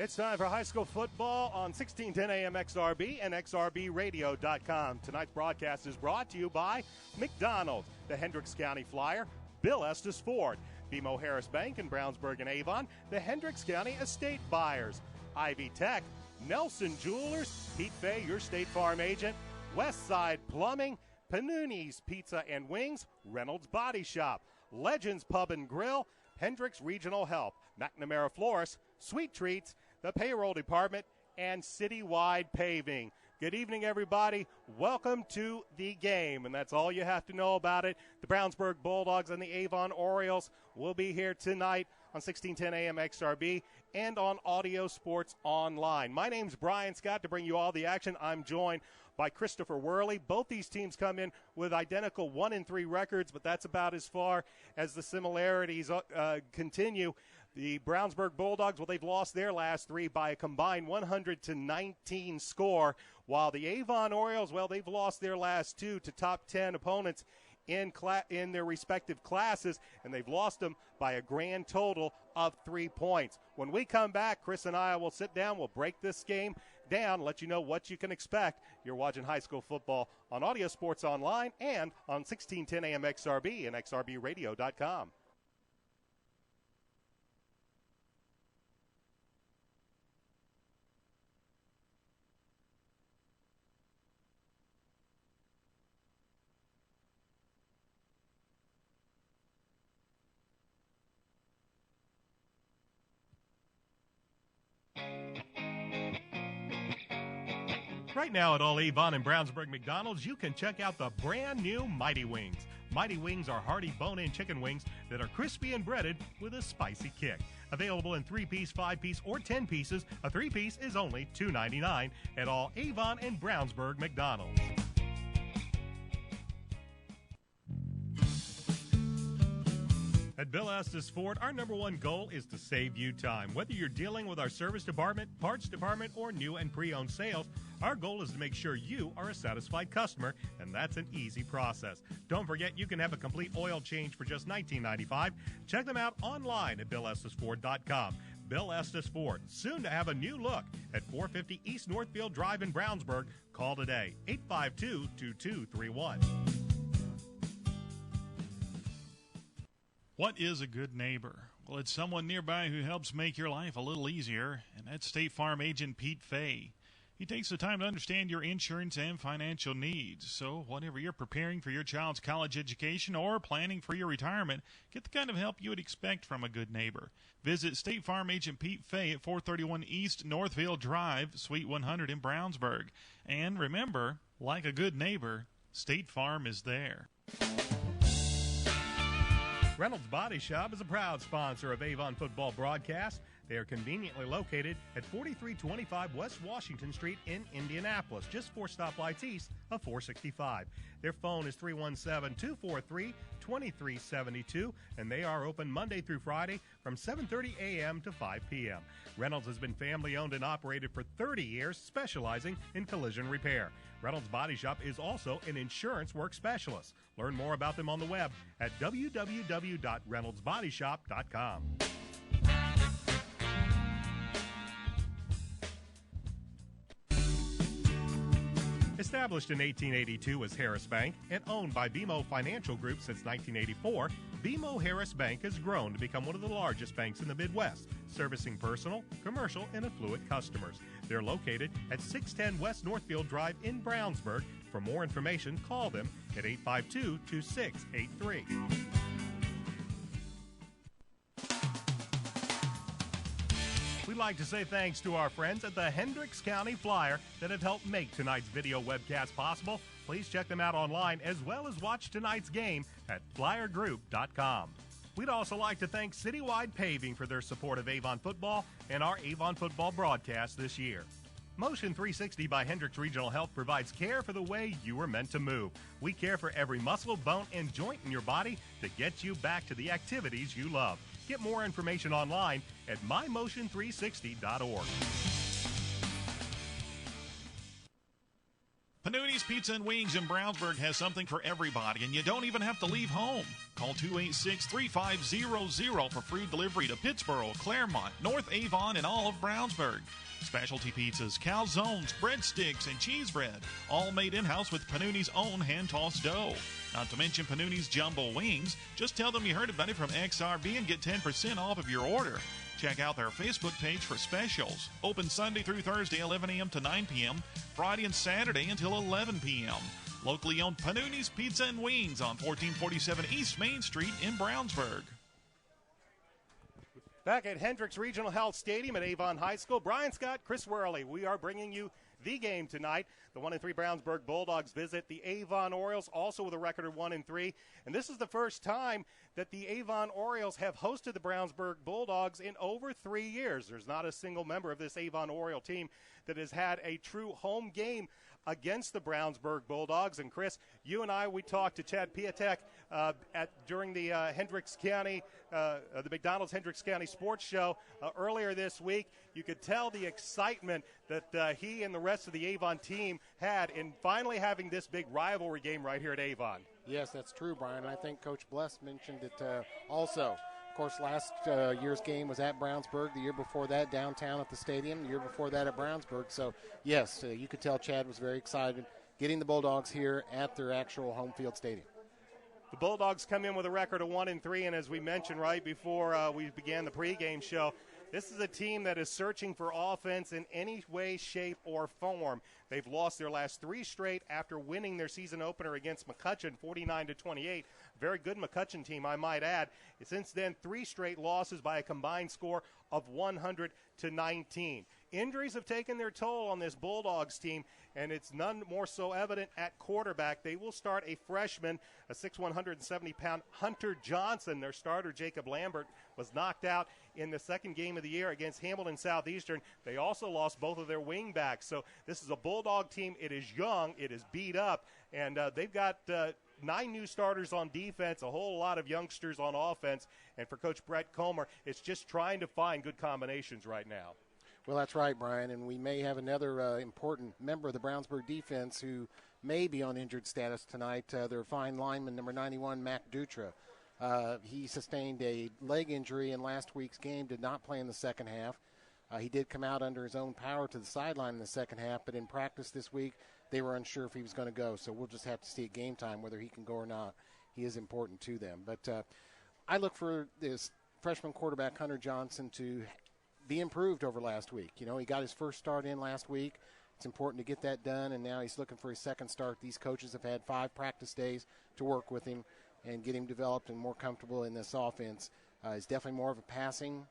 It's time for high school football on 1610 AM XRB and XRBradio.com. Tonight's broadcast is brought to you by McDonald's, the Hendricks County Flyer, Bill Estes Ford, BMO Harris Bank in Brownsburg and Avon, the Hendricks County Estate Buyers, Ivy Tech, Nelson Jewelers, Pete Fay, your State Farm agent, Westside Plumbing, Panuni's Pizza and Wings, Reynolds Body Shop, Legends Pub and Grill, Hendricks Regional Help, McNamara Florist, Sweet Treats, the Payroll Department, and Citywide Paving. Good evening, everybody. Welcome to the game, and that's all you have to know about it. The Brownsburg Bulldogs and the Avon Orioles will be here tonight on 1610 AM XRB and on Audio Sports Online. My name's Brian Scott to bring you all the action. I'm joined by Christopher Worley. Both these teams come in with identical 1-3 records, but that's about as far as the similarities continue. The Brownsburg Bulldogs, well, they've lost their last three by a combined 100-19 score, while the Avon Orioles, well, they've lost their last two to top 10 opponents in their respective classes, and they've lost them by a grand total of 3 points. When we come back, Chris and I will sit down, we'll break this game down, let you know what you can expect. You're watching high school football on Audio Sports Online and on 1610 AM XRB and XRBradio.com. Right now at all Avon and Brownsburg McDonald's, you can check out the brand new Mighty Wings. Mighty Wings are hearty bone-in chicken wings that are crispy and breaded with a spicy kick. Available in 3-piece, 5-piece, or 10 pieces, a 3-piece is only $2.99 at all Avon and Brownsburg McDonald's. At Bill Estes Ford, our number one goal is to save you time. Whether you're dealing with our service department, parts department, or new and pre-owned sales, our goal is to make sure you are a satisfied customer, and that's an easy process. Don't forget, you can have a complete oil change for just $19.95. Check them out online at BillEstesFord.com. Bill Estes Ford, soon to have a new look at 450 East Northfield Drive in Brownsburg. Call today, 852-2231. What is a good neighbor? Well, it's someone nearby who helps make your life a little easier, and that's State Farm agent Pete Fay. He takes the time to understand your insurance and financial needs. So whatever you're preparing for your child's college education or planning for your retirement, get the kind of help you would expect from a good neighbor. Visit State Farm agent Pete Fay at 431 East Northfield Drive, Suite 100 in Brownsburg. And remember, like a good neighbor, State Farm is there. Reynolds Body Shop is a proud sponsor of Avon football broadcast. They are conveniently located at 4325 West Washington Street in Indianapolis, just 4 stoplights east of 465. Their phone is 317-243-2372, and they are open Monday through Friday from 7:30 a.m. to 5 p.m. Reynolds has been family-owned and operated for 30 years, specializing in collision repair. Reynolds Body Shop is also an insurance work specialist. Learn more about them on the web at www.reynoldsbodyshop.com. Established in 1882 as Harris Bank and owned by BMO Financial Group since 1984, BMO Harris Bank has grown to become one of the largest banks in the Midwest, servicing personal, commercial, and affluent customers. They're located at 610 West Northfield Drive in Brownsburg. For more information, call them at 852-2683. We'd like to say thanks to our friends at the Hendricks County Flyer that have helped make tonight's video webcast possible. Please check them out online as well as watch tonight's game at flyergroup.com. We'd also like to thank Citywide Paving for their support of Avon football and our Avon football broadcast this year. Motion 360 by Hendricks Regional Health provides care for the way you were meant to move. We care for every muscle, bone, and joint in your body to get you back to the activities you love. Get more information online at mymotion360.org. Panuni's Panuni's Pizza and Wings in Brownsburg has something for everybody, and you don't even have to leave home. Call 286-3500 for free delivery to Pittsboro, Claremont, North Avon, and all of Brownsburg. Specialty pizzas, calzones, breadsticks, and cheese bread, all made in-house with Panuni's own hand-tossed dough. Not to mention Panuni's jumbo wings. Just tell them you heard about it from XRB and get 10% off of your order. Check out their Facebook page for specials. Open Sunday through Thursday, 11 a.m. to 9 p.m., Friday and Saturday until 11 p.m. Locally owned Panuni's Pizza and Wings on 1447 East Main Street in Brownsburg. Back at Hendricks Regional Health Stadium at Avon High School, Brian Scott, Chris Worley. We are bringing you the game tonight. The 1-3 Brownsburg Bulldogs visit the Avon Orioles, also with a record of 1-3. And this is the first time that the Avon Orioles have hosted the Brownsburg Bulldogs in over 3 years. There's not a single member of this Avon Oriole team that has had a true home game against the Brownsburg Bulldogs. And Chris, you and I, we talked to Chad Piatek during the Hendricks County, the McDonald's Hendricks County Sports Show earlier this week. You could tell the excitement that he and the rest of the Avon team had in finally having this big rivalry game right here at Avon. Yes, that's true, Brian. I think Coach Bless mentioned it also. Of course, last year's game was at Brownsburg. The year before that, downtown at the stadium. The year before that at Brownsburg. So, yes, you could tell Chad was very excited getting the Bulldogs here at their actual home field stadium. The Bulldogs come in with a record of 1-3, and as we mentioned right before we began the pregame show, this is a team that is searching for offense in any way, shape, or form. They've lost their last 3 straight after winning their season opener against McCutcheon, 49-28. Very good McCutcheon team, I might add. Since then, 3 straight losses by a combined score of 100-19. Injuries have taken their toll on this Bulldogs team, and it's none more so evident at quarterback. They will start a freshman, a 6'1", 170-pound Hunter Johnson. Their starter, Jacob Lambert, was knocked out in the second game of the year against Hamilton Southeastern. They also lost both of their wing backs. So this is a Bulldog team. It is young. It is beat up. And they've got 9 new starters on defense, a whole lot of youngsters on offense. And for Coach Brett Comer, it's just trying to find good combinations right now. Well, that's right, Brian, and we may have another important member of the Brownsburg defense who may be on injured status tonight. Their fine lineman, number 91, Mac Dutra. He sustained a leg injury in last week's game, did not play in the second half. He did come out under his own power to the sideline in the second half, but in practice this week, they were unsure if he was going to go, so we'll just have to see at game time whether he can go or not. He is important to them. But I look for this freshman quarterback, Hunter Johnson, to be improved over last week. You know, he got his first start in last week. It's important to get that done, and now he's looking for his second start. These coaches have had 5 practice days to work with him and get him developed and more comfortable in this offense. He's definitely more of a passing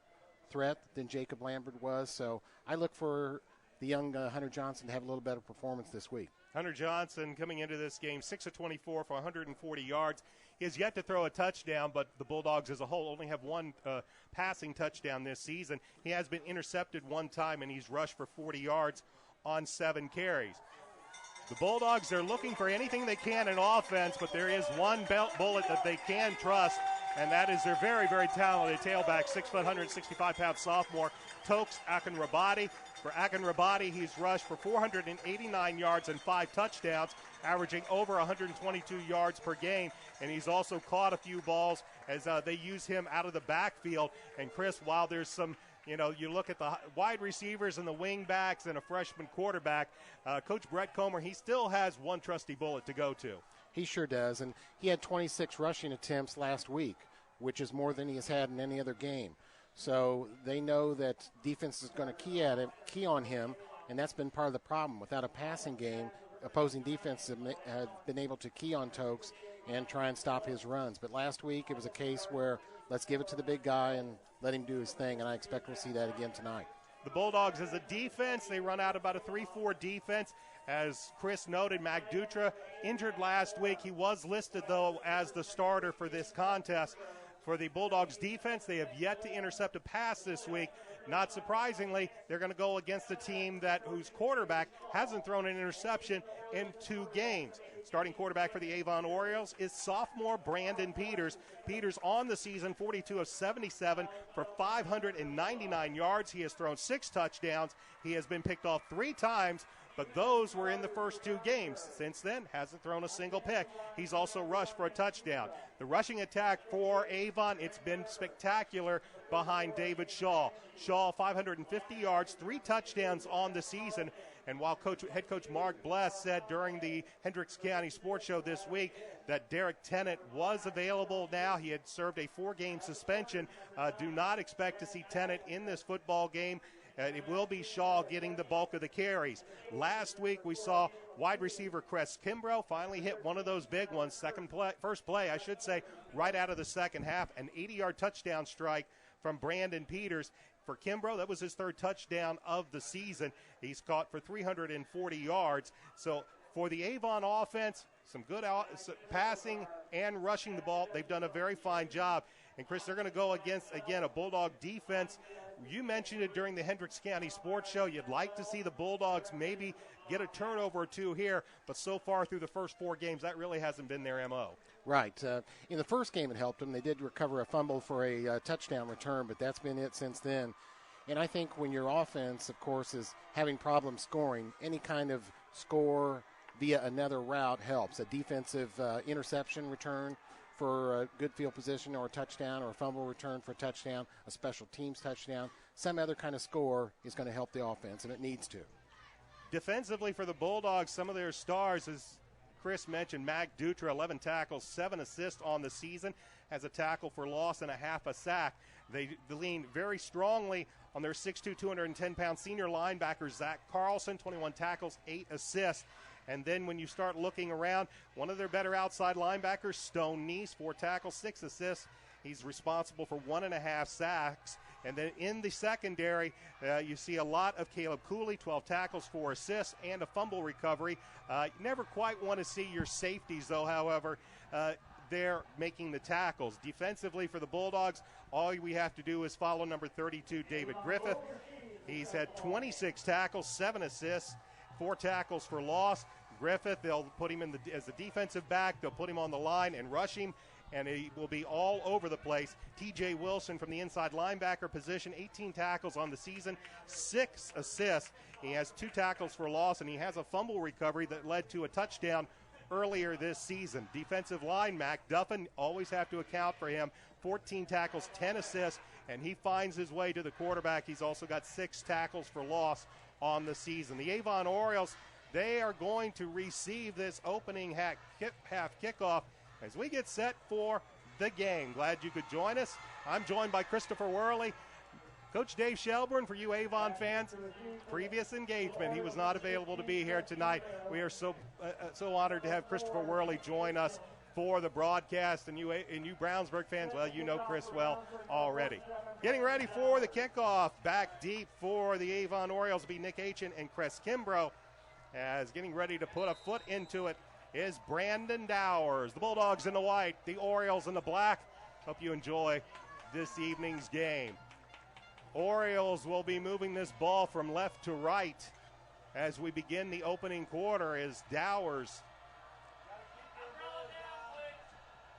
threat than Jacob Lambert was, so I look for the young Hunter Johnson to have a little better performance this week. Hunter Johnson coming into this game, 6 of 24 for 140 yards. He has yet to throw a touchdown, but the Bulldogs as a whole only have 1 passing touchdown this season. He has been intercepted 1 time, and he's rushed for 40 yards on 7 carries. The Bulldogs are looking for anything they can in offense, but there is one bullet that they can trust, and that is their very, very talented tailback, 6', 165-pound sophomore, Tokes Akinrabadi. For Akinrabadi, he's rushed for 489 yards and 5 touchdowns, averaging over 122 yards per game. And he's also caught a few balls as they use him out of the backfield. And, Chris, while there's some, you look at the wide receivers and the wing backs and a freshman quarterback, Coach Brett Comer, he still has one trusty bullet to go to. He sure does. And he had 26 rushing attempts last week, which is more than he has had in any other game. So they know that defense is going to key on him, and that's been part of the problem. Without a passing game, opposing defense have been able to key on Tokes and try and stop his runs. But last week it was a case where let's give it to the big guy and let him do his thing, and I expect we'll see that again tonight. The Bulldogs as a defense, they run out about a 3-4 defense. As Chris noted, Mac Dutra injured last week. He was listed, though, as the starter for this contest. For the Bulldogs defense, they have yet to intercept a pass this week. Not surprisingly, they're going to go against a team whose quarterback hasn't thrown an interception in 2 games. Starting quarterback for the Avon Orioles is sophomore Brandon Peters. Peters on the season, 42 of 77 for 599 yards. He has thrown 6 touchdowns. He has been picked off 3 times but those were in the first 2 games. Since then, hasn't thrown a single pick. He's also rushed for a touchdown. The rushing attack for Avon, it's been spectacular behind David Shaw. Shaw, 550 yards, 3 touchdowns on the season. And while head coach Mark Bless said during the Hendricks County Sports Show this week that Derek Tennant was available now, he had served a 4-game suspension. Do not expect to see Tennant in this football game. It will be Shaw getting the bulk of the carries. Last week we saw wide receiver Chris Kimbrough finally hit one of those big ones, first play, right out of the second half, an 80-yard touchdown strike from Brandon Peters. For Kimbrough, that was his 3rd touchdown of the season. He's caught for 340 yards. So for the Avon offense, some good passing and rushing the ball. They've done a very fine job. And, Chris, they're going to go against, again, a Bulldog defense. You mentioned it during the Hendricks County Sports Show. You'd like to see the Bulldogs maybe get a turnover or 2 here, but so far through the first 4 games, that really hasn't been their M.O. Right. In the first game, it helped them. They did recover a fumble for a touchdown return, but that's been it since then. And I think when your offense, of course, is having problems scoring, any kind of score via another route helps. A defensive interception return for a good field position or a touchdown, or a fumble return for a touchdown, a special teams touchdown, some other kind of score is going to help the offense, and it needs to. Defensively for the Bulldogs, some of their stars, as Chris mentioned, Mac Dutra, 11 tackles, 7 assists on the season, has a tackle for loss and a half a sack. They lean very strongly on their 6'2", 210-pound senior linebacker, Zach Carlson, 21 tackles, 8 assists. And then when you start looking around, one of their better outside linebackers, Stone Neese, 4 tackles, 6 assists. He's responsible for 1.5 sacks. And then in the secondary, you see a lot of Caleb Cooley, 12 tackles, 4 assists, and a fumble recovery. You never quite want to see your safeties, though, however. They're making the tackles. Defensively for the Bulldogs, all we have to do is follow number 32, David Griffith. He's had 26 tackles, 7 assists, 4 tackles for loss. Griffith, they'll put him as the defensive back. They'll put him on the line and rush him, and he will be all over the place. T.J. Wilson from the inside linebacker position, 18 tackles on the season, 6 assists. He has 2 tackles for loss, and he has a fumble recovery that led to a touchdown earlier this season. Defensive line, Mac Duffin, always have to account for him. 14 tackles, 10 assists, and he finds his way to the quarterback. He's also got 6 tackles for loss on the season. The Avon Orioles, they are going to receive this opening half kickoff as we get set for the game. Glad you could join us. I'm joined by Christopher Worley. Coach Dave Shelburne, for you Avon fans, previous engagement. He was not available to be here tonight. We are so honored to have Christopher Worley join us for the broadcast. And you Brownsburg fans, well, you know Chris well already. Getting ready for the kickoff. Back deep for the Avon Orioles will be Nick Aitchen and Chris Kimbrough. As getting ready to put a foot into it is Brandon Dowers. The Bulldogs in the white, the Orioles in the black. Hope you enjoy this evening's game. Orioles will be moving this ball from left to right as we begin the opening quarter as Dowers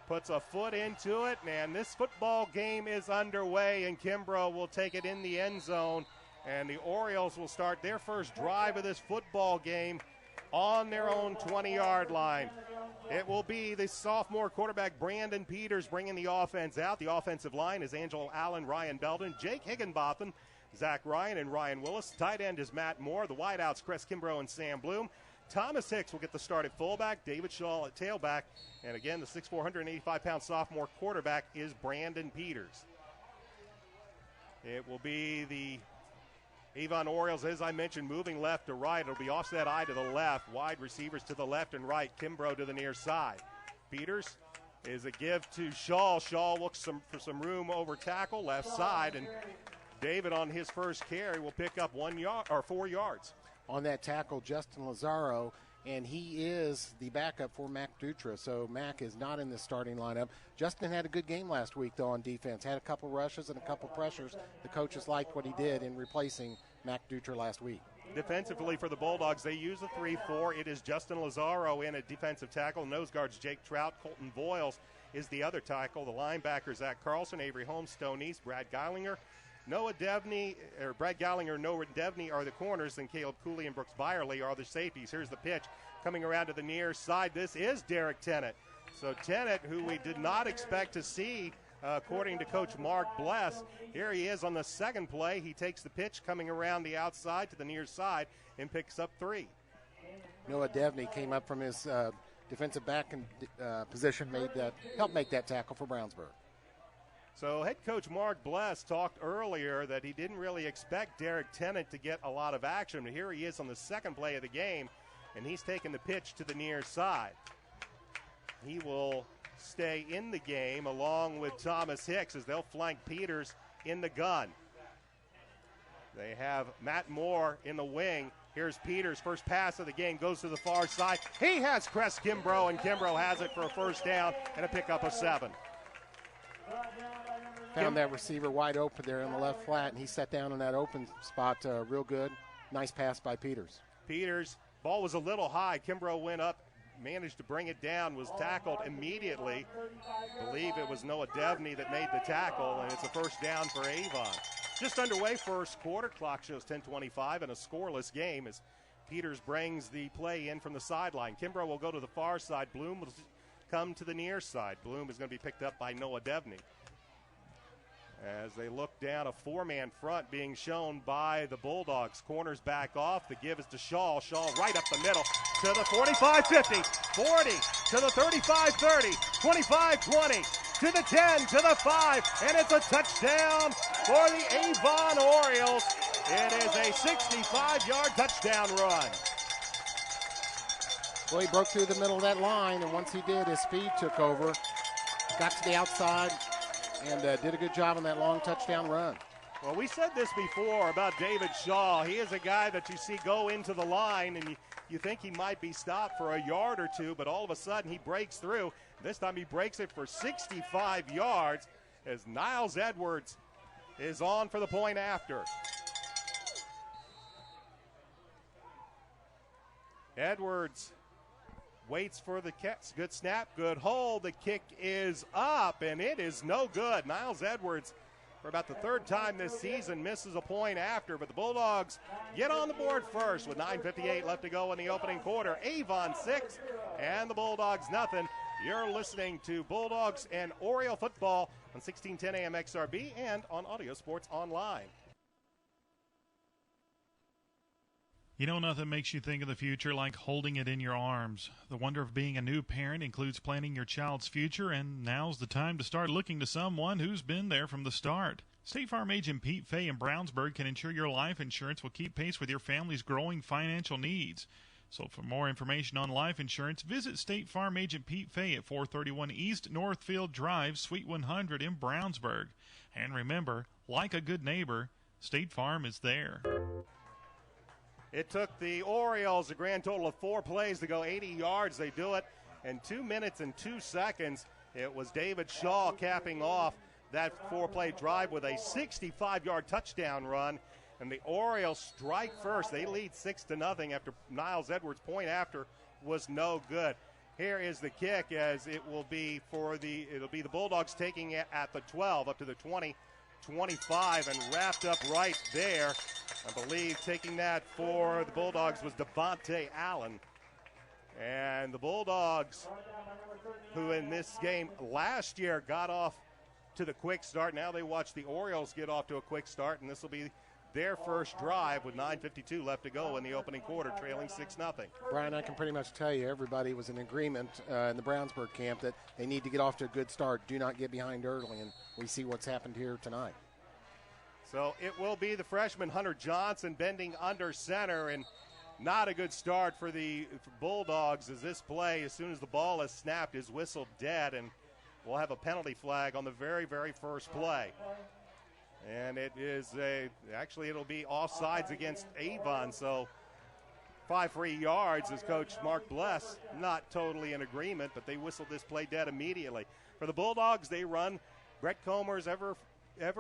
puts a foot into it, and this football game is underway, and Kimbrough will take it in the end zone, and the Orioles will start their first drive of this football game on their own 20-yard line. It will be the sophomore quarterback Brandon Peters bringing the offense out. The offensive line is Angelo Allen, Ryan Belden, Jake Higginbotham, Zach Ryan, and Ryan Willis. Tight end is Matt Moore. The wideouts, Chris Kimbrough and Sam Bloom. Thomas Hicks will get the start at fullback, David Shaw at tailback, and again, the 6'4", 185-pound sophomore quarterback is Brandon Peters. It will be the Avon Orioles, as I mentioned, moving left to right. It'll be offset eye to the left, wide receivers to the left and right, Kimbrough to the near side. Peters is a give to Shaw. Shaw looks for some room over tackle, left side, and David on his first carry will pick up 4 yards. On that tackle, Justin Lazaro, and he is the backup for Mac Dutra, so Mac is not in the starting lineup. Justin had a good game last week, though, on defense. Had a couple rushes and a couple pressures. The coaches liked what he did in replacing Mac Dutra last week. Defensively for the Bulldogs, they use a 3-4. It is Justin Lazaro in a defensive tackle. Nose guards Jake Trout, Colton Voiles is the other tackle. The linebackers Zach Carlson, Avery Holmes, Stone East, Brad Geilinger, Noah Devney, or Brad Gallinger, Noah Devney are the corners, and Caleb Cooley and Brooks Byerly are the safeties. Here's the pitch coming around to the near side. This is Derek Tennant. So Tennant, who we did not expect to see, according to Coach Mark Bless, here he is on the second play. He takes the pitch coming around the outside to the near side and picks up 3. Noah Devney came up from his defensive back position, helped make that tackle for Brownsburg. So head coach Mark Bless talked earlier that he didn't really expect Derek Tennant to get a lot of action. But here he is on the second play of the game, and he's taking the pitch to the near side. He will stay in the game along with Thomas Hicks as they'll flank Peters in the gun. They have Matt Moore in the wing. Here's Peters, first pass of the game, goes to the far side. He has Crest Kimbrough, and Kimbrough has it for a first down and a pickup of 7. Found that receiver wide open there in the left flat, and he sat down in that open spot real good. Nice pass by Peters. Peters, ball was a little high. Kimbrough went up, managed to bring it down, was tackled immediately. I believe it was Noah Devney that made the tackle, and it's a first down for Avon. Just underway first quarter. Clock shows 10:25 and a scoreless game as Peters brings the play in from the sideline. Kimbrough will go to the far side. Bloom will come to the near side. Bloom is going to be picked up by Noah Devney. As they look down, a 4-man front being shown by the Bulldogs. Corners back off. The give is to Shaw. Shaw right up the middle to the 45-50, 40 to the 35-30, 25-20, to the 10, to the 5, and it's a touchdown for the Avon Orioles. It is a 65-yard touchdown run. Well, he broke through the middle of that line, and once he did, his speed took over, got to the outside, and did a good job on that long touchdown run. Well, we said this before about David Shaw. He is a guy that you see go into the line, and you think he might be stopped for a yard or two, but all of a sudden he breaks through. This time he breaks it for 65 yards as Niles Edwards is on for the point after. Edwards waits for the catch. Good snap, good hold. The kick is up, and it is no good. Niles Edwards, for about the third time this season, misses a point after, but the Bulldogs get on the board first with 9:58 left to go in the opening quarter. Avon 6 and the Bulldogs nothing. You're listening to Bulldogs and Oriole football on 1610 AM XRB and on Audio Sports Online. You know, nothing makes you think of the future like holding it in your arms. The wonder of being a new parent includes planning your child's future, and now's the time to start looking to someone who's been there from the start. State Farm agent Pete Fay in Brownsburg can ensure your life insurance will keep pace with your family's growing financial needs. So for more information on life insurance, visit State Farm agent Pete Fay at 431 East Northfield Drive, Suite 100 in Brownsburg. And remember, like a good neighbor, State Farm is there. It took the Orioles a grand total of 4 plays to go 80 yards. They do it in 2 minutes and 2 seconds. It was David Shaw capping off that 4-play drive with a 65-yard touchdown run. And the Orioles strike first. They lead 6-0 after Niles Edwards' point after was no good. Here is the kick as it will be it'll be the Bulldogs taking it at the 12 up to the 20. 25 and wrapped up right there. I believe taking that for the Bulldogs was Devontae Allen. And the Bulldogs, who in this game last year got off to the quick start, now they watch the Orioles get off to a quick start, and this will be their first drive with 9:52 left to go in the opening quarter, trailing 6-0. Brian, I can pretty much tell you everybody was in agreement in the Brownsburg camp that they need to get off to a good start. Do not get behind early, and we see what's happened here tonight. So it will be the freshman Hunter Johnson bending under center, and not a good start for the Bulldogs as this play, as soon as the ball is snapped, is whistled dead, and we'll have a penalty flag on the very, very first play. And it is it'll be offsides against Avon, so 5 free yards as Coach Mark Bless not totally in agreement, but they whistled this play dead immediately. For the Bulldogs, they run Brett Comer's ever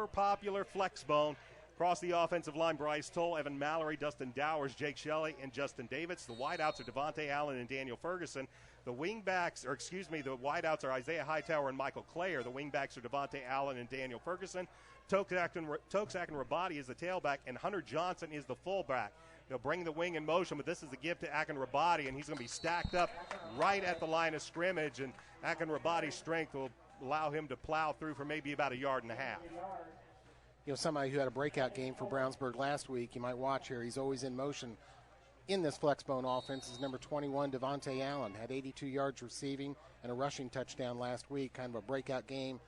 popular flex bone across the offensive line. Bryce Toll, Evan Mallory, Dustin Dowers, Jake Shelley, and Justin Davis. The wideouts are Devontae Allen and Daniel Ferguson. The wingbacks, or excuse me, the wideouts are Isaiah Hightower and Michael Clayer. The wingbacks are Devontae Allen and Daniel Ferguson. Toksak and Rabadi is the tailback, and Hunter Johnson is the fullback. They'll bring the wing in motion, but this is the give to Akin Rabadi, and he's going to be stacked up right at the line of scrimmage, and Akin Rabadi's strength will allow him to plow through for maybe about a yard and a half. You know, somebody who had a breakout game for Brownsburg last week, you might watch here, he's always in motion in this flexbone offense, is number 21, Devontae Allen. Had 82 yards receiving and a rushing touchdown last week, kind of a breakout game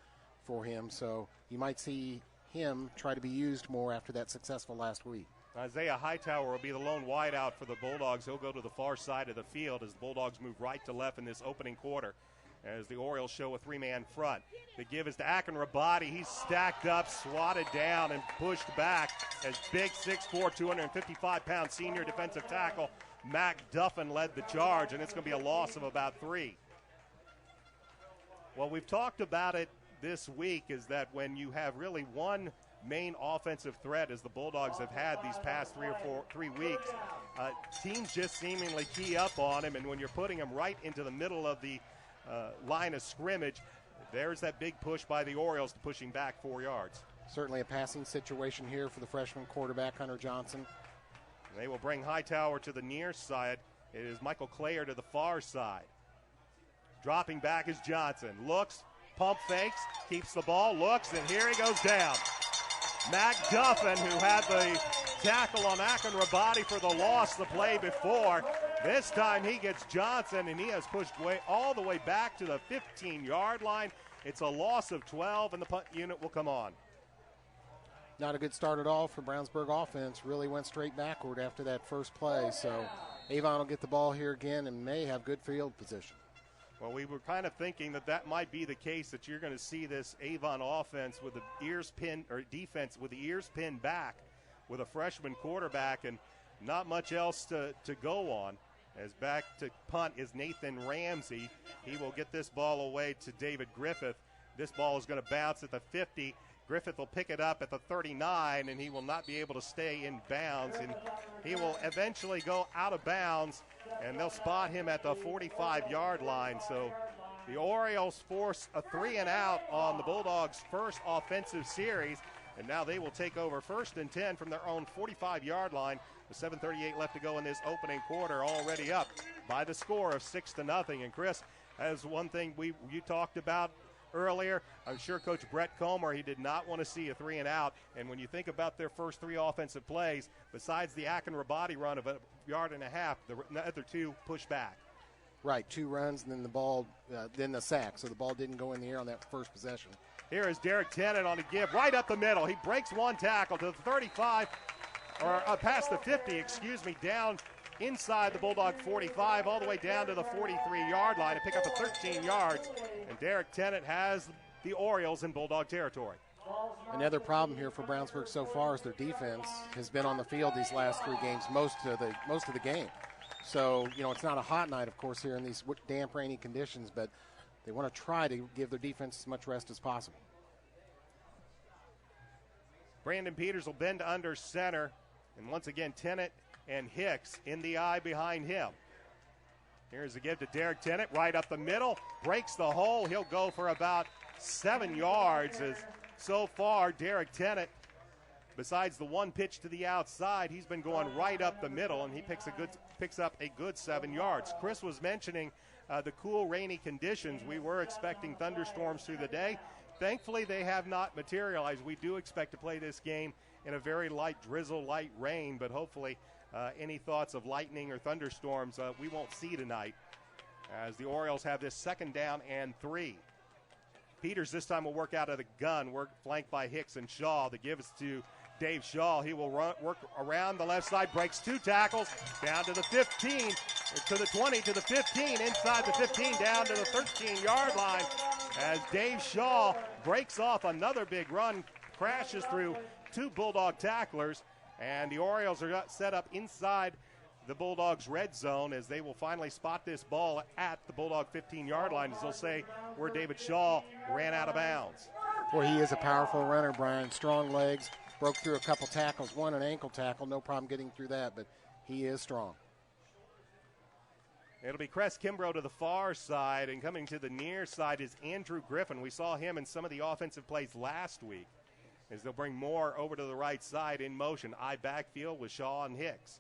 for him. So you might see him try to be used more after that successful last week. Isaiah Hightower will be the lone wideout for the Bulldogs. He'll go to the far side of the field as the Bulldogs move right to left in this opening quarter, as the Orioles show a three-man front. The give is to Akin Rabadi. He's stacked up, swatted down, and pushed back as big 6'4", 255-pound senior defensive tackle Mac Duffin led the charge, and it's going to be a loss of about 3. Well, we've talked about it this week, is that when you have really one main offensive threat, as the Bulldogs have had these past 3 weeks, teams just seemingly key up on him, and when you're putting him right into the middle of the line of scrimmage, there's that big push by the Orioles to push him back 4 yards. Certainly a passing situation here for the freshman quarterback, Hunter Johnson. They will bring Hightower to the near side. It is Michael Clayer to the far side. Dropping back is Johnson. Looks, pump fakes, keeps the ball, looks, and here he goes down. Mac Duffin, who had the tackle on Akin Rabadi for the loss the play before. This time he gets Johnson, and he has pushed all the way back to the 15-yard line. It's a loss of 12, and the punt unit will come on. Not a good start at all for Brownsburg offense. Really went straight backward after that first play. So Avon will get the ball here again and may have good field position. Well, we were kind of thinking that might be the case, that you're going to see this Avon offense with the ears pinned, or defense with the ears pinned back with a freshman quarterback and not much else to go on. As back to punt is Nathan Ramsey. He will get this ball away to David Griffith. This ball is going to bounce at the 50. Griffith will pick it up at the 39, and he will not be able to stay in bounds, and he will eventually go out of bounds, and they'll spot him at the 45-yard line. So the Orioles force a 3-and-out on the Bulldogs' first offensive series, and now they will take over 1st and 10 from their own 45-yard line. With 7:38 left to go in this opening quarter, already up by the score of 6-0. And Chris, as one thing you talked about earlier, I'm sure Coach Brett Comer, he did not want to see a 3-and-out. And when you think about their first 3 offensive plays, besides the Akin Rabadi run of a yard and a half, the other 2 push back. Right, 2 runs and then the ball, then the sack. So the ball didn't go in the air on that first possession. Here is Derek Tennant on the give, right up the middle. He breaks one tackle to the 35, or past the 50, down inside the Bulldog 45, all the way down to the 43-yard line to pick up a 13 yards. And Derek Tennant has the Orioles in Bulldog territory. Another problem here for Brownsburg so far is their defense has been on the field these last 3 games, most of the game. So, it's not a hot night, of course, here in these damp, rainy conditions, but they want to try to give their defense as much rest as possible. Brandon Peters will bend under center, and once again, Tennant and Hicks in the eye behind him. Here's a give to Derek Tennant, right up the middle, breaks the hole. He'll go for about 7 yards, as so far Derek Tennant, besides the one pitch to the outside, he's been going right up the middle, and he picks up a good 7 yards. Chris was mentioning the cool, rainy conditions. We were expecting thunderstorms through the day. Thankfully, they have not materialized. We do expect to play this game in a very light drizzle, light rain, but hopefully any thoughts of lightning or thunderstorms we won't see tonight, as the Orioles have this 2nd down and 3. Peters this time will work out of the gun, flanked by Hicks and Shaw. The give is to Dave Shaw. He will work around the left side, breaks 2 tackles, down to the 15, to the 20, to the 15, inside the 15, down to the 13-yard line, as Dave Shaw breaks off another big run, crashes through 2 Bulldog tacklers, and the Orioles are set up inside the Bulldogs' red zone, as they will finally spot this ball at the Bulldog 15-yard line, as they'll say where David Shaw ran out of bounds. Well, he is a powerful runner, Brian. Strong legs, broke through a couple tackles, one an ankle tackle, no problem getting through that, but he is strong. It'll be Cress Kimbrough to the far side, and coming to the near side is Andrew Griffin. We saw him in some of the offensive plays last week as they'll bring Moore over to the right side in motion. I backfield with Shaw and Hicks.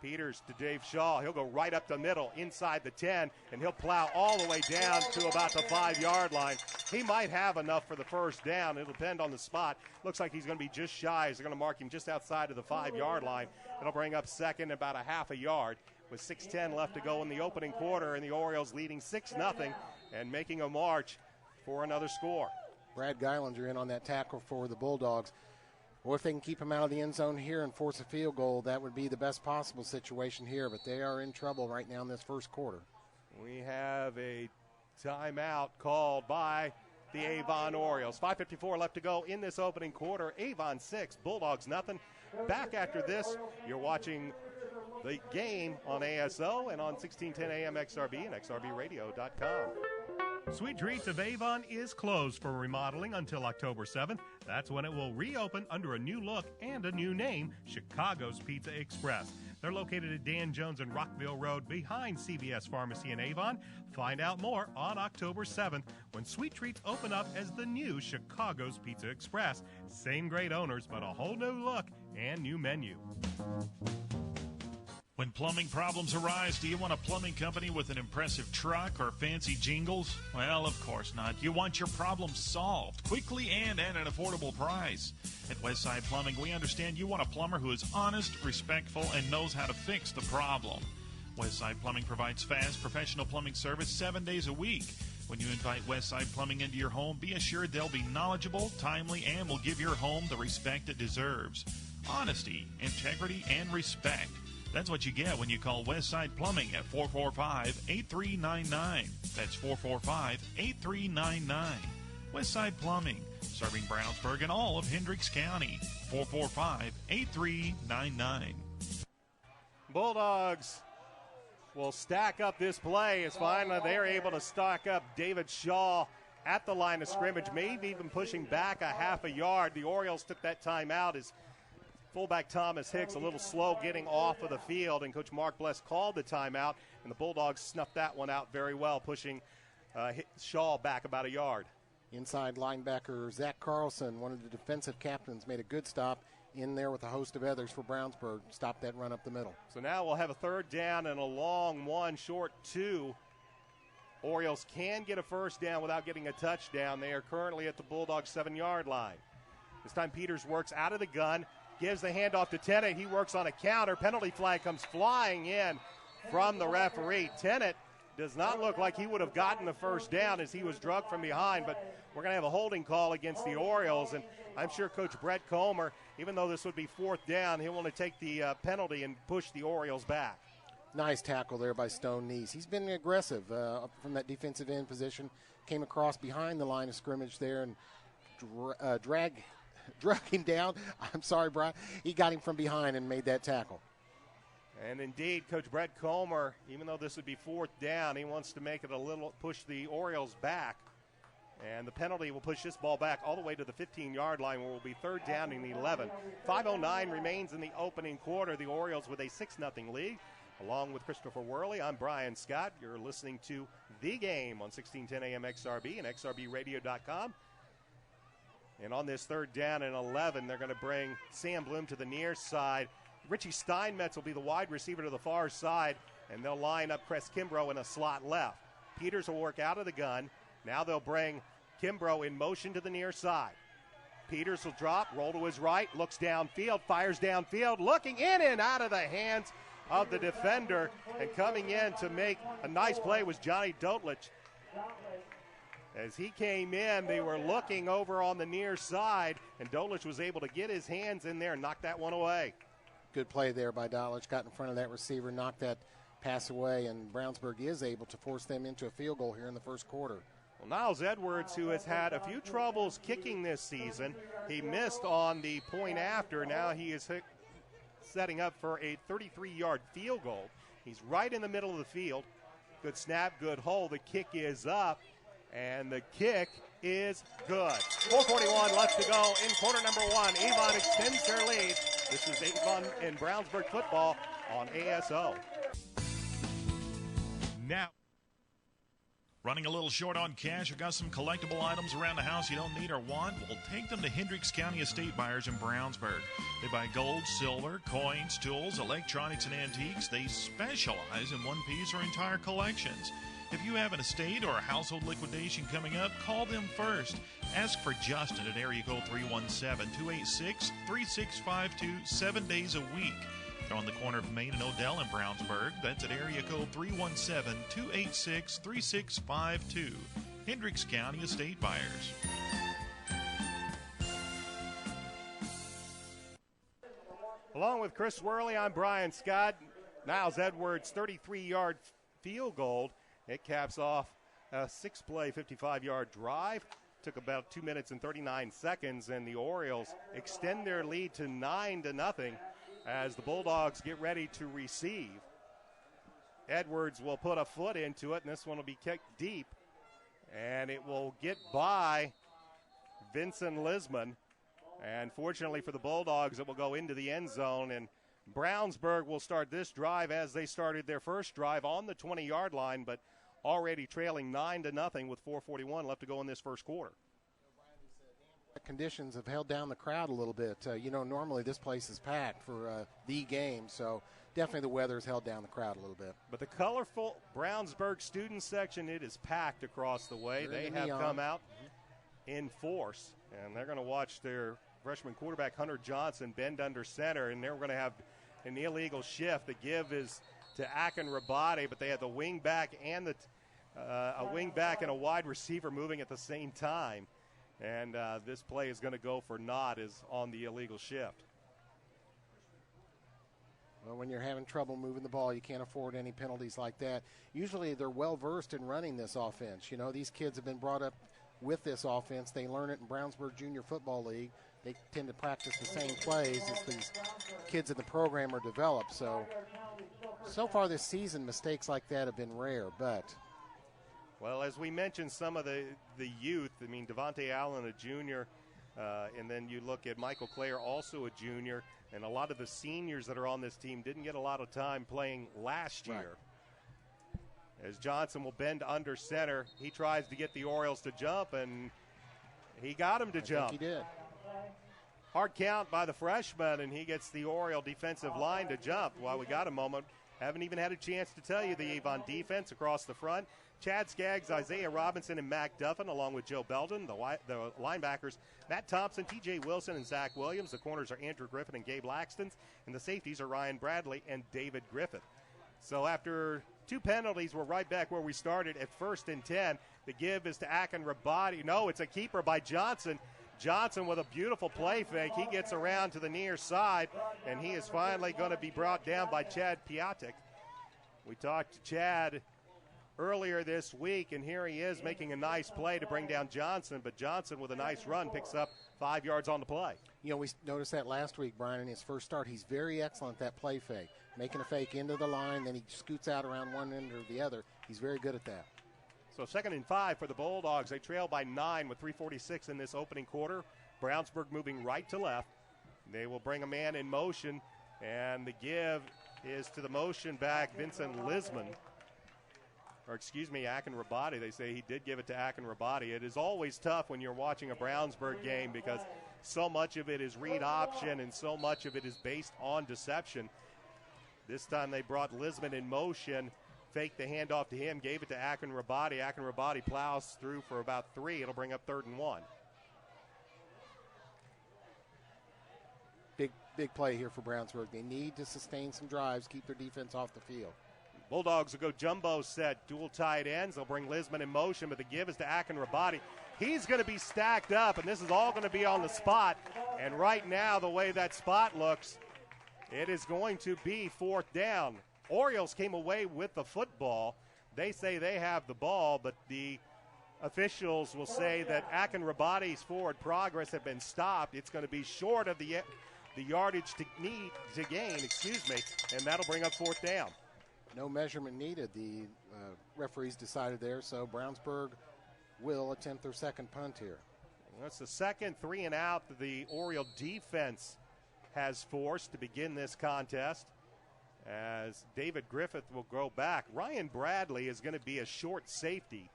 Peters to Dave Shaw. He'll go right up the middle inside the 10, and he'll plow all the way down to about the 5-yard line. He might have enough for the first down. It'll depend on the spot. Looks like he's going to be just shy. They're going to mark him just outside of the 5-yard line. It'll bring up second about a half a yard with 6:10 left to go in the opening quarter, and the Orioles leading 6-0 and making a march for another score. Brad Geilander in on that tackle for the Bulldogs. Or if they can keep him out of the end zone here and force a field goal, that would be the best possible situation here. But they are in trouble right now in this first quarter. We have a timeout called by the Avon Orioles. 5:54 left to go in this opening quarter. Avon 6, Bulldogs nothing. Back after this, you're watching the game on ASO and on 1610 AM XRB and XRBradio.com. Sweet Treats of Avon is closed for remodeling until October 7th. That's when it will reopen under a new look and a new name, Chicago's Pizza Express. They're located at Dan Jones and Rockville Road behind CVS Pharmacy in Avon. Find out more on October 7th when Sweet Treats open up as the new Chicago's Pizza Express. Same great owners, but a whole new look and new menu. When plumbing problems arise, do you want a plumbing company with an impressive truck or fancy jingles? Well, of course not. You want your problem solved quickly and at an affordable price. At Westside Plumbing, we understand you want a plumber who is honest, respectful, and knows how to fix the problem. Westside Plumbing provides fast, professional plumbing service 7 days a week. When you invite Westside Plumbing into your home, be assured they'll be knowledgeable, timely, and will give your home the respect it deserves. Honesty, integrity, and respect. That's what you get when you call Westside Plumbing at 445-8399. That's 445-8399. Westside Plumbing, serving Brownsburg and all of Hendricks County. 445-8399. Bulldogs will stack up this play as finally they're able to stack up David Shaw at the line of scrimmage, maybe even pushing back a half a yard. The Orioles took that timeout as fullback Thomas Hicks a little slow getting off of the field, and Coach Mark Bless called the timeout, and the Bulldogs snuffed that one out very well, pushing Shaw back about a yard. Inside linebacker Zach Carlson, one of the defensive captains, made a good stop in there with a host of others for Brownsburg. Stopped that run up the middle. So now we'll have a third down and a long one, short two. Orioles can get a first down without getting a touchdown. They are currently at the Bulldogs 7-yard line. This time Peters works out of the gun, gives the handoff to Tennant. He works on a counter. Penalty flag comes flying in from the referee. Tennant does not look like he would have gotten the first down as he was drugged from behind, but we're going to have a holding call against the Orioles, and I'm sure Coach Brett Comer, even though this would be fourth down, he'll want to take the penalty and push the Orioles back. Nice tackle there by Stone Neese. He's been aggressive from that defensive end position. Came across behind the line of scrimmage there and drug him down. I'm sorry, Brian. He got him from behind and made that tackle. And indeed, Coach Brett Comer, even though this would be fourth down, he wants to make it a little, push the Orioles back. And the penalty will push this ball back all the way to the 15-yard line, where it will be third down and 11. 5:09 remains in the opening quarter. The Orioles with a 6-0 lead. Along with Christopher Worley, I'm Brian Scott. You're listening to The Game on 1610 AM XRB and XRBradio.com. And on this third down and 11, they're going to bring Sam Bloom to the near side. Richie Steinmetz will be the wide receiver to the far side, and they'll line up Cress Kimbrough in a slot left. Peters will work out of the gun. Now they'll bring Kimbrough in motion to the near side. Peters will drop, roll to his right, looks downfield, fires downfield, looking in and out of the hands of the defender, and coming in to make a nice play was Johnny Dotlich. As he came in, they were looking over on the near side, and Dotlich was able to get his hands in there and knock that one away. Good play there by Dotlich. Got in front of that receiver, knocked that pass away, and Brownsburg is able to force them into a field goal here in the first quarter. Well, Niles Edwards, who has had a few troubles kicking this season, he missed on the point after. Now he is setting up for a 33-yard field goal. He's right in the middle of the field. Good snap, good hold. The kick is up, and the kick is good. 4:41 left to go in quarter number one. Avon extends their lead. This is Avon and Brownsburg football on ASO. now. Running a little short on cash or got some collectible items around the house you don't need or want? Well, take them to Hendricks County Estate Buyers in Brownsburg. They buy gold, silver, coins, tools, electronics, and antiques. They specialize in one-piece or entire collections. If you have an estate or a household liquidation coming up, call them first. Ask for Justin at area code 317-286-3652, 7 days a week. They're on the corner of Main and Odell in Brownsburg. That's at area code 317-286-3652. Hendricks County Estate Buyers. Along with Chris Worley, I'm Brian Scott. Niles Edwards' 33-yard field goal. It caps off a 6-play, 55-yard drive. Took about 2 minutes and 39 seconds, and the Orioles extend their lead to 9-0 as the Bulldogs get ready to receive. Edwards will put a foot into it, and this one will be kicked deep, and it will get by Vincent Lisman. And fortunately for the Bulldogs, it will go into the end zone, and Brownsburg will start this drive as they started their first drive on the 20-yard line, but already trailing 9-0 with 4:41 left to go in this first quarter. Conditions have held down the crowd a little bit. Normally this place is packed for the game, so definitely the weather has held down the crowd a little bit. But the colorful Brownsburg student section, it is packed across the way. They have come out in force, and they're going to watch their freshman quarterback Hunter Johnson bend under center, and they're going to have an illegal shift. The give is to Akin Rabati, but they have the wing back and a wing back and a wide receiver moving at the same time. And this play is going to go for naught is on the illegal shift. Well, when you're having trouble moving the ball, you can't afford any penalties like that. Usually they're well-versed in running this offense. These kids have been brought up with this offense. They learn it in Brownsburg Junior Football League. They tend to practice the same plays as these kids in the program are developed. So far this season, mistakes like that have been rare, but... Well, as we mentioned, some of the youth, Devontae Allen, a junior, and then you look at Michael Clare, also a junior, and a lot of the seniors that are on this team didn't get a lot of time playing last year. Right. As Johnson will bend under center, he tries to get the Orioles to jump, and he got him to jump. He did. Hard count by the freshman, and he gets the Oriole defensive line to jump. While we got a moment, haven't even had a chance to tell you the Avon defense across the front. Chad Skaggs, Isaiah Robinson, and Mac Duffin, along with Joe Belden. The linebackers, Matt Thompson, T.J. Wilson, and Zach Williams. The corners are Andrew Griffin and Gabe Laxton. And the safeties are Ryan Bradley and David Griffith. So after two penalties, we're right back where we started at 1st and 10. The give is to Akin Rabati. No, it's a keeper by Johnson. Johnson with a beautiful play fake. He gets around to the near side, and he is finally going to be brought down by Chad Piatek. We talked to Chad earlier this week, and here he is making a nice play to bring down Johnson, but Johnson with a nice run picks up 5 yards on the play. We noticed that last week, Brian, in his first start. He's very excellent at that play fake, making a fake into the line, then he scoots out around one end or the other. He's very good at that. So 2nd and 5 for the Bulldogs. They trail by 9 with 3:46 in this opening quarter. Brownsburg moving right to left. They will bring a man in motion, and the give is to the motion back, Vincent Lisman. Akin Rabati. They say he did give it to Akin Rabati. It is always tough when you're watching a Brownsburg game because so much of it is read option and so much of it is based on deception. This time they brought Lisman in motion, faked the handoff to him, gave it to Akin Rabati. Akin Rabati plows through for about 3. It'll bring up 3rd and 1. Big play here for Brownsburg. They need to sustain some drives, keep their defense off the field. Bulldogs will go jumbo set, dual tight ends. They'll bring Lisman in motion, but the give is to Akin Rabati. He's going to be stacked up, and this is all going to be on the spot. And right now, the way that spot looks, it is going to be 4th down. Orioles came away with the football. They say they have the ball, but the officials will say that Akin Rabati's forward progress had been stopped. It's going to be short of the yardage to gain, and that'll bring up 4th down. No measurement needed. The referees decided there, so Brownsburg will attempt their second punt here. That's the second 3 and out that the Oriole defense has forced to begin this contest. as David Griffith will go back. Ryan Bradley is going to be a short safety,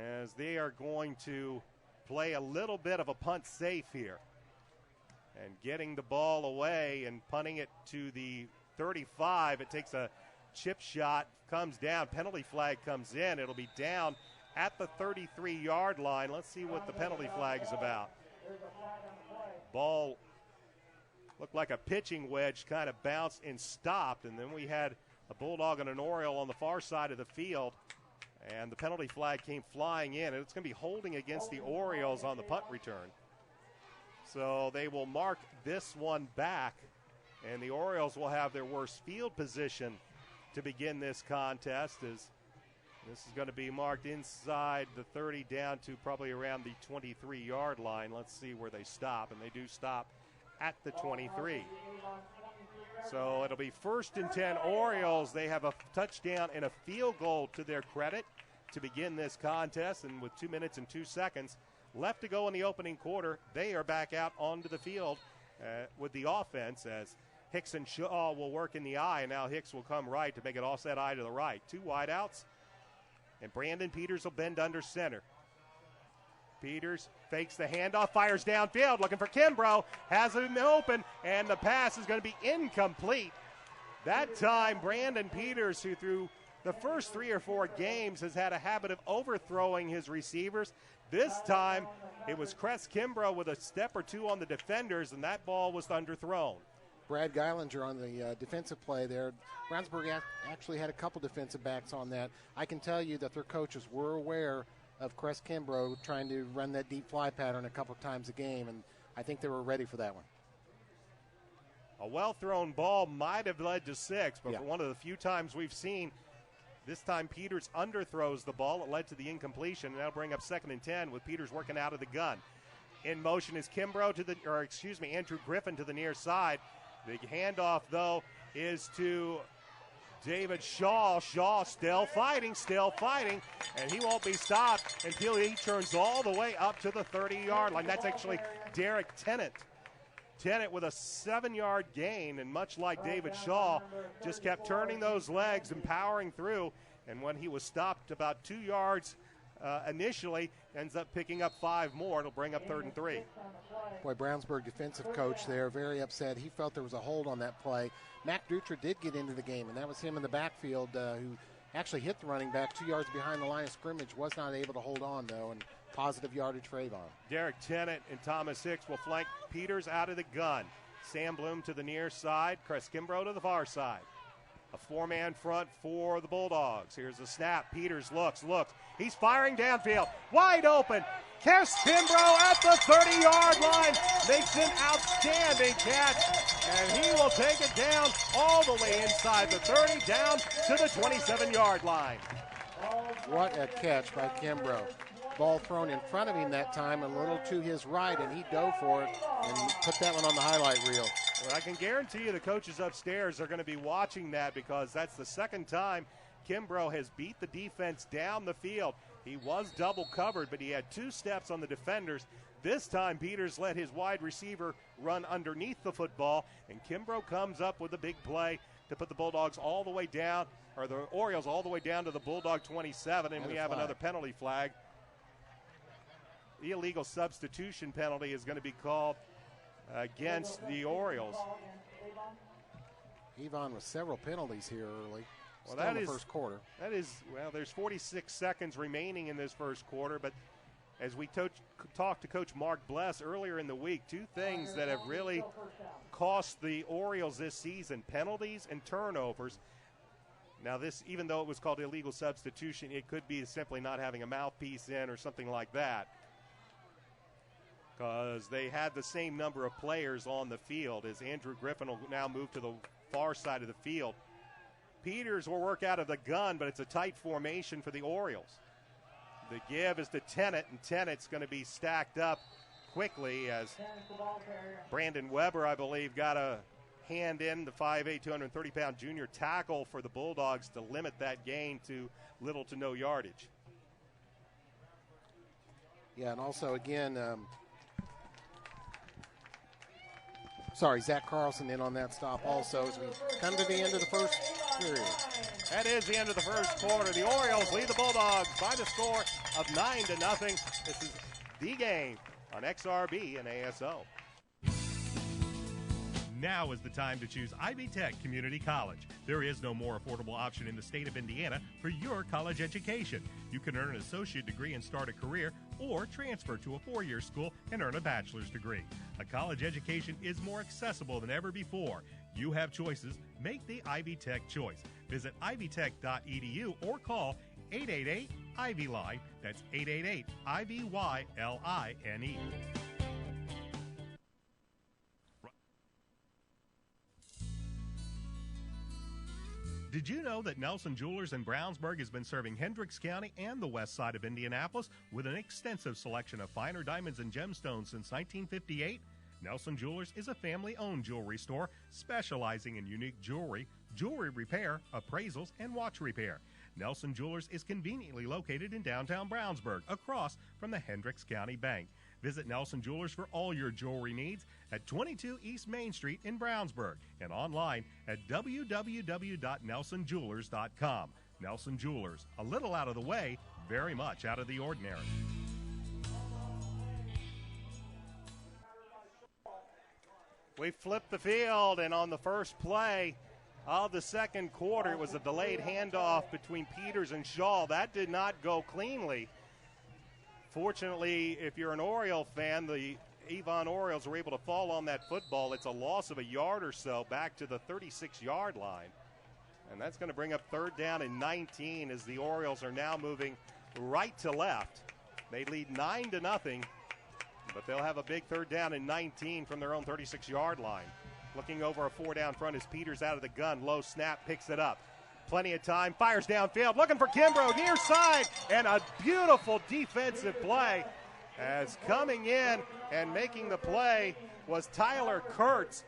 as they are going to play a little bit of a punt safe here. And getting the ball away and punting it to the 35. It takes a chip shot, comes down, penalty flag comes in. It'll be down at the 33-yard line. Let's see what the penalty flag is about. Ball looked like a pitching wedge, kind of bounced and stopped. And then we had a Bulldog and an Oriole on the far side of the field. And the penalty flag came flying in. And it's going to be holding against the Orioles on the punt return. So they will mark this one back. And the Orioles will have their worst field position to begin this contest, as this is going to be marked inside the 30 down to probably around the 23-yard line. Let's see where they stop, and they do stop at the 23. So it'll be 1st and 10 Orioles. They have a touchdown and a field goal to their credit to begin this contest, and with 2 minutes and 2 seconds left to go in the opening quarter, they are back out onto the field with the offense, as Hicks and Shaw will work in the eye, and now Hicks will come right to make it offset eye to the right. 2 wideouts. And Brandon Peters will bend under center. Peters fakes the handoff, fires downfield, looking for Kimbrough, has him open, and the pass is going to be incomplete. That time, Brandon Peters, who through the first 3 or 4 games has had a habit of overthrowing his receivers, this time it was Cress Kimbrough with a step or two on the defenders, and that ball was underthrown. Brad Geilinger on the defensive play there. Brownsburg actually had a couple defensive backs on that. I can tell you that their coaches were aware of Cress Kimbrough trying to run that deep fly pattern a couple times a game, and I think they were ready for that one. A well-thrown ball might have led to 6, but for one of the few times we've seen, this time Peters underthrows the ball. It led to the incompletion, and that'll bring up 2nd and 10 with Peters working out of the gun. In motion is Andrew Griffin to the near side. The handoff, though, is to David Shaw. Shaw still fighting, and he won't be stopped until he turns all the way up to the 30-yard line. That's actually Derek Tennant. Tennant with a 7-yard gain, and much like David Shaw, just kept turning those legs and powering through. And when he was stopped about 2 yards initially, ends up picking up 5 more. It'll bring up 3rd and 3. Boy, Brownsburg defensive coach there, very upset. He felt there was a hold on that play. Mac Dutra did get into the game, and that was him in the backfield who actually hit the running back 2 yards behind the line of scrimmage. Was not able to hold on, though, and positive yardage for Avon. Derek Tennant and Thomas Hicks will flank Peters out of the gun. Sam Bloom to the near side, Cress Kimbrough to the far side. A 4-man front for the Bulldogs. Here's the snap. Peters looks. He's firing downfield. Wide open. Cress Kimbrough at the 30-yard line. Makes an outstanding catch. And he will take it down all the way inside the 30, down to the 27-yard line. What a catch by Kimbrough. Ball thrown in front of him that time, a little to his right, and he dove for it and put that one on the highlight reel. Well, I can guarantee you the coaches upstairs are going to be watching that, because that's the second time Kimbrough has beat the defense down the field. He was double covered, but he had 2 steps on the defenders. This time Peters let his wide receiver run underneath the football, and Kimbrough comes up with a big play to put the Bulldogs all the way down, or the Orioles all the way down to the Bulldog 27, and we have another penalty flag. The illegal substitution penalty is going to be called against the Orioles. Avon with several penalties here early. Well, that is the first quarter. There's 46 seconds remaining in this first quarter, but as we talked to Coach Mark Bless earlier in the week, 2 things that have really cost the Orioles this season: penalties and turnovers. Now, this, even though it was called illegal substitution, it could be simply not having a mouthpiece in or something like that, because they had the same number of players on the field, as Andrew Griffin will now move to the far side of the field. Peters will work out of the gun, but it's a tight formation for the Orioles. The give is to Tennant, and Tennant's going to be stacked up quickly, as Brandon Weber, I believe, got a hand in, the 5'8", 230-pound junior tackle for the Bulldogs, to limit that gain to little to no yardage. Yeah, and also, again, Zach Carlson in on that stop also as we come to the end of the first period. That is the end of the first quarter. The Orioles lead the Bulldogs by the score of 9-0. This is the game on XRB and ASO. Now is the time to choose Ivy Tech Community College. There is no more affordable option in the state of Indiana for your college education. You can earn an associate degree and start a career, or transfer to a four-year school and earn a bachelor's degree. A college education is more accessible than ever before. You have choices. Make the Ivy Tech choice. Visit ivytech.edu or call 888-IVY-LINE. That's 888-IVY-LINE. Did you know that Nelson Jewelers in Brownsburg has been serving Hendricks County and the west side of Indianapolis with an extensive selection of finer diamonds and gemstones since 1958? Nelson Jewelers is a family-owned jewelry store specializing in unique jewelry, jewelry repair, appraisals, and watch repair. Nelson Jewelers is conveniently located in downtown Brownsburg, across from the Hendricks County Bank. Visit Nelson Jewelers for all your jewelry needs at 22 East Main Street in Brownsburg and online at www.nelsonjewelers.com. Nelson Jewelers, a little out of the way, very much out of the ordinary. We flipped the field, and on the first play of the second quarter, it was a delayed handoff between Peters and Shaw. That did not go cleanly. Fortunately, if you're an Oriole fan, the Avon Orioles were able to fall on that football. It's a loss of a yard or so back to the 36-yard line. And that's going to bring up third down and 19 as the Orioles are now moving right to left. They lead 9-0, but they'll have a big third down and 19 from their own 36-yard line. Looking over a four-down front as Peters out of the gun. Low snap, picks it up. Plenty of time, fires downfield, looking for Kimbrough, near side, and a beautiful defensive play as coming in and making the play was Tyler Kurtz.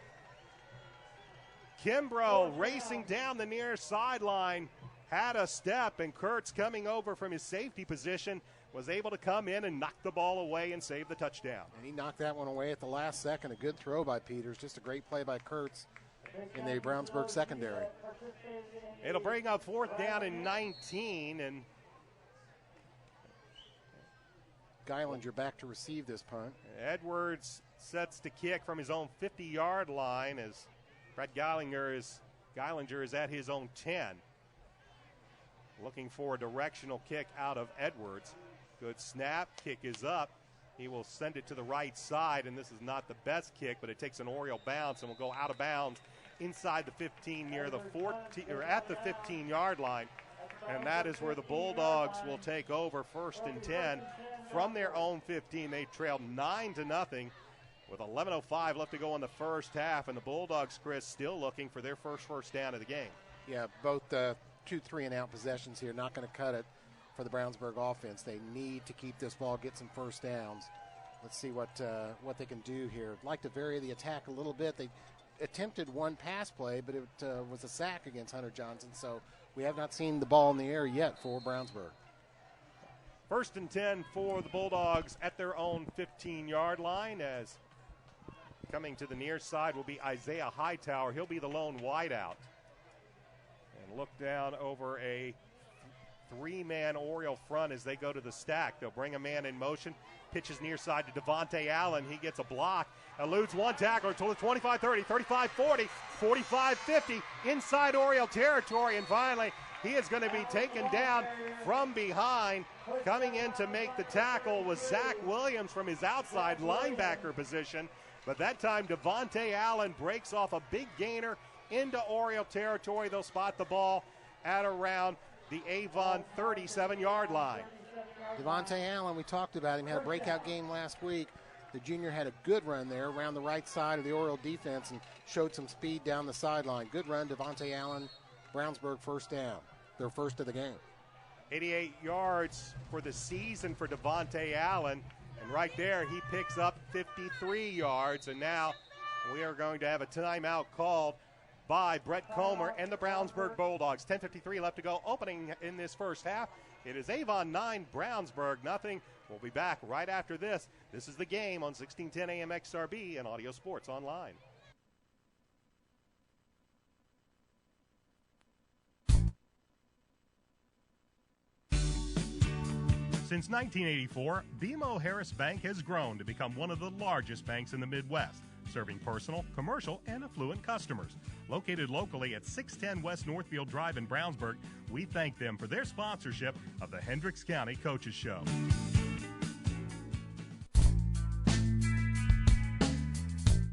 Kimbrough racing down the near sideline, had a step, and Kurtz coming over from his safety position was able to come in and knock the ball away and save the touchdown. And he knocked that one away at the last second. A good throw by Peters, just a great play by Kurtz in the Brownsburg secondary. It'll bring up fourth down and 19, and Geilinger back to receive this punt. Edwards sets to kick from his own 50-yard line as Brett Geilinger is at his own 10. Looking for a directional kick out of Edwards. Good snap, kick is up. He will send it to the right side, and this is not the best kick, but it takes an Oriole bounce and will go out of bounds inside the 15 near the 14 or at the 15-yard line. And that is where the Bulldogs will take over first and 10 from their own 15. They trailed 9-0 with 11:05 left to go in the first half, and the Bulldogs, Chris, still looking for their first down of the game. Yeah, both 2 3-and-out possessions here, not going to cut it for the Brownsburg offense. They need to keep this ball, get some first downs. Let's see what they can do here. I'd like to vary the attack a little bit. They attempted one pass play, but it was a sack against Hunter Johnson, so we have not seen the ball in the air yet for Brownsburg. First and 10 for the Bulldogs at their own 15-yard line, as coming to the near side will be Isaiah Hightower. He'll be the lone wideout. And look down over a three-man Oriole front as they go to the stack. They'll bring a man in motion, pitches near side to Devontae Allen. He gets a block, eludes one tackler to the 25-30, 35-40, 45-50, inside Oriole territory, and finally he is going to be taken down from behind. Coming in to make the tackle was Zach Williams from his outside linebacker position, but that time Devontae Allen breaks off a big gainer into Oriole territory. They'll spot the ball at around the Avon 37-yard line. Devontae Allen, we talked about him, had a breakout game last week. The junior had a good run there around the right side of the Oriole defense and showed some speed down the sideline. Good run, Devontae Allen, Brownsburg first down, their first of the game. 88 yards for the season for Devontae Allen, and right there he picks up 53 yards, and now we are going to have a timeout called by Brett Comer and the Brownsburg Bulldogs. 10:53 left to go, opening in this first half. It is Avon 9, Brownsburg nothing. We'll be back right after this. This is the game on 1610 AM XRB and Audio Sports Online. Since 1984, BMO Harris Bank has grown to become one of the largest banks in the Midwest, serving personal, commercial, and affluent customers. Located locally at 610 West Northfield Drive in Brownsburg, we thank them for their sponsorship of the Hendricks County Coaches Show.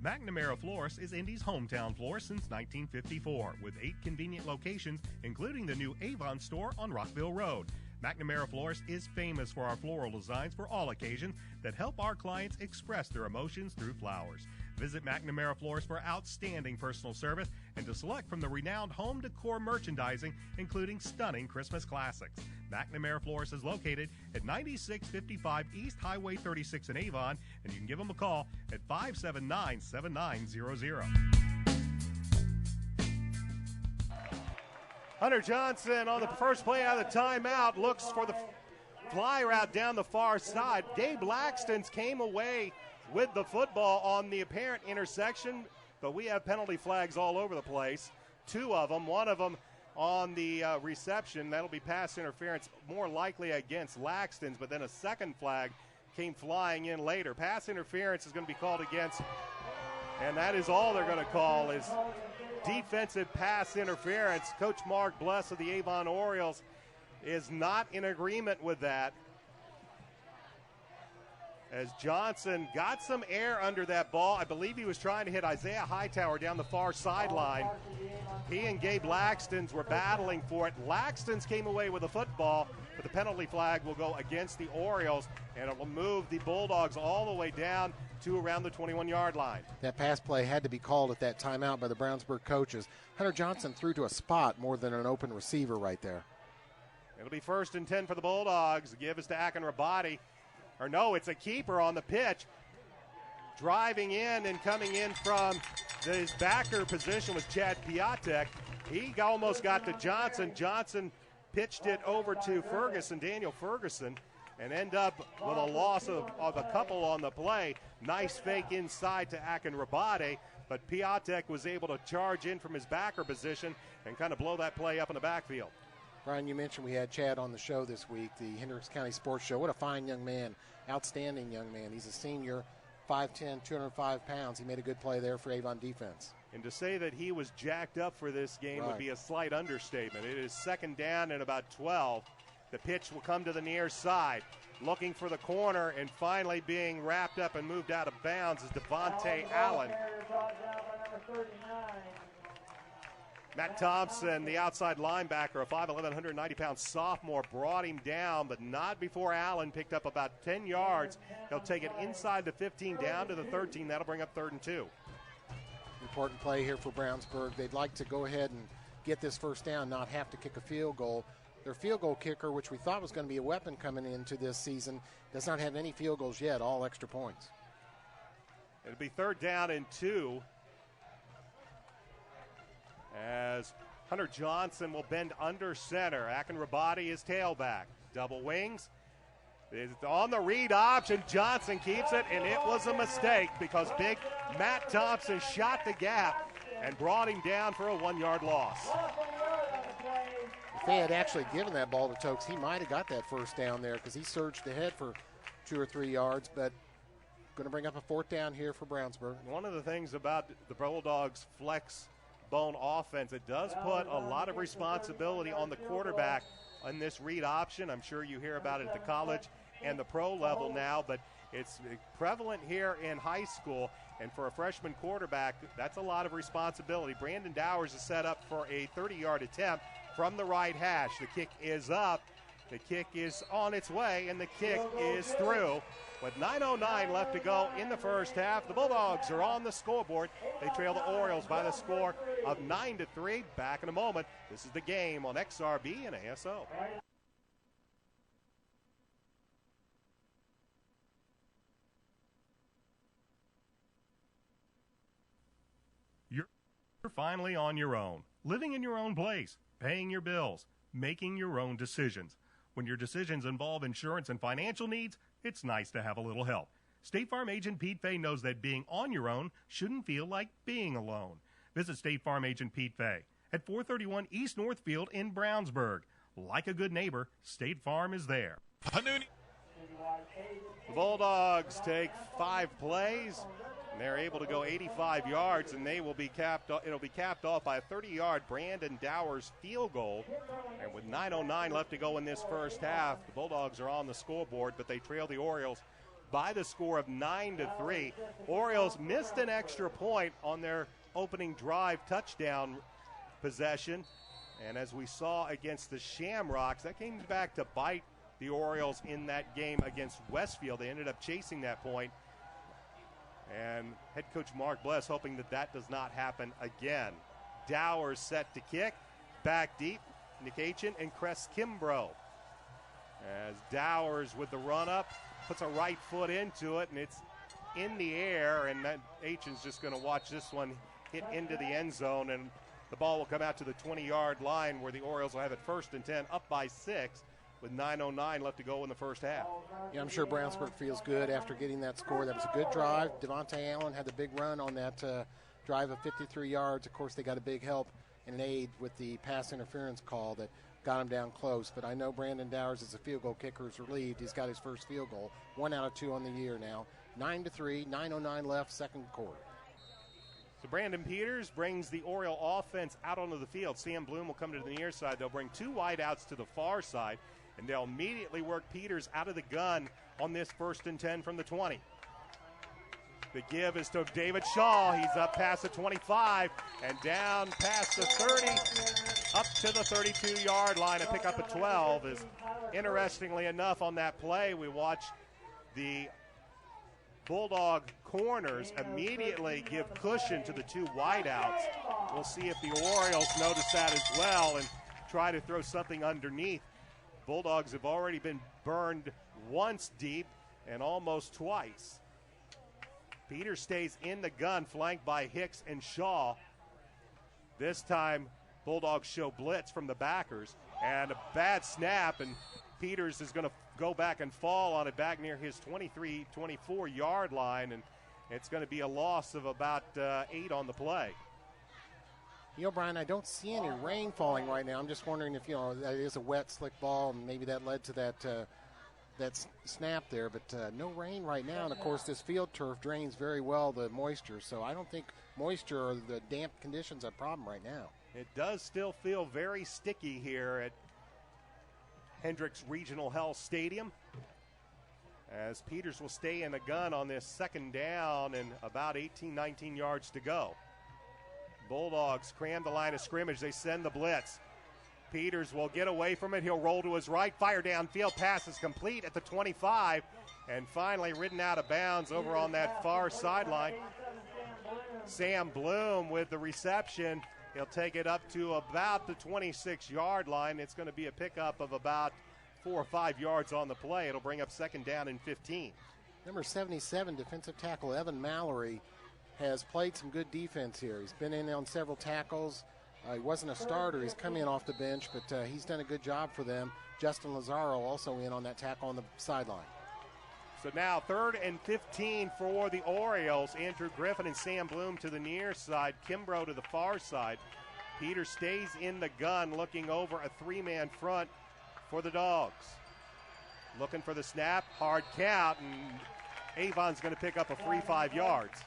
McNamara Florist is Indy's hometown florist since 1954, with 8 convenient locations, including the new Avon store on Rockville Road. McNamara Florist is famous for our floral designs for all occasions that help our clients express their emotions through flowers. Visit McNamara Florist for outstanding personal service and to select from the renowned home decor merchandising, including stunning Christmas classics. McNamara Florist is located at 9655 East Highway 36 in Avon, and you can give them a call at 579-7900. Hunter Johnson on the first play out of the timeout looks for the fly route down the far side. Gabe Laxton's came away with the football on the apparent intersection, but we have penalty flags all over the place. 2 of them, one of them on the reception. That'll be pass interference, more likely against Laxton's, but then a second flag came flying in later. Pass interference is going to be called against, and that is all they're going to call is defensive pass interference. Coach Mark Bless of the Avon Orioles is not in agreement with that, as Johnson got some air under that ball. I believe he was trying to hit Isaiah Hightower down the far sideline. He and Gabe Laxton's were battling for it. Laxton's came away with a football, but the penalty flag will go against the Orioles, and it will move the Bulldogs all the way down to around the 21-yard line. That pass play had to be called at that timeout by the Brownsburg coaches. Hunter Johnson threw to a spot more than an open receiver right there. It'll be 1st and 10 for the Bulldogs. The give is to Akin Rabati. Or no, it's a keeper on the pitch. Driving in and coming in from his backer position was Chad Piatek. He almost got to Johnson. Johnson pitched it over to Ferguson, Daniel Ferguson, and end up with a loss of a couple on the play. Nice fake inside to Akin Rabate, but Piatek was able to charge in from his backer position and kind of blow that play up in the backfield. Brian, you mentioned we had Chad on the show this week, the Hendricks County Sports Show. What a fine young man, outstanding young man. He's a senior, 5'10", 205 pounds. He made a good play there for Avon defense. And to say that he was jacked up for this game would be a slight understatement. It is 2nd down and about 12. The pitch will come to the near side. Looking for the corner and finally being wrapped up and moved out of bounds is Devontae Allen. Matt Thompson, the outside linebacker, a 5'11", 190-pound sophomore, brought him down, but not before Allen picked up about 10 yards. He'll take it inside the 15 down to the 13. That'll bring up 3rd and 2. Important play here for Brownsburg. They'd like to go ahead and get this first down, not have to kick a field goal. Their field goal kicker, which we thought was going to be a weapon coming into this season, does not have any field goals yet, all extra points. It'll be 3rd down and 2. As Hunter Johnson will bend under center. Akin Rabati is tailback. Double wings. It's on the read option. Johnson keeps it, and it was a mistake because big Matt Thompson shot the gap and brought him down for a 1-yard loss. If they had actually given that ball to Tokes, he might have got that first down there because he surged ahead for 2 or 3 yards, but going to bring up a 4th down here for Brownsburg. One of the things about the Bulldogs' flex bone offense, it does put a lot of responsibility on the quarterback on this read option. I'm sure you hear about it at the college and the pro level now, but it's prevalent here in high school, and for a freshman quarterback, that's a lot of responsibility. Brandon Dowers is set up for a 30-yard attempt from the right hash. The kick is up. The kick is on its way, and the kick is through. With 9:09 left to go in the first half, the Bulldogs are on the scoreboard. They trail the Orioles by the score of 9-3. Back in a moment. This is the game on XRB and ASO. You're finally on your own, living in your own place, paying your bills, making your own decisions. When your decisions involve insurance and financial needs, it's nice to have a little help. State Farm agent Pete Fay knows that being on your own shouldn't feel like being alone. Visit State Farm agent Pete Fay at 431 East Northfield in Brownsburg. Like a good neighbor, State Farm is there. The Bulldogs take 5 plays, and they're able to go 85 yards, and they will be capped. It'll be capped off by a 30-yard Brandon Dowers field goal. And with 9:09 left to go in this first half, the Bulldogs are on the scoreboard, but they trail the Orioles by the score of 9-3. Orioles missed an extra point on their opening drive touchdown possession, and as we saw against the Shamrocks, that came back to bite the Orioles in that game against Westfield. They ended up chasing that point, and head coach Mark Bless hoping that that does not happen again. Dowers set to kick, back deep, Nick Aitchen and Cress Kimbrough. As Dowers with the run-up, puts a right foot into it, and it's in the air, and that Aitchen's just going to watch this one hit into the end zone, and the ball will come out to the 20-yard line where the Orioles will have it 1st and 10, up by 6 with 9:09 left to go in the first half. Yeah, I'm sure Brownsburg feels good after getting that score. That was a good drive. Devontae Allen had the big run on that drive of 53 yards. Of course, they got a big help and an aid with the pass interference call that got him down close. But I know Brandon Dowers is a field goal kicker is relieved. He's got his first field goal, 1 out of 2 on the year now. 9-3, 9:09 left, second quarter. So Brandon Peters brings the Oriole offense out onto the field. Sam Bloom will come to the near side. They'll bring 2 wideouts to the far side, and they'll immediately work Peters out of the gun on this 1st and 10 from the 20. The give is to David Shaw. He's up past the 25 and down past the 30, up to the 32-yard line. A pick up at 12 is, interestingly enough, on that play, we watched the Bulldog corners immediately give cushion to the 2 wideouts. We'll see if the Orioles notice that as well and try to throw something underneath. Bulldogs have already been burned once deep and almost twice. Peters stays in the gun, flanked by Hicks and Shaw. This time, Bulldogs show blitz from the backers, and a bad snap, and Peters is going to go back and fall on it back near his 23, 24-yard line, and it's going to be a loss of about 8 on the play. You know, Brian, I don't see any rain falling right now. I'm just wondering if, that is a wet, slick ball, and maybe that led to that snap there, but no rain right now. And, of course, this field turf drains very well the moisture, so I don't think moisture or the damp conditions are a problem right now. It does still feel very sticky here at Hendricks Regional Health Stadium, as Peters will stay in the gun on this 2nd down and about 18, 19 yards to go. Bulldogs cram the line of scrimmage. They send the blitz. Peters will get away from it. He'll roll to his right, fire downfield. Pass is complete at the 25, and finally ridden out of bounds over on that far sideline. Sam Bloom with the reception. He'll take it up to about the 26-yard line. It's going to be a pickup of about 4 or 5 yards on the play. It'll bring up 2nd down and 15. Number 77, defensive tackle Evan Mallory, has played some good defense here. He's been in on several tackles. He wasn't a starter. He's come in off the bench, but he's done a good job for them. Justin Lazaro also in on that tackle on the sideline. So now 3rd and 15 for the Orioles. Andrew Griffin and Sam Bloom to the near side. Kimbrough to the far side. Peters stays in the gun, looking over a 3-man front for the Dogs. Looking for the snap, hard count, and Avon's going to pick up a free 5 yards.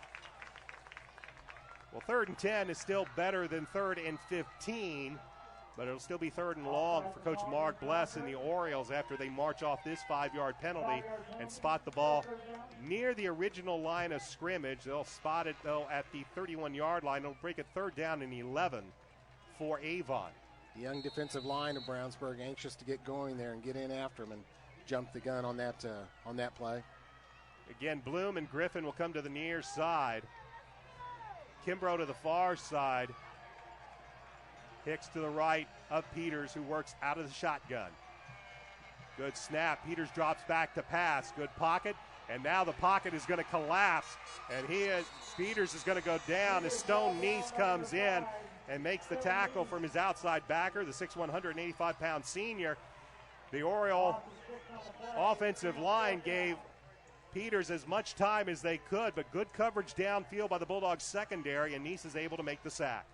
Well, 3rd and 10 is still better than 3rd and 15, but it'll still be 3rd and long for Coach Mark Bless and the Orioles after they march off this 5-yard penalty and spot the ball near the original line of scrimmage. They'll spot it, though, at the 31-yard line. It'll break it 3rd down and 11 for Avon. The young defensive line of Brownsburg anxious to get going there and get in after him and jump the gun on that play. Again, Bloom and Griffin will come to the near side. Kimbrough to the far side. Hicks to the right of Peters, who works out of the shotgun. Good snap. Peters drops back to pass. Good pocket. And now the pocket is going to collapse. And Peters is going to go down as Stone Neese comes in and makes the tackle from his outside backer, the 6'1", 185-pound senior. The Oriole offensive line gave Peters as much time as they could, but good coverage downfield by the Bulldogs secondary, and Neese is able to make the sack.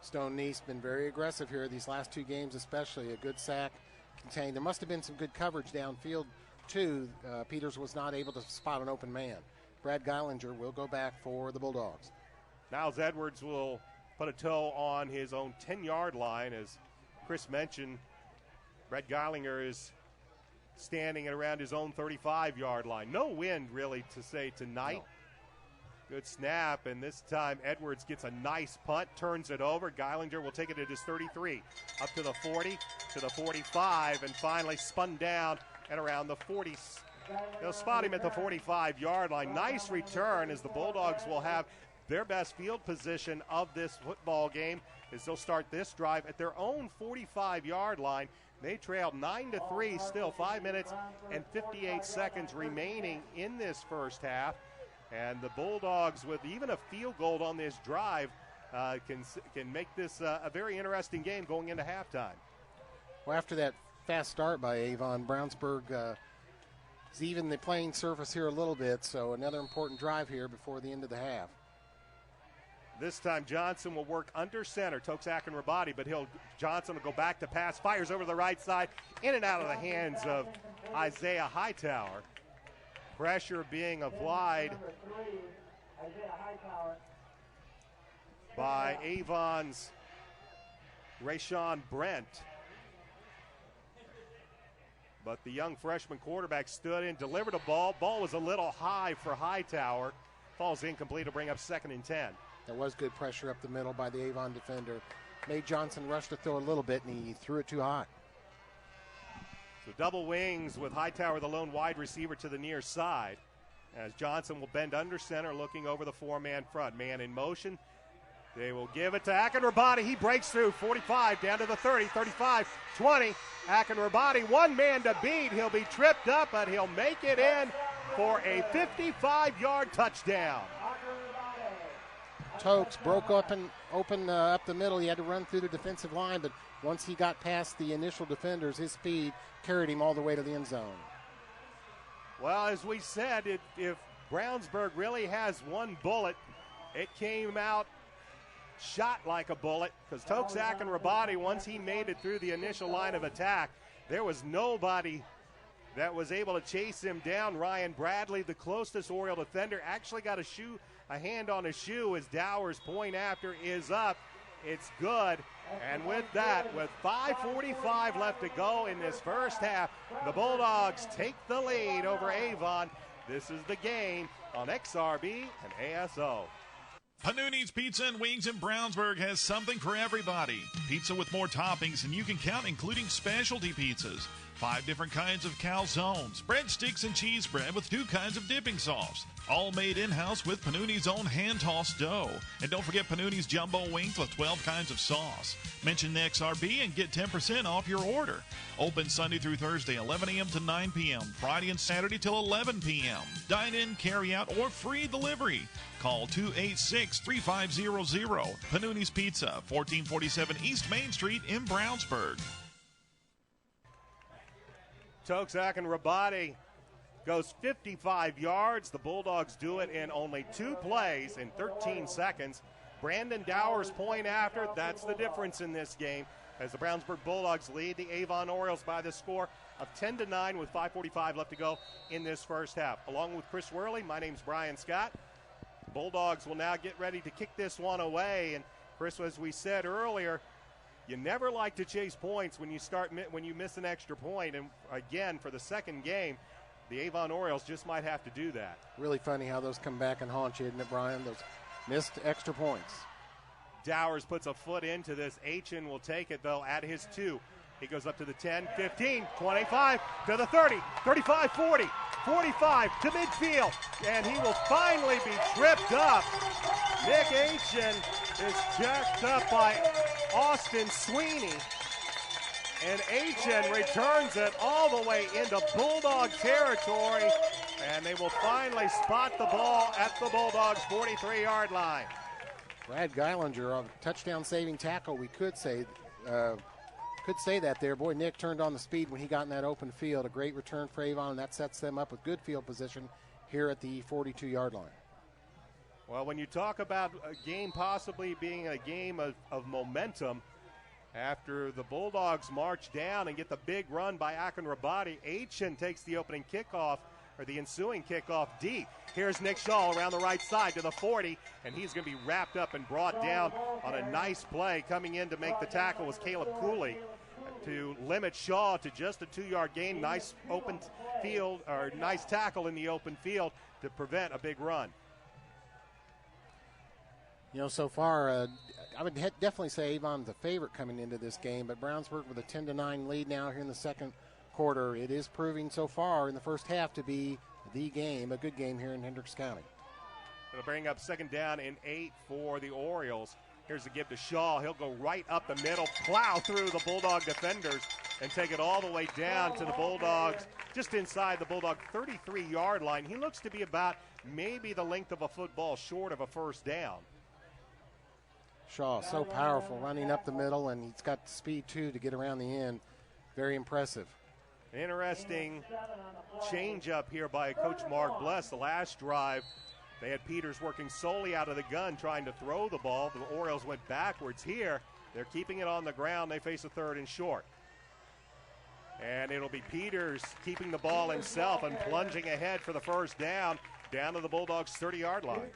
Stone Neese been very aggressive here these last 2 games, especially a good sack contained. There must have been some good coverage downfield 2, Peters was not able to spot an open man. Brad Geilinger will go back for the Bulldogs. Niles Edwards will put a toe on his own 10-yard line. As Chris mentioned, Brad Geilinger is standing at around his own 35-yard line. No wind, really, to say tonight. No. Good snap, and this time Edwards gets a nice punt, turns it over. Geilinger will take it at his 33, up to the 40, to the 45, and finally spun down at around the 40. They'll spot him at the 45-yard line. Nice return, as the Bulldogs will have their best field position of this football game, as they'll start this drive at their own 45-yard line. They trailed 9-3, still 5 minutes and 58 seconds remaining in this first half. And the Bulldogs, with even a field goal on this drive, can make this a very interesting game going into halftime. Well, after that fast start by Avon, Brownsburg is even the playing surface here a little bit, so another important drive here before the end of the half. This time Johnson will work under center, Toksak and Rabati, but Johnson will go back to pass, fires over the right side, in and out of the hands of Isaiah Hightower. Pressure being applied by Avon's Rayshawn Brent. But the young freshman quarterback stood in, delivered a ball. Ball was a little high for Hightower. Falls incomplete to bring up 2nd and 10. There was good pressure up the middle by the Avon defender. Made Johnson rush to throw a little bit, and he threw it too high. So double wings with Hightower, the lone wide receiver, to the near side, as Johnson will bend under center, looking over the 4-man front. Man in motion. They will give it to Akinrabadi. He breaks through 45 down to the 30, 35, 20. Akinrabadi, one man to beat. He'll be tripped up, but he'll make it in for a 55-yard touchdown. Tokes broke open up the middle. He had to run through the defensive line, but once he got past the initial defenders, his speed carried him all the way to the end zone. Well, as we said, if Brownsburg really has one bullet, it came out shot like a bullet, because Toksak and Rabati, once he made it through the initial line of attack, there was nobody that was able to chase him down. Ryan Bradley, the closest Oriole defender, actually got a hand on his shoe as Dower's point after is up. It's good. And with that, with 5:45 left to go in this first half, the Bulldogs take the lead over Avon. This is the game on XRB and ASO. Panuni's Pizza and Wings in Brownsburg has something for everybody. Pizza with more toppings than you can count, including specialty pizzas. 5 different kinds of calzones, breadsticks, and cheese bread with 2 kinds of dipping sauce. All made in-house with Panuni's own hand-tossed dough. And don't forget Panuni's jumbo wings with 12 kinds of sauce. Mention the XRB and get 10% off your order. Open Sunday through Thursday, 11 a.m. to 9 p.m. Friday and Saturday till 11 p.m. Dine-in, carry-out, or free delivery. Call 286-3500. Panuni's Pizza, 1447 East Main Street in Brownsburg. Toksak and Rabati goes 55 yards. The Bulldogs do it in only 2 plays in 13 seconds. Brandon Dower's point after, that's the difference in this game, as the Brownsburg Bulldogs lead the Avon Orioles by the score of 10-9 with 5:45 left to go in this first half. Along with Chris Worley, my name's Brian Scott. The Bulldogs will now get ready to kick this one away. And Chris, as we said earlier, you never like to chase points when you miss an extra point. And again, for the second game, the Avon Orioles just might have to do that. Really funny how those come back and haunt you, isn't it, Brian? Those missed extra points. Dowers puts a foot into this. Aitchen will take it, though, at his 2. He goes up to the 10, 15, 25, to the 30, 35, 40, 45, to midfield. And he will finally be tripped up. Nick Aitchen is jacked up by Austin Sweeney. And Aitchen returns it all the way into Bulldog territory. And they will finally spot the ball at the Bulldogs' 43-yard line. Brad Geilinger, a touchdown-saving tackle, we could say that there. Boy, Nick turned on the speed when he got in that open field. A great return for Avon, and that sets them up with good field position here at the 42-yard line. Well, when you talk about a game possibly being a game of momentum, After the Bulldogs march down and get the big run by Akron Rabati, Aitchen takes the opening kickoff, or the ensuing kickoff deep. Here's Nick Shaw around the right side to the 40, and he's going to be wrapped up and brought down on a nice play. Coming in to make the tackle was Caleb Cooley to limit Shaw to just a 2-yard gain. Nice open field, or nice tackle in the open field to prevent a big run. You know, so far, I would definitely say Avon's the favorite coming into this game, but Brownsburg with a 10-9 lead now here in the second quarter. It is proving so far in the first half to be the game, a good game here in Hendricks County. It'll bring up 2nd down and 8 for the Orioles. Here's the give to Shaw. He'll go right up the middle, plow through the Bulldog defenders, and take it all the way down to the Bulldogs, just inside the Bulldog 33-yard line. He looks to be about maybe the length of a football short of a first down. Shaw, so powerful, running up the middle, and he's got speed, too, to get around the end. Very impressive. Interesting change up here by Coach Mark Bless. The last drive, they had Peters working solely out of the gun trying to throw the ball. The Orioles went backwards here. They're keeping it on the ground. They face a 3rd and short. And it'll be Peters keeping the ball himself and plunging ahead for the first down to the Bulldogs' 30-yard line.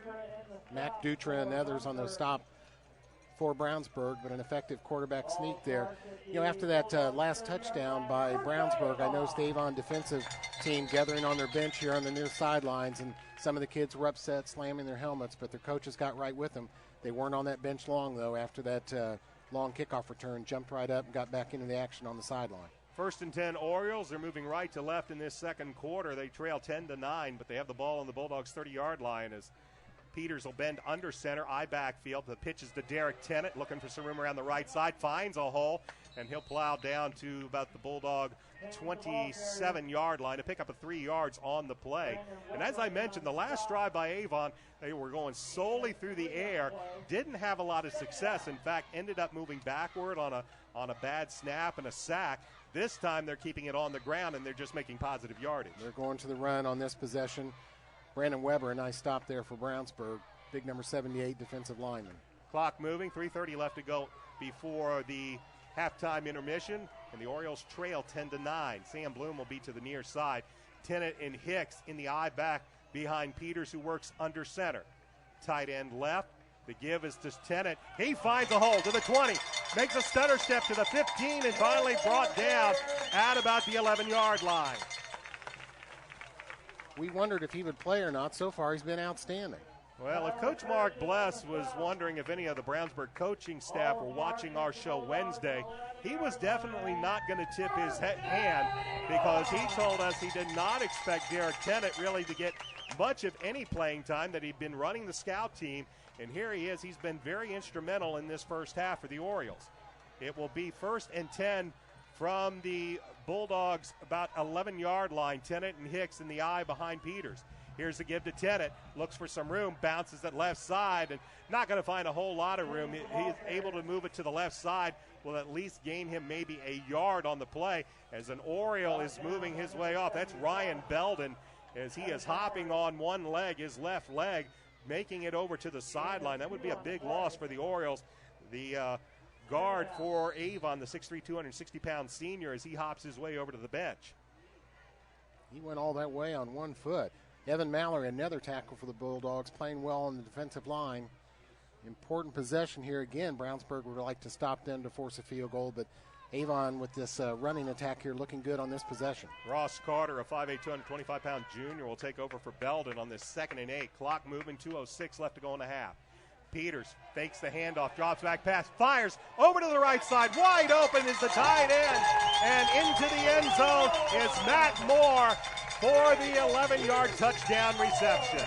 Mac Dutra and others on the stop for Brownsburg, but an effective quarterback sneak there. You know, after that last touchdown by Brownsburg, I noticed the Avon defensive team gathering on their bench here on the near sidelines, and some of the kids were upset, slamming their helmets, but their coaches got right with them. They weren't on that bench long, though, after that long kickoff return, jumped right up and got back into the action on the sideline. 1st and 10 Orioles. They're moving right to left in this second quarter. They trail 10-9, but they have the ball on the Bulldogs' 30-yard line as Peters will bend under center, eye backfield. The pitch is to Derek Tennant, looking for some room around the right side, finds a hole, and he'll plow down to about the Bulldog 27-yard line to pick up a 3 yards on the play. And as I mentioned, the last drive by Avon, they were going solely through the air, didn't have a lot of success. In fact, ended up moving backward on a bad snap and a sack. This time they're keeping it on the ground, and they're just making positive yardage. They're going to the run on this possession. Brandon Weber, a nice stop there for Brownsburg. Big number 78 defensive lineman. Clock moving, 3:30 left to go before the halftime intermission, and the Orioles trail 10-9. Sam Bloom will be to the near side. Tennant and Hicks in the eye back behind Peters, who works under center. Tight end left. The give is to Tennant. He finds a hole to the 20, makes a stutter step to the 15, and finally brought down at about the 11-yard line. We wondered if he would play or not. So far, he's been outstanding. Well, if Coach Mark Bless was wondering if any of the Brownsburg coaching staff were watching our show Wednesday, he was definitely not going to tip his hand, because he told us he did not expect Derek Tennant really to get much of any playing time, that he'd been running the scout team, and here he is. He's been very instrumental in this first half for the Orioles. It will be 1st and 10 from the Bulldogs, about 11-yard line. Tennant and Hicks in the eye behind Peters. Here's the give to Tennant. Looks for some room, bounces at left side, and not going to find a whole lot of room. He's able to move it to the left side. Will at least gain him maybe a yard on the play as an Oriole is moving his way off. That's Ryan Belden as he is hopping on one leg, his left leg, making it over to the sideline. That would be a big loss for the Orioles. The guard for Avon, the 6'3", 260-pound senior, as he hops his way over to the bench. He went all that way on 1 foot. Evan Mallory, another tackle for the Bulldogs, playing well on the defensive line. Important possession here again. Brownsburg would like to stop them to force a field goal, but Avon with this running attack here looking good on this possession. Ross Carter, a 5'8", 225-pound junior, will take over for Belden on this 2nd and 8. Clock moving, 2:06 left to go in the half. Peters fakes the handoff, drops back pass, fires over to the right side. Wide open is the tight end, and into the end zone is Matt Moore for the 11-yard touchdown reception.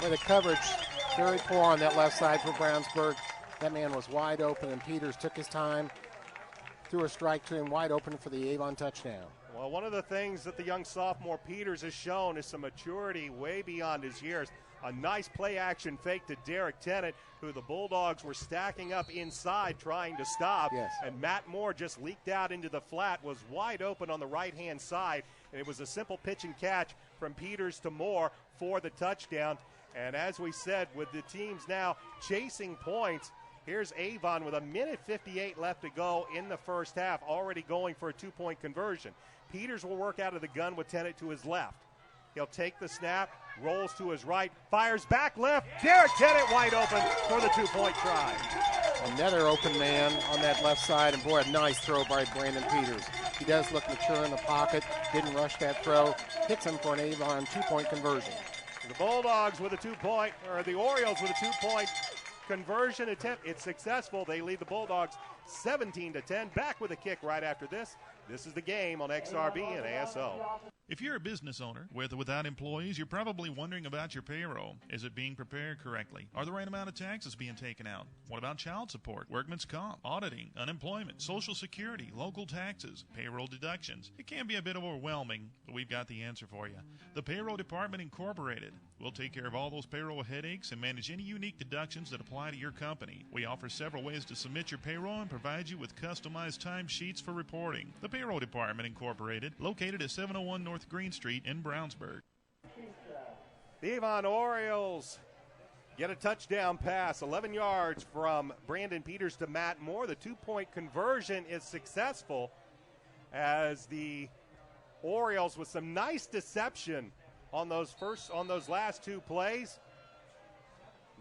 With the coverage very poor on that left side for Brownsburg. That man was wide open, and Peters took his time, threw a strike to him wide open for the Avon touchdown. Well, one of the things that the young sophomore Peters has shown is some maturity way beyond his years. A nice play-action fake to Derek Tennant, who the Bulldogs were stacking up inside trying to stop. Yes. And Matt Moore just leaked out into the flat, was wide open on the right-hand side, and it was a simple pitch and catch from Peters to Moore for the touchdown. And as we said, with the teams now chasing points, Here's Avon with 1:58 left to go in the first half, already going for a 2-point conversion. Peters will work out of the gun with Tennant to his left. He'll take the snap, rolls to his right, fires back left. Derek Tennant wide open for the 2-point try. Another open man on that left side, and boy, a nice throw by Brandon Peters. He does look mature in the pocket, didn't rush that throw, hits him for an Avon 2-point conversion. The Bulldogs with a 2-point, or the Orioles with a 2-point conversion attempt. It's successful. They lead the Bulldogs 17-10. Back with a kick right after this. This is the game on XRB and ASO. If you're a business owner, with or without employees, you're probably wondering about your payroll. Is it being prepared correctly? Are the right amount of taxes being taken out? What about child support, workman's comp, auditing, unemployment, Social Security, local taxes, payroll deductions? It can be a bit overwhelming, but we've got the answer for you. The Payroll Department Incorporated. We'll take care of all those payroll headaches and manage any unique deductions that apply to your company. We offer several ways to submit your payroll and provide you with customized timesheets for reporting. The Payroll Department Incorporated, located at 701 North Green Street in Brownsburg. The Avon Orioles get a touchdown pass, 11 yards from Brandon Peters to Matt Moore. The 2-point conversion is successful as the Orioles, with some nice deception on those last two plays.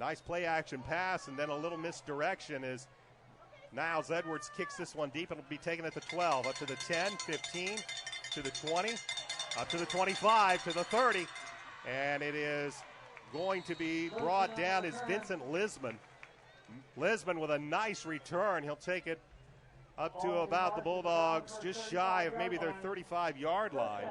Nice play action pass and then a little misdirection as Niles Edwards kicks this one deep. It'll be taken at the 12, up to the 10, 15, to the 20, up to the 25, to the 30. And it is going to be brought down as Vincent Lisman. Lisman with a nice return. He'll take it up to about the Bulldogs, just shy of maybe their 35-yard line.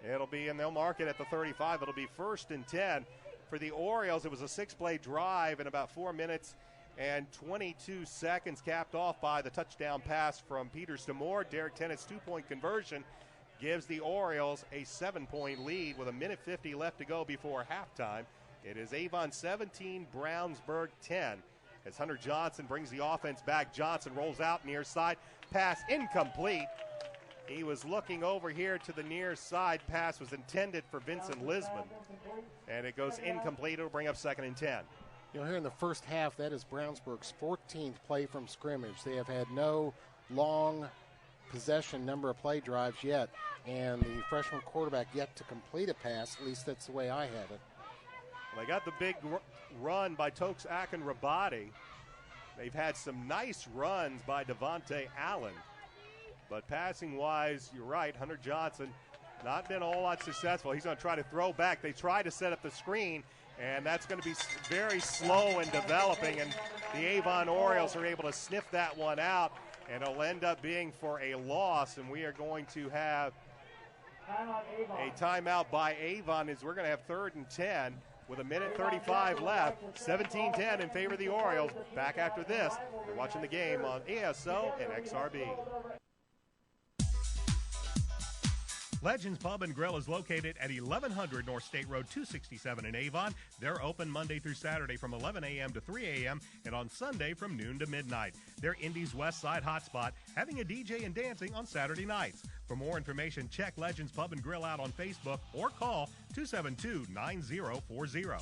It'll be, and they'll mark it at the 35. It'll be 1st and 10. For the Orioles, it was a 6-play drive in about 4 minutes and 22 seconds, capped off by the touchdown pass from Peters to Moore. Derek Tennant's 2-point conversion gives the Orioles a 7-point lead with 1:50 left to go before halftime. It is Avon 17, Brownsburg 10. As Hunter Johnson brings the offense back, Johnson rolls out near side, pass incomplete. He was looking over here to the near side. Pass was intended for Vincent Lisman, and it goes incomplete. It'll bring up 2nd and 10. You know, here in the first half, that is Brownsburg's 14th play from scrimmage. They have had no long possession number of play drives yet, and the freshman quarterback yet to complete a pass. At least that's the way I have it. They got the big run by Tokes Akin-Rabadi. They've had some nice runs by Devontae Allen. But passing-wise, you're right, Hunter Johnson not been a whole lot successful. He's going to try to throw back. They try to set up the screen, and that's going to be very slow in developing. And the Avon Orioles are able to sniff that one out, and it'll end up being for a loss. And we are going to have a timeout by Avon as we're going to have 3rd and 10 with 1:35 left. 17-10 in favor of the Orioles. Back after this. You're watching the game on ASO and XRB. Legends Pub and Grill is located at 1100 North State Road 267 in Avon. They're open Monday through Saturday from 11 a.m. to 3 a.m. and on Sunday from noon to midnight. They're Indy's West Side hotspot, having a DJ and dancing on Saturday nights. For more information, check Legends Pub and Grill out on Facebook or call 272-9040.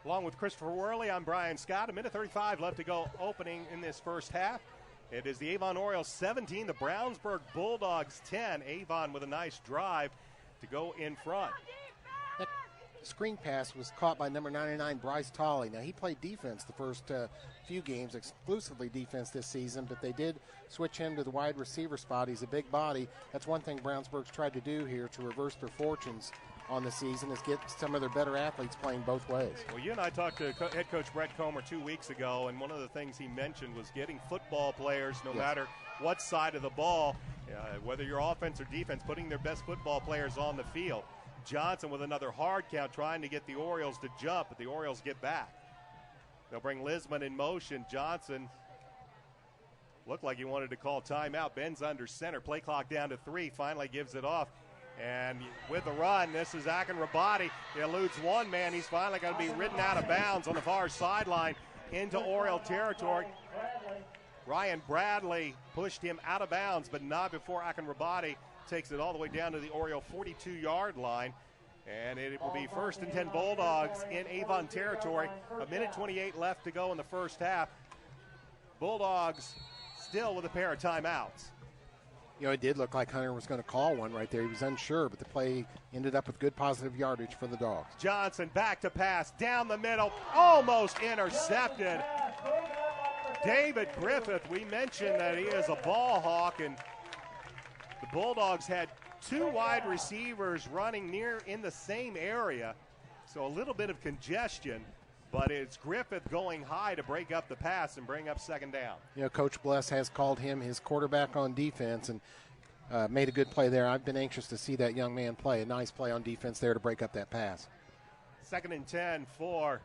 Along with Christopher Worley, I'm Brian Scott. 1:35 left to go opening in this first half. It is the Avon Orioles 17, the Brownsburg Bulldogs 10. Avon with a nice drive to go in front. That screen pass was caught by number 99, Bryce Tolley. Now, he played defense the first few games, exclusively defense this season, but they did switch him to the wide receiver spot. He's a big body. That's one thing Brownsburg's tried to do here to reverse their fortunes on the season, is get some of their better athletes playing both ways. Well, you and I talked to head coach Brett Comer 2 weeks ago, and one of the things he mentioned was getting football players, no matter what side of the ball, whether you're offense or defense, putting their best football players on the field. Johnson with another hard count trying to get the Orioles to jump, but the Orioles get back. They'll bring Lisman in motion. Johnson looked like he wanted to call timeout. Bends under center. Play clock down to 3. Finally gives it off. And with the run, this is Akin-Rabadi. He eludes one man. He's finally going to be ridden out of bounds on the far sideline into Oriole territory. Ryan Bradley pushed him out of bounds, but not before Akin-Rabadi takes it all the way down to the Oriole 42-yard line. And it will be 1st and 10 Bulldogs in Avon territory. 1:28 left to go in the first half. Bulldogs still with a pair of timeouts. You know, it did look like Hunter was going to call one right there. He was unsure, but the play ended up with good positive yardage for the Dogs. Johnson back to pass, down the middle, almost intercepted. David Griffith, we mentioned that he is a ball hawk, and the Bulldogs had 2 wide receivers running near in the same area, so a little bit of congestion. But it's Griffith going high to break up the pass and bring up 2nd down. You know, Coach Bless has called him his quarterback on defense and made a good play there. I've been anxious to see that young man play. A nice play on defense there to break up that pass. 2nd and 10 for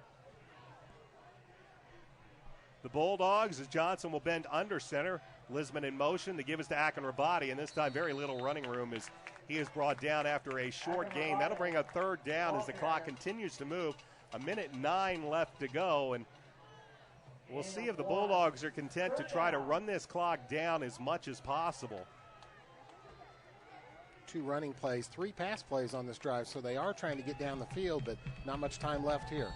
the Bulldogs as Johnson will bend under center. Lisman in motion to give us to Akinrabadi, and this time very little running room as he is brought down after a short gain. That'll bring up 3rd down as the clock continues to move. 1:09 left to go, and we'll see if the Bulldogs are content to try to run this clock down as much as possible. 2 running plays, 3 pass plays on this drive, so they are trying to get down the field, but not much time left here.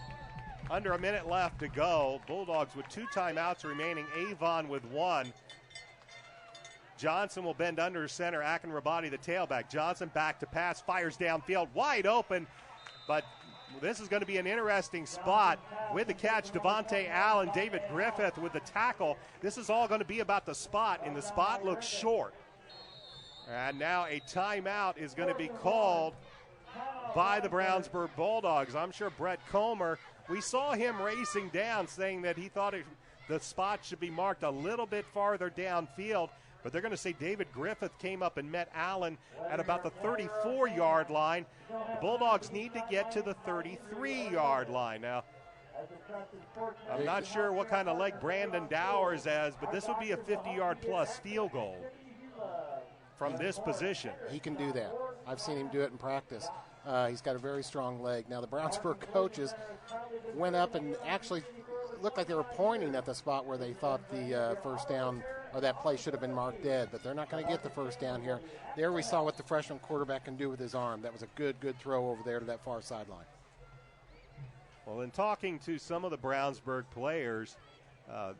Under a minute left to go. Bulldogs with 2 timeouts remaining, Avon with 1. Johnson will bend under center, Akinrabadi the tailback. Johnson back to pass, fires downfield, wide open, but this is going to be an interesting spot with the catch. Devontae Allen, David Griffith with the tackle. This is all going to be about the spot, and the spot looks short. And now a timeout is going to be called by the Brownsburg Bulldogs. I'm sure Brett Comer, we saw him racing down saying that he thought the spot should be marked a little bit farther downfield. But they're going to say David Griffith came up and met Allen at about the 34-yard line. The Bulldogs need to get to the 33-yard line. Now, I'm not sure what kind of leg Brandon Dowers has, but this would be a 50-yard plus field goal from this position. He can do that. I've seen him do it in practice. He's got a very strong leg. Now, the Brownsburg coaches went up and actually looked like they were pointing at the spot where they thought the first down or that play should have been marked dead, but they're not going to get the first down here. There we saw what the freshman quarterback can do with his arm. That was a good throw over there to that far sideline. Well, in talking to some of the Brownsburg players,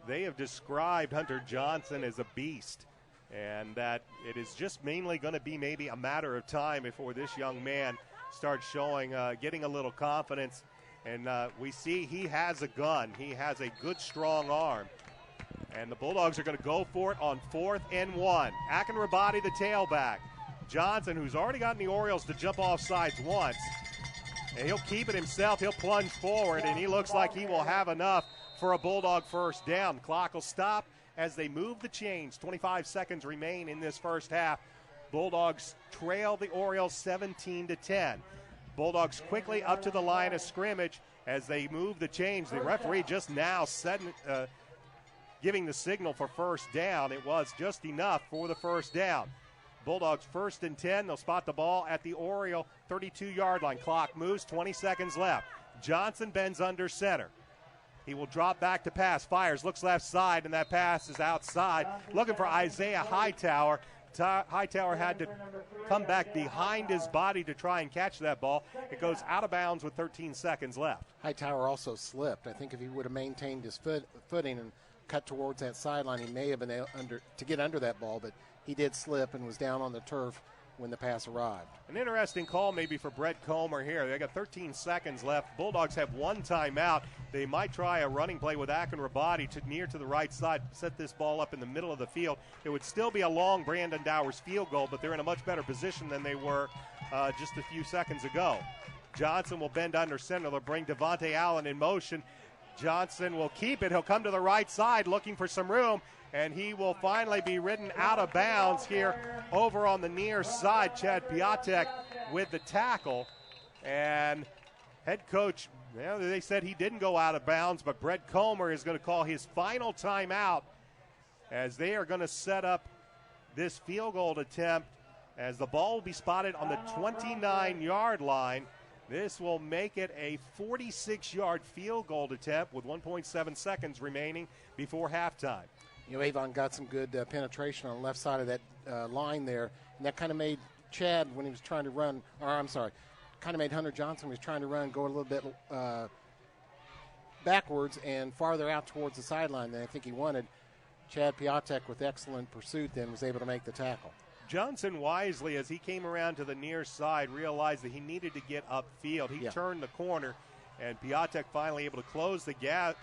they have described Hunter Johnson as a beast, and that it is just mainly going to be maybe a matter of time before this young man starts showing, getting a little confidence. And we see he has a gun. He has a good, strong arm. And the Bulldogs are going to go for it on 4th and 1. Akinrabadi, the tailback. Johnson, who's already gotten the Orioles to jump off sides once. And he'll keep it himself. He'll plunge forward, and he looks like he will have enough for a Bulldog first down. Clock will stop as they move the chains. 25 seconds remain in this first half. Bulldogs trail the Orioles 17-10. Bulldogs quickly up to the line of scrimmage as they move the chains. The referee just now giving the signal for first down. It was just enough for the first down. Bulldogs 1st and 10. They'll spot the ball at the Oriole 32-yard line. Clock moves, 20 seconds left. Johnson bends under center. He will drop back to pass, fires, looks left side, and that pass is outside. Looking for Isaiah Hightower. Hightower had to come back behind his body to try and catch that ball. It goes out of bounds with 13 seconds left. Hightower also slipped. I think if he would have maintained his footing and cut towards that sideline, he may have been able to get under that ball, but he did slip and was down on the turf when the pass arrived. An interesting call maybe for Brett Comer here. They got 13 seconds left. Bulldogs have 1 timeout. They might try a running play with Akinrabadi near to the right side, set this ball up in the middle of the field. It would still be a long Brandon Dowers field goal, but they're in a much better position than they were just a few seconds ago. Johnson will bend under center. They'll bring Devontae Allen in motion. Johnson will keep it. He'll come to the right side looking for some room, and he will finally be ridden out of bounds here over on the near side. Chad Piatek with the tackle. And head coach, well, they said he didn't go out of bounds, but Brett Comer is going to call his final timeout as they are going to set up this field goal attempt as the ball will be spotted on the 29-yard line. This will make it a 46-yard field goal attempt with 1.7 seconds remaining before halftime. You know, Avon got some good penetration on the left side of that line there, and that kind of made Chad, when he was trying to run, kind of made Hunter Johnson, was trying to run, go a little bit backwards and farther out towards the sideline than I think he wanted. Chad Piatek, with excellent pursuit, then was able to make the tackle. Johnson wisely, as he came around to the near side, realized that he needed to get upfield. He turned the corner, and Piatek finally able to close the gap.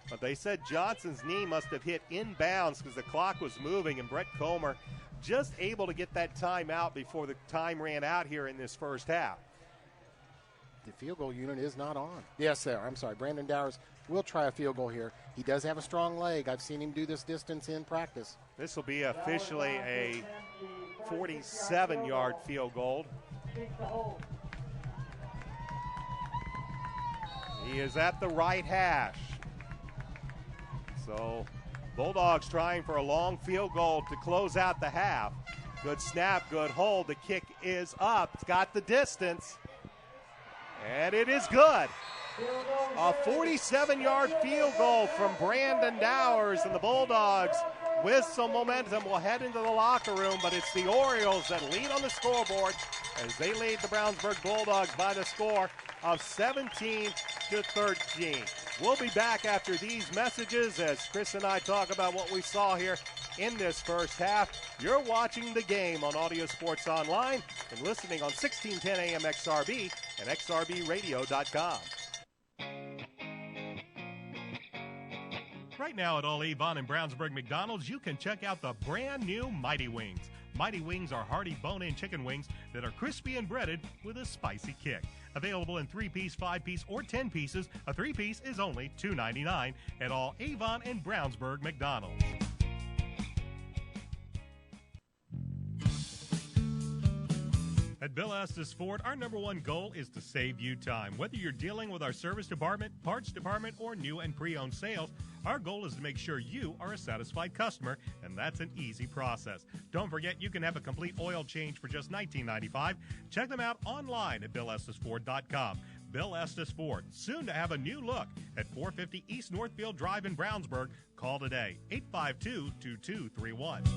But they said Johnson's knee must have hit inbounds because the clock was moving, and Brett Comer just able to get that time out before the time ran out here in this first half. The field goal unit is not on. Yes, there. I'm sorry. Brandon Dowers will try a field goal here. He does have a strong leg. I've seen him do this distance in practice. This will be officially a 47-yard field goal. He is at the right hash. So Bulldogs trying for a long field goal to close out the half. Good snap, good hold. The kick is up. It's got the distance. And it is good. A 47-yard field goal from Brandon Dowers, and the Bulldogs, with some momentum, will head into the locker room, but it's the Orioles that lead on the scoreboard as they lead the Brownsburg Bulldogs by the score of 17-13. We'll be back after these messages as Chris and I talk about what we saw here in this first half. You're watching the game on Audio Sports Online and listening on 1610 AM XRB and XRBradio.com. Right now at all Avon and Brownsburg McDonald's, you can check out the brand new Mighty Wings. Mighty Wings are hearty bone-in chicken wings that are crispy and breaded with a spicy kick. Available in 3-piece, 5-piece, or 10 pieces, a 3-piece is only $2.99 at all Avon and Brownsburg McDonald's. At Bill Estes Ford, our number one goal is to save you time. Whether you're dealing with our service department, parts department, or new and pre-owned sales, our goal is to make sure you are a satisfied customer, and that's an easy process. Don't forget, you can have a complete oil change for just $19.95. Check them out online at BillEstesFord.com. Bill Estes Ford, soon to have a new look at 450 East Northfield Drive in Brownsburg. Call today, 852-2231.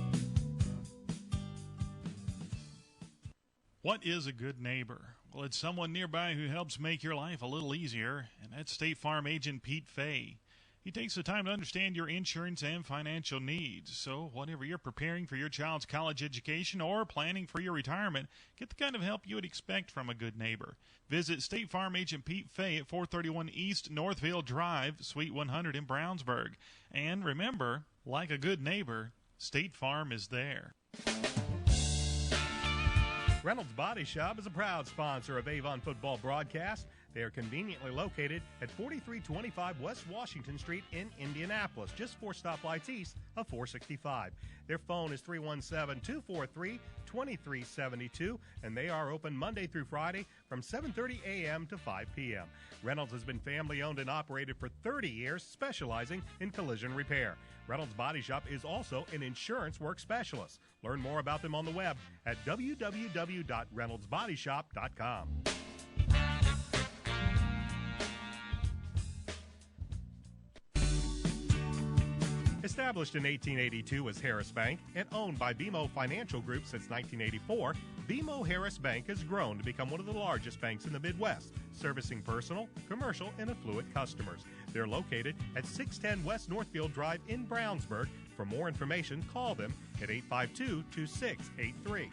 What is a good neighbor? Well, it's someone nearby who helps make your life a little easier, and that's State Farm agent Pete Fay. He takes the time to understand your insurance and financial needs. So whenever you're preparing for your child's college education or planning for your retirement, get the kind of help you would expect from a good neighbor. Visit State Farm agent Pete Fay at 431 East Northfield Drive, Suite 100 in Brownsburg. And remember, like a good neighbor, State Farm is there. Reynolds Body Shop is a proud sponsor of Avon football broadcast. They are conveniently located at 4325 West Washington Street in Indianapolis, just 4 stoplights east of 465. Their phone is 317-243-2372, and they are open Monday through Friday from 7:30 a.m. to 5 p.m. Reynolds has been family-owned and operated for 30 years, specializing in collision repair. Reynolds Body Shop is also an insurance work specialist. Learn more about them on the web at www.reynoldsbodyshop.com. Established in 1882 as Harris Bank and owned by BMO Financial Group since 1984, BMO Harris Bank has grown to become one of the largest banks in the Midwest, servicing personal, commercial, and affluent customers. They're located at 610 West Northfield Drive in Brownsburg. For more information, call them at 852-2683.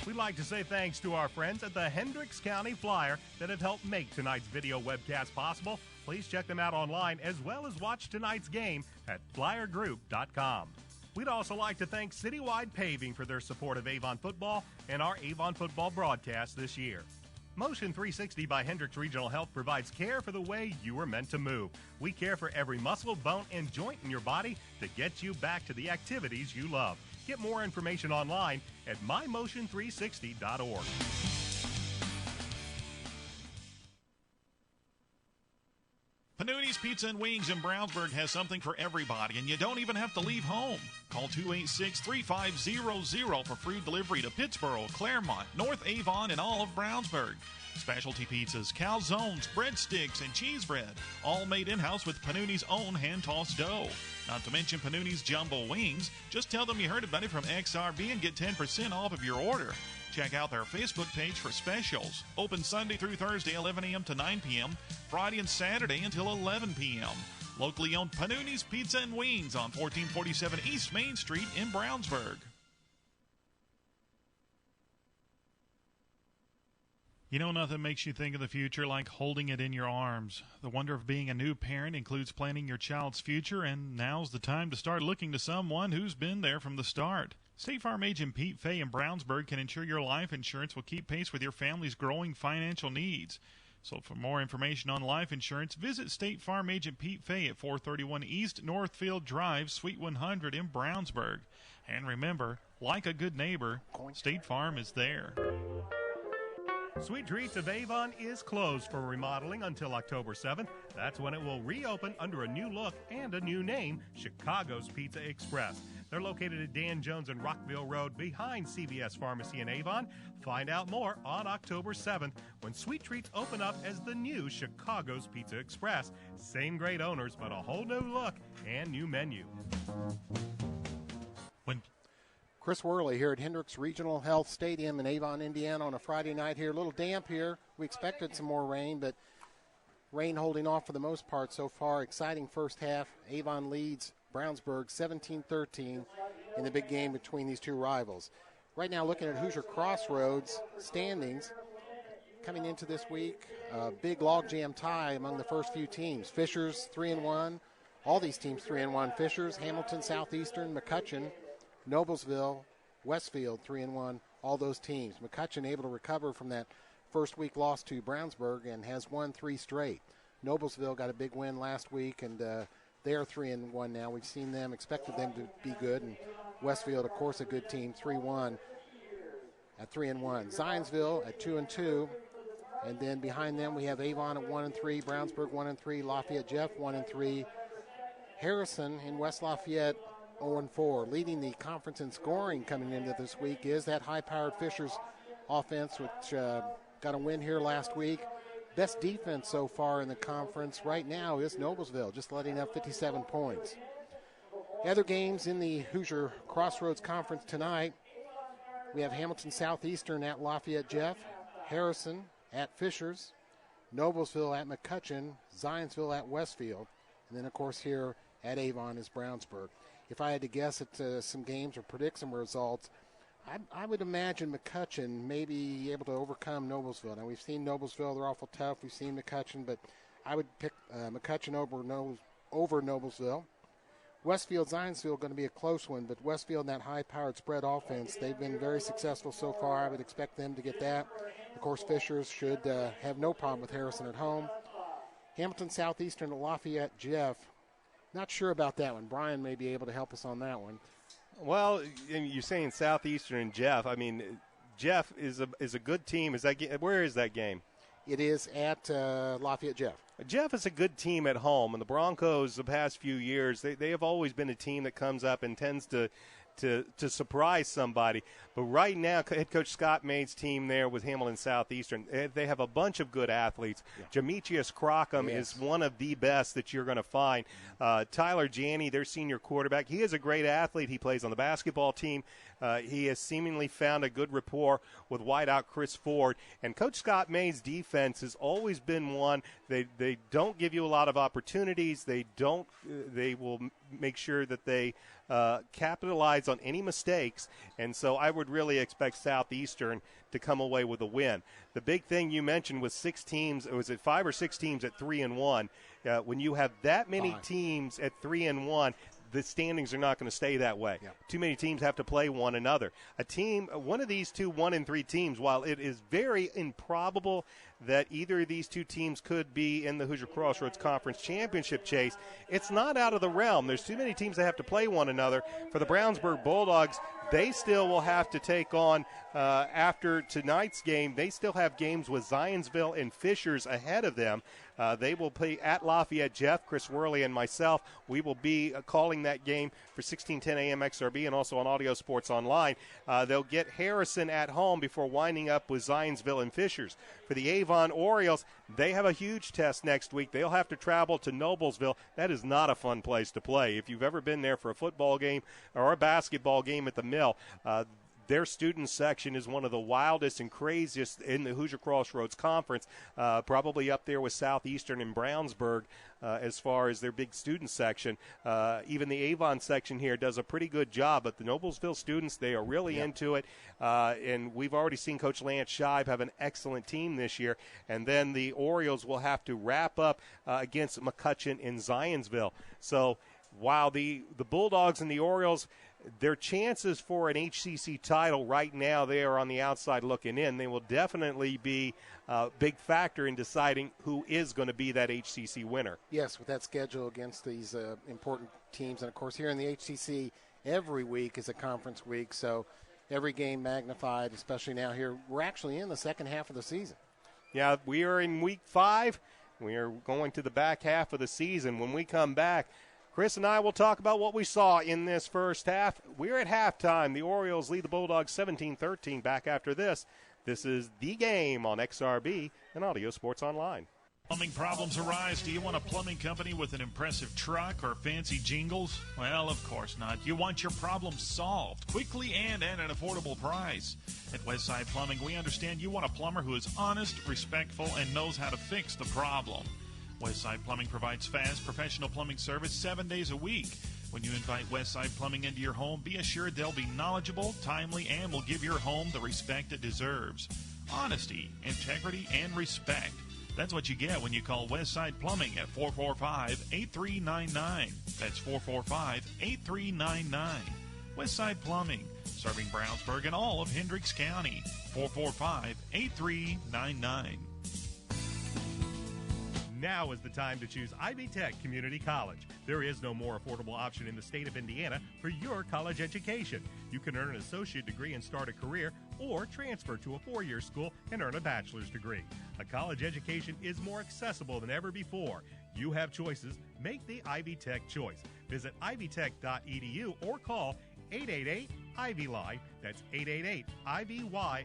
We'd like to say thanks to our friends at the Hendricks County Flyer that have helped make tonight's video webcast possible. Please check them out online as well as watch tonight's game at flyergroup.com. We'd also like to thank Citywide Paving for their support of Avon football and our Avon football broadcast this year. Motion 360 by Hendricks Regional Health provides care for the way you were meant to move. We care for every muscle, bone, and joint in your body to get you back to the activities you love. Get more information online at mymotion360.org. Panuni's Pizza and Wings in Brownsburg has something for everybody, and you don't even have to leave home. Call 286-3500 for free delivery to Pittsboro, Claremont, North Avon, and all of Brownsburg. Specialty pizzas, calzones, breadsticks, and cheese bread, all made in-house with Panuni's own hand-tossed dough. Not to mention Panuni's Jumbo Wings. Just tell them you heard about it from XRB and get 10% off of your order. Check out their Facebook page for specials. Open Sunday through Thursday, 11 a.m. to 9 p.m., Friday and Saturday until 11 p.m. Locally owned Panuni's Pizza and Wings on 1447 East Main Street in Brownsburg. You know, nothing makes you think of the future like holding it in your arms. The wonder of being a new parent includes planning your child's future, and now's the time to start looking to someone who's been there from the start. State Farm agent Pete Fay in Brownsburg can ensure your life insurance will keep pace with your family's growing financial needs. So for more information on life insurance, visit State Farm agent Pete Fay at 431 East Northfield Drive, Suite 100 in Brownsburg. And remember, like a good neighbor, State Farm is there. Sweet Treats of Avon is closed for remodeling until October 7th. That's when it will reopen under a new look and a new name, Chicago's Pizza Express. They're located at Dan Jones and Rockville Road behind CVS Pharmacy in Avon. Find out more on October 7th when Sweet Treats open up as the new Chicago's Pizza Express. Same great owners, but a whole new look and new menu. Chris Worley here at Hendricks Regional Health Stadium in Avon, Indiana on a Friday night here. A little damp here. We expected some more rain, but rain holding off for the most part so far. Exciting first half. Avon leads Brownsburg 17-13 in the big game between these two rivals. Right now looking at Hoosier Crossroads standings coming into this week. A big logjam tie among the first few teams. Fishers 3-1. All these teams 3-1. Fishers, Hamilton, Southeastern, McCutcheon, Noblesville, Westfield, 3-1, all those teams. McCutcheon able to recover from that first week loss to Brownsburg and has won 3 straight. Noblesville got a big win last week, and they're 3-1 now. We've seen them, expected them to be good, and Westfield, of course, a good team, 3-1 at 3-1. Zionsville at 2-2, and then behind them we have Avon at 1-3, Brownsburg 1-3, Lafayette Jeff 1-3, Harrison in West Lafayette 0-4. Leading the conference in scoring coming into this week is that high-powered Fishers offense, which got a win here last week. Best defense so far in the conference right now is Noblesville, just letting up 57 points. Other games in the Hoosier Crossroads Conference tonight, we have Hamilton Southeastern at Lafayette Jeff, Harrison at Fishers, Noblesville at McCutcheon, Zionsville at Westfield, and then, of course, here at Avon is Brownsburg. If I had to guess at some games or predict some results, I would imagine McCutcheon may be able to overcome Noblesville. Now, we've seen Noblesville. They're awful tough. We've seen McCutcheon, but I would pick McCutcheon over Noblesville. Westfield, Zionsville going to be a close one, but Westfield in that high-powered spread offense, they've been very successful so far. I would expect them to get that. Of course, Fishers should have no problem with Harrison at home. Hamilton Southeastern at Lafayette Jeff. Not sure about that one. Brian may be able to help us on that one. Well, you're saying Southeastern and Jeff. I mean, Jeff is a good team. Where is that game? It is at Lafayette Jeff. Jeff is a good team at home, and the Broncos the past few years, they have always been a team that comes up and tends to surprise somebody. But right now, head coach Scott Maid's team there with Hamilton Southeastern, they have a bunch of good athletes. Yeah. Jamechius Crockham is one of the best that you're going to find. Tyler Janney, their senior quarterback, he is a great athlete. He plays on the basketball team. He has seemingly found a good rapport with wideout Chris Ford. And Coach Scott Maid's defense has always been one. They don't give you a lot of opportunities. They will make sure that they capitalize on any mistakes. And so I would really expect Southeastern to come away with a win. The big thing you mentioned was 6 teams. Was it 5 or 6 teams at 3-1? When you have that many teams at 3-1, the standings are not going to stay that way. Yeah. Too many teams have to play one another. One of these two 1-3 teams, while it is very improbable that either of these two teams could be in the Hoosier Crossroads Conference Championship chase, it's not out of the realm. There's too many teams that have to play one another. For the Brownsburg Bulldogs, they still will have to take on, after tonight's game, they still have games with Zionsville and Fishers ahead of them. They will play at Lafayette Jeff. Chris Worley and myself, we will be calling that game for 1610 AM XRB and also on Audio Sports Online. They'll get Harrison at home before winding up with Zionsville and Fishers. For the Avon Avon Orioles, they have a huge test next week. They'll have to travel to Noblesville. That is not a fun place to play. If you've ever been there for a football game or a basketball game at the Mill, their student section is one of the wildest and craziest in the Hoosier Crossroads Conference, probably up there with Southeastern and Brownsburg as far as their big student section. Even the Avon section here does a pretty good job, but the Noblesville students, they are really into it, and we've already seen Coach Lance Scheib have an excellent team this year, and then the Orioles will have to wrap up against McCutcheon in Zionsville. So while the Bulldogs and the Orioles, their chances for an HCC title right now, they are on the outside looking in. They will definitely be a big factor in deciding who is going to be that HCC winner. Yes, with that schedule against these important teams. And, of course, here in the HCC, every week is a conference week, so every game magnified, especially now here. We're actually in the second half of the season. Yeah, we are in week 5. We are going to the back half of the season. When we come back, Chris and I will talk about what we saw in this first half. We're at halftime. The Orioles lead the Bulldogs 17-13. Back after this. This is The Game on XRB and Audio Sports Online. Plumbing problems arise. Do you want a plumbing company with an impressive truck or fancy jingles? Well, of course not. You want your problem solved quickly and at an affordable price. At Westside Plumbing, we understand you want a plumber who is honest, respectful, and knows how to fix the problem. Westside Plumbing provides fast, professional plumbing service 7 days a week. When you invite Westside Plumbing into your home, be assured they'll be knowledgeable, timely, and will give your home the respect it deserves. Honesty, integrity, and respect. That's what you get when you call Westside Plumbing at 445-8399. That's 445-8399. Westside Plumbing, serving Brownsburg and all of Hendricks County. 445-8399. Now is the time to choose Ivy Tech Community College. There is no more affordable option in the state of Indiana for your college education. You can earn an associate degree and start a career, or transfer to a 4-year school and earn a bachelor's degree. A college education is more accessible than ever before. You have choices. Make the Ivy Tech choice. Visit ivytech.edu or call 888-IVY-LINE. That's 888-IVY-LINE.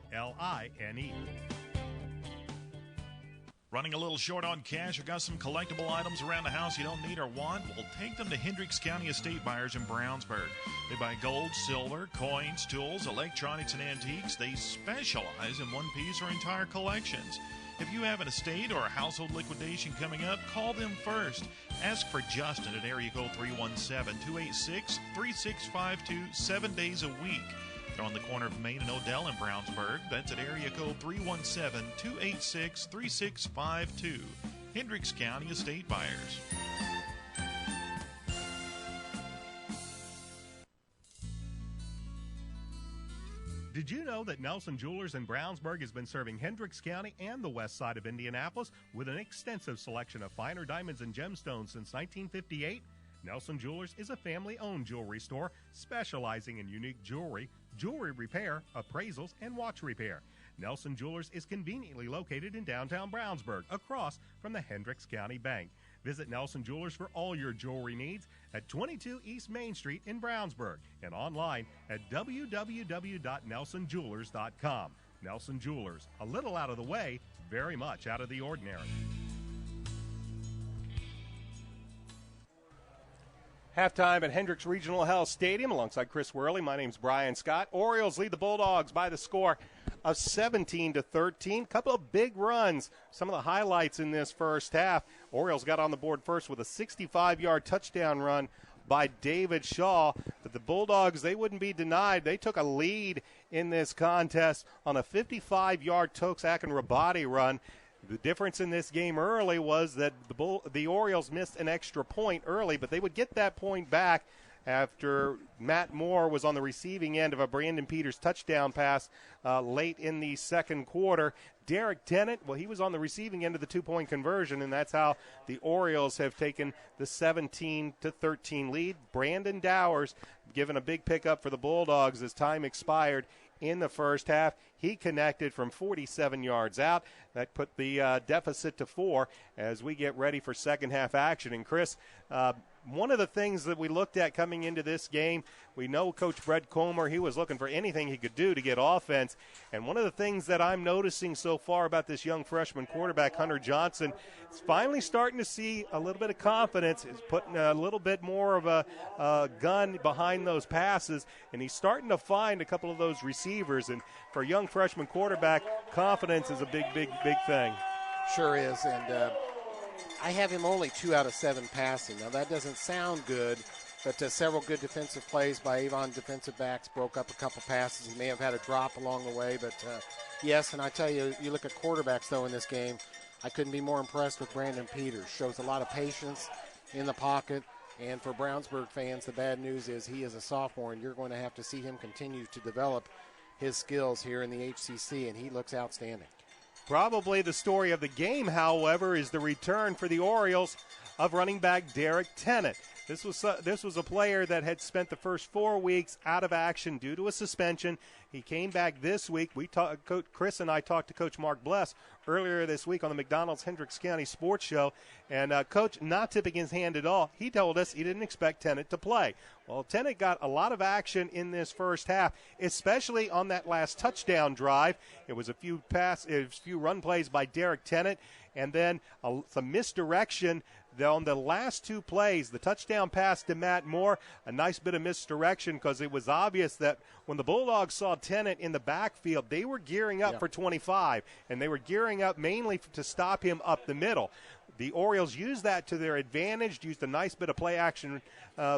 Running a little short on cash or got some collectible items around the house you don't need or want? Well, take them to Hendricks County Estate Buyers in Brownsburg. They buy gold, silver, coins, tools, electronics, and antiques. They specialize in one-piece or entire collections. If you have an estate or a household liquidation coming up, call them first. Ask for Justin at area code 317-286-3652, 7 days a week. They're on the corner of Main and Odell in Brownsburg. That's at area code 317-286-3652. Hendricks County Estate Buyers. Did you know that Nelson Jewelers in Brownsburg has been serving Hendricks County and the west side of Indianapolis with an extensive selection of finer diamonds and gemstones since 1958? Nelson Jewelers is a family-owned jewelry store specializing in unique jewelry, jewelry repair, appraisals, and watch repair. Nelson Jewelers is conveniently located in downtown Brownsburg, across from the Hendricks County Bank. Visit Nelson Jewelers for all your jewelry needs at 22 East Main Street in Brownsburg and online at www.nelsonjewelers.com. Nelson Jewelers, a little out of the way, very much out of the ordinary. Halftime at Hendricks Regional Health Stadium alongside Chris Worley. My name's Brian Scott. Orioles lead the Bulldogs by the score of 17-13. Couple of big runs. Some of the highlights in this first half. Orioles got on the board first with a 65-yard touchdown run by David Shaw. But the Bulldogs, they wouldn't be denied. They took a lead in this contest on a 55-yard Toksak and Rabati run. The difference in this game early was that the Orioles missed an extra point early, but they would get that point back after Matt Moore was on the receiving end of a Brandon Peters touchdown pass late in the second quarter. Derek Tennant, well, he was on the receiving end of the two-point conversion, and that's how the Orioles have taken the 17-13 lead. Brandon Dowers given a big pickup for the Bulldogs as time expired in the first half. He connected from 47 yards out. That put the deficit to 4 as we get ready for second half action. And Chris, one of the things that we looked at coming into this game, we know Coach Brett Comer, he was looking for anything he could do to get offense. And one of the things that I'm noticing so far about this young freshman quarterback, Hunter Johnson, is finally starting to see a little bit of confidence. He's putting a little bit more of a gun behind those passes, and he's starting to find a couple of those receivers. And for a young freshman quarterback, confidence is a big thing. Sure is, and I have him only 2 out of 7 passing. Now, that doesn't sound good, but several good defensive plays by Avon defensive backs broke up a couple passes. He may have had a drop along the way, but yes, and I tell you, you look at quarterbacks, though, in this game, I couldn't be more impressed with Brandon Peters. Shows a lot of patience in the pocket, and for Brownsburg fans, the bad news is he is a sophomore, and you're going to have to see him continue to develop his skills here in the HCC, and he looks outstanding. Probably the story of the game, however, is the return for the Orioles of running back Derek Tennant. This was a player that had spent the first 4 weeks out of action due to a suspension. He came back this week. Chris and I talked to Coach Mark Bless earlier this week on the McDonald's Hendricks County Sports Show, and Coach, not tipping his hand at all, he told us he didn't expect Tennant to play. Well, Tennant got a lot of action in this first half, especially on that last touchdown drive. It was a few run plays by Derek Tennant, and then some misdirection on the last 2 plays. The touchdown pass to Matt Moore, a nice bit of misdirection because it was obvious that when the Bulldogs saw Tennant in the backfield, they were gearing up for 25, and they were gearing up mainly to stop him up the middle. The Orioles used that to their advantage, used a nice bit of play action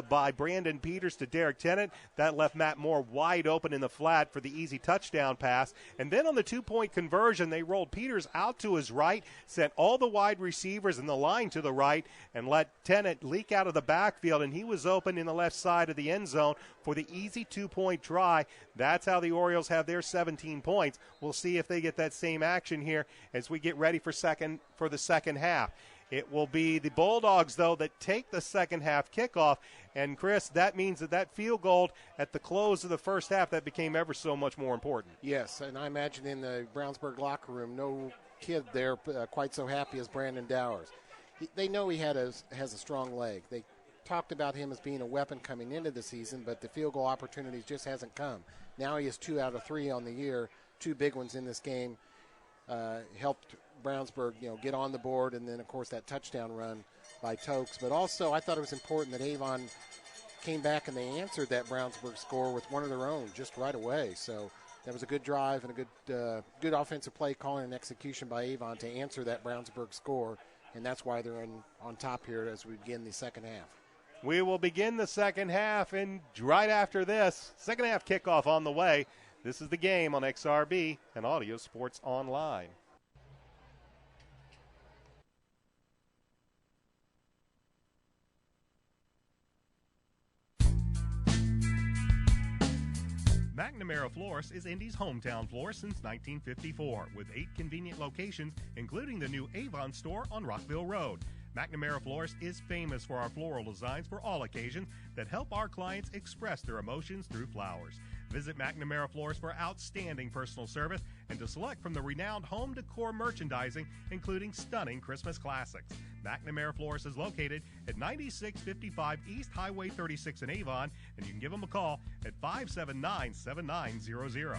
by Brandon Peters to Derek Tennant. That left Matt Moore wide open in the flat for the easy touchdown pass. And then on the 2-point conversion, they rolled Peters out to his right, sent all the wide receivers in the line to the right, and let Tennant leak out of the backfield, and he was open in the left side of the end zone for the easy 2-point try. That's how the Orioles have their 17 points. We'll see if they get that same action here as we get ready for the second half. It will be the Bulldogs, though, that take the second half kickoff. And, Chris, that means that field goal at the close of the first half, that became ever so much more important. Yes, and I imagine in the Brownsburg locker room, no kid there quite so happy as Brandon Dowers. They know he has a strong leg. They talked about him as being a weapon coming into the season, but the field goal opportunities just hasn't come. Now he is 2 out of 3 on the year, 2 big ones in this game. Helped Brownsburg, get on the board, and then, of course, that touchdown run by Tokes. But also, I thought it was important that Avon came back and they answered that Brownsburg score with one of their own just right away. So that was a good drive and a good offensive play calling and execution by Avon to answer that Brownsburg score, and that's why they're on top here as we begin the second half. We will begin the second half, and right after this, second half kickoff on the way. This is the game on XRB and Audio Sports Online. McNamara Florist is Indy's hometown florist since 1954, with 8 convenient locations, including the new Avon store on Rockville Road. McNamara Florist is famous for our floral designs for all occasions that help our clients express their emotions through flowers. Visit McNamara Florist for outstanding personal service and to select from the renowned home decor merchandising, including stunning Christmas classics. McNamara Florist is located at 9655 East Highway 36 in Avon, and you can give them a call at 579-7900.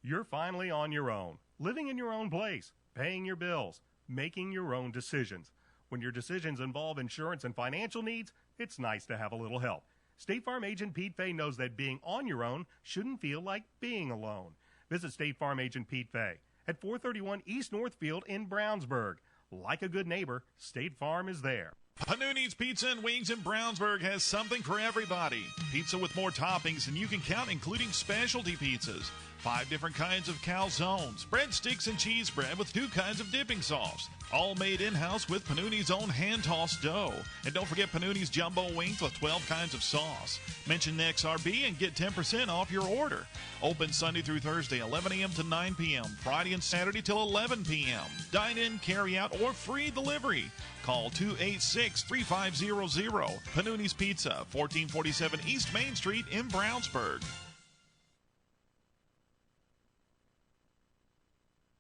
You're finally on your own, living in your own place, paying your bills, making your own decisions. When your decisions involve insurance and financial needs, it's nice to have a little help. State Farm agent Pete Fay knows that being on your own shouldn't feel like being alone. Visit State Farm agent Pete Fay at 431 East Northfield in Brownsburg. Like a good neighbor, State Farm is there. Panuni's Pizza and Wings in Brownsburg has something for everybody. Pizza with more toppings than you can count, including specialty pizzas. 5 different kinds of calzones, breadsticks and cheese bread with 2 kinds of dipping sauce. All made in-house with Panuni's own hand-tossed dough. And don't forget Panuni's jumbo wings with 12 kinds of sauce. Mention XRB and get 10% off your order. Open Sunday through Thursday, 11 a.m. to 9 p.m. Friday and Saturday till 11 p.m. Dine-in, carry-out, or free delivery. Call 286-3500. Panuni's Pizza, 1447 East Main Street in Brownsburg.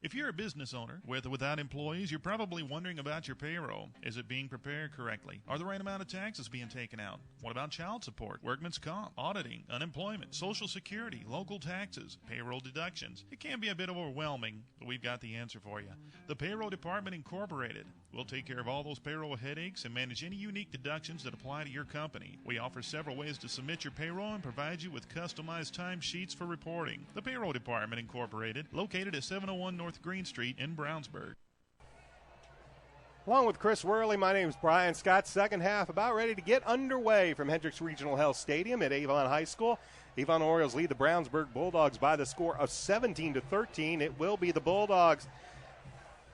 If you're a business owner, with or without employees, you're probably wondering about your payroll. Is it being prepared correctly? Are the right amount of taxes being taken out? What about child support, workman's comp, auditing, unemployment, Social Security, local taxes, payroll deductions? It can be a bit overwhelming, but we've got the answer for you. The Payroll Department Incorporated. We'll take care of all those payroll headaches and manage any unique deductions that apply to your company. We offer several ways to submit your payroll and provide you with customized timesheets for reporting. The Payroll Department Incorporated, located at 701 North Green Street in Brownsburg. Along with Chris Worley, my name is Brian Scott. Second half about ready to get underway from Hendricks Regional Health Stadium at Avon High School. Avon Orioles lead the Brownsburg Bulldogs by the score of 17-13. It will be the Bulldogs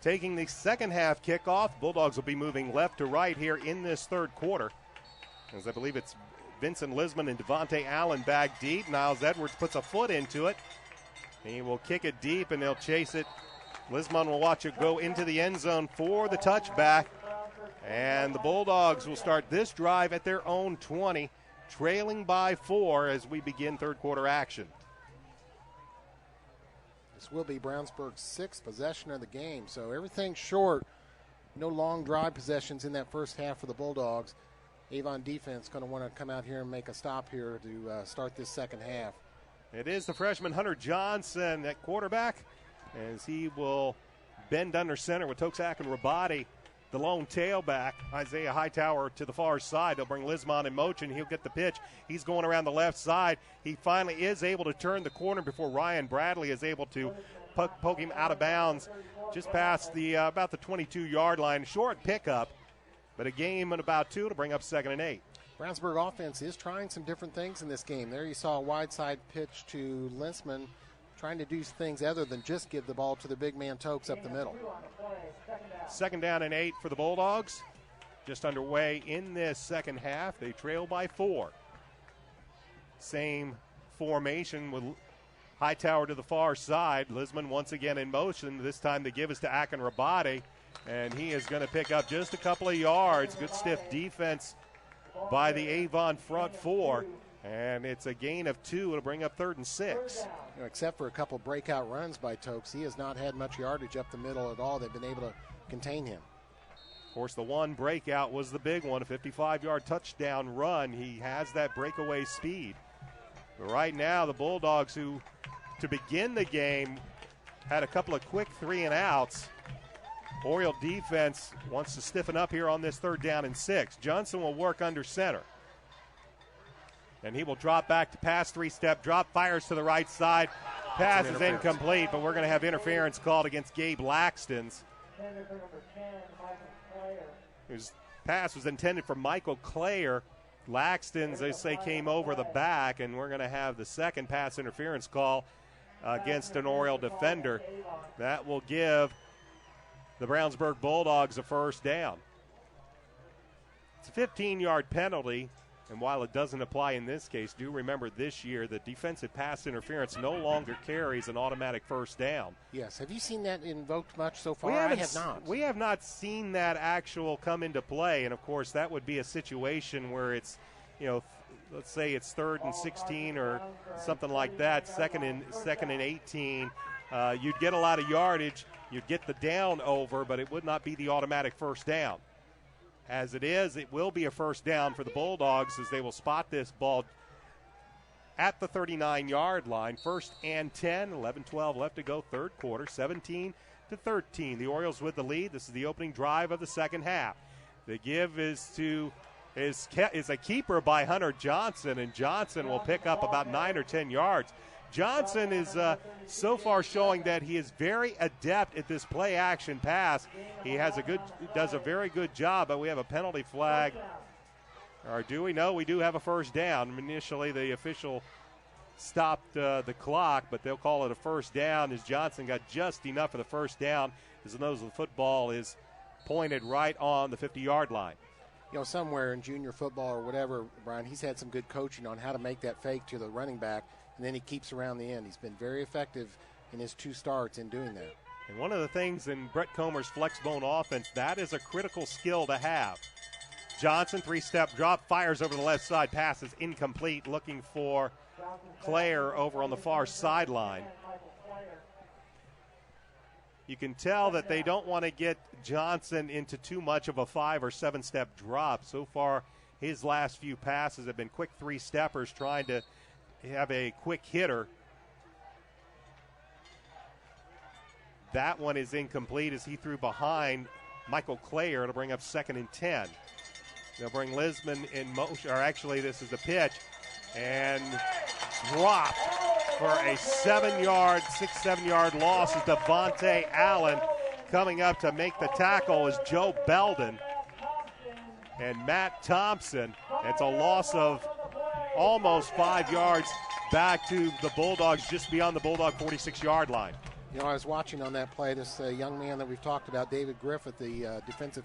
taking the second half kickoff. Bulldogs will be moving left to right here in this third quarter, as I believe it's Vincent Lisman and Devontae Allen back deep. Niles Edwards puts a foot into it. He will kick it deep, and they'll chase it. Lisman will watch it go into the end zone for the touchback. And the Bulldogs will start this drive at their own 20, trailing by 4 as we begin third quarter action. This will be Brownsburg's 6th possession of the game, so everything short. No long drive possessions in that first half for the Bulldogs. Avon defense going to want to come out here and make a stop here to start this second half. It is the freshman Hunter Johnson at quarterback, as he will bend under center with Toxak and Rabati, the lone tailback. Isaiah Hightower to the far side. They'll bring Lisman in motion. He'll get the pitch. He's going around the left side. He finally is able to turn the corner before Ryan Bradley is able to poke him out of bounds just past the about the 22-yard line. Short pickup, but a game in about 2 to bring up 2nd and 8. Brownsburg offense is trying some different things in this game. There you saw a wide side pitch to Linsman, trying to do things other than just give the ball to the big man Tokes up the middle. 2nd down and 8 for the Bulldogs. Just underway in this second half. They trail by 4. Same formation with Hightower to the far side. Lisman once again in motion. This time the give is to Akin Rabati, and he is going to pick up just a couple of yards. Good stiff defense by the Avon front 4, and it's a gain of 2. It'll bring up 3rd and 6. You know, except for a couple breakout runs by Tokes, he has not had much yardage up the middle at all. They've been able to contain him. Of course, the one breakout was the big one, a 55-yard touchdown run. He has that breakaway speed. But right now, the Bulldogs, who to begin the game had a couple of quick 3-and-outs, Oriole defense wants to stiffen up here on this 3rd down and 6. Johnson will work under center. And he will drop back to pass, 3-step drop, fires to the right side. Pass is incomplete, but we're going to have interference called against Gabe Laxton's. His pass was intended for Michael Clare. Laxton's, they say, came over the back, and we're going to have the second pass interference call against an Oriole defender. That will give the Brownsburg Bulldogs a 1st down. It's a 15-yard penalty, and while it doesn't apply in this case, do remember this year that defensive pass interference no longer carries an automatic 1st down. Yes. Have you seen that invoked much so far? I have not. We have not seen that actual come into play, and, of course, that would be a situation where it's, let's say it's 3rd and 16 or something like that, second and 18. You'd get a lot of yardage. You'd get the down over, but it would not be the automatic 1st down. As it is, it will be a 1st down for the Bulldogs as they will spot this ball at the 39-yard line. 1st and 10, 11-12 left to go, third quarter, 17-13. The Orioles with the lead. This is the opening drive of the second half. The give is a keeper by Hunter Johnson, and Johnson will pick up about 9 or 10 yards. Johnson is so far showing that he is very adept at this play-action pass. He does a very good job, but we have a penalty flag. Or do we? No, we do have a 1st down. Initially, the official stopped the clock, but they'll call it a first down as Johnson got just enough of the first down as the nose of the football is pointed right on the 50-yard line. You know, somewhere in junior football or whatever, Brian, he's had some good coaching on how to make that fake to the running back, and then he keeps around the end. He's been very effective in his 2 starts in doing that. And one of the things in Brett Comer's flex bone offense, that is a critical skill to have. Johnson, 3-step drop, fires over the left side, passes incomplete, looking for Claire over on the far sideline. You can tell that they don't want to get Johnson into too much of a 5 or 7-step drop. So far, his last few passes have been quick 3-steppers trying to have a quick hitter. That one is incomplete as he threw behind Michael Clayer to bring up 2nd and 10. They'll bring Lisman in motion, or actually this is the pitch, and dropped for a 7-yard, 6-7-yard loss is Devontae Allen. Coming up to make the tackle is Joe Belden and Matt Thompson. It's a loss of almost 5 yards back to the Bulldogs, just beyond the Bulldog 46-yard line. You know, I was watching on that play this young man that we've talked about, David Griffith, the defensive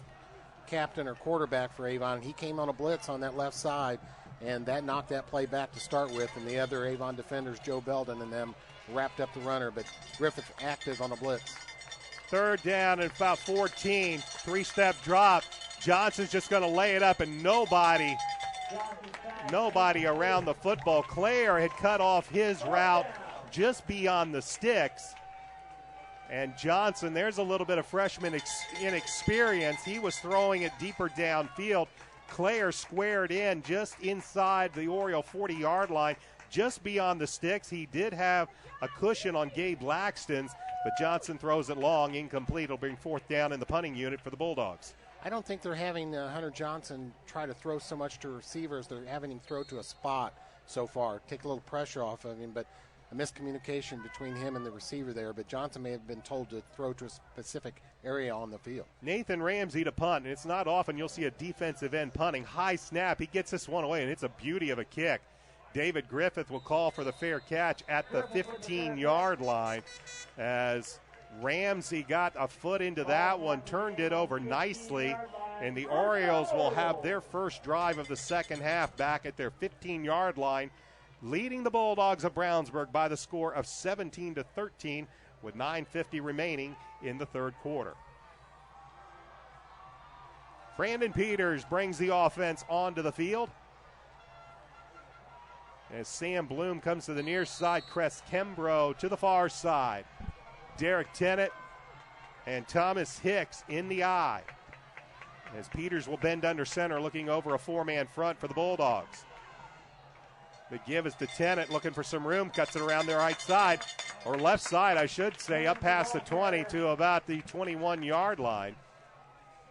captain or quarterback for Avon. He came on a blitz on that left side, and that knocked that play back to start with, and the other Avon defenders, Joe Belden and them, wrapped up the runner, but Griffith active on a blitz. 3rd down and about 14, 3-step drop. Johnson's just going to lay it up, and nobody around the football. Claire had cut off his route just beyond the sticks. And Johnson, there's a little bit of freshman inexperience. He was throwing it deeper downfield. Claire squared in just inside the Oriole 40-yard line, just beyond the sticks. He did have a cushion on Gabe Laxton's, but Johnson throws it long, incomplete. It'll bring 4th down in the punting unit for the Bulldogs. I don't think they're having Hunter Johnson try to throw so much to receivers. They're having him throw to a spot so far, take a little pressure off of him, but a miscommunication between him and the receiver there, but Johnson may have been told to throw to a specific area on the field. Nathan Ramsey to punt, and it's not often you'll see a defensive end punting. High snap, he gets this one away, and it's a beauty of a kick. David Griffith will call for the fair catch at the 15-yard line as Ramsey got a foot into that one, turned it over nicely, and the Orioles will have their first drive of the second half back at their 15-yard line, leading the Bulldogs of Brownsburg by the score of 17-13 with 9:50 remaining in the 3rd quarter. Brandon Peters brings the offense onto the field. As Sam Bloom comes to the near side, Cress Kembro to the far side. Derek Tennant and Thomas Hicks in the eye. As Peters will bend under center, looking over a 4-man front for the Bulldogs. The give is to Tennant, looking for some room, cuts it around their right side, or left side, I should say, up past the 20 to about the 21-yard line.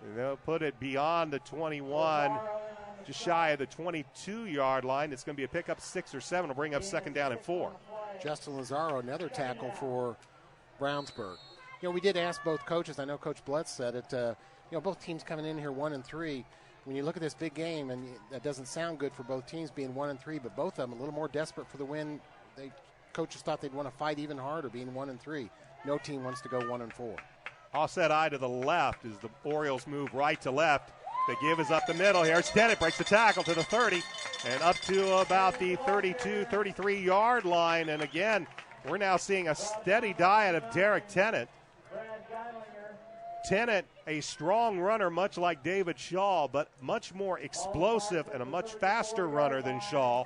And they'll put it beyond the 21, just shy of the 22-yard line. It's going to be a pickup 6 or 7. Will bring up 2nd down and 4. Justin Lazaro, another tackle for Brownsburg. You know, we did ask both coaches. I know Coach Blutz said it. You know, both teams coming in here 1-3. When you look at this big game, and that doesn't sound good for both teams being 1-3, but both of them a little more desperate for the win. Coaches thought they'd want to fight even harder being 1-3. No team wants to go 1-4. Offset eye to the left as the Orioles move right to left. The give is up the middle here. Tennant breaks the tackle to the 30 and up to about the 32, 33-yard line. And again, we're now seeing a steady diet of Derek Tennant. Tennant, a strong runner, much like David Shaw, but much more explosive and a much faster runner than Shaw.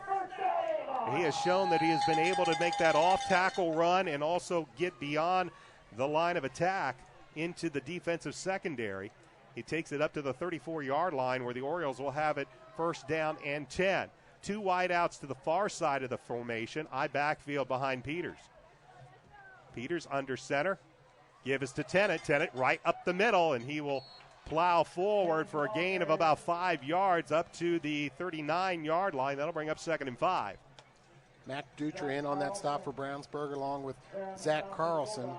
He has shown that he has been able to make that off-tackle run and also get beyond the line of attack into the defensive secondary. He takes it up to the 34-yard line where the Orioles will have it 1st down and 10. 2 wideouts to the far side of the formation. I backfield behind Peters. Peters under center. Give is to Tennant. Tennant right up the middle, and he will plow forward for a gain of about 5 yards up to the 39-yard line. That'll bring up 2nd and 5. Mac Dutra in on that stop for Brownsburg along with Zach Carlson.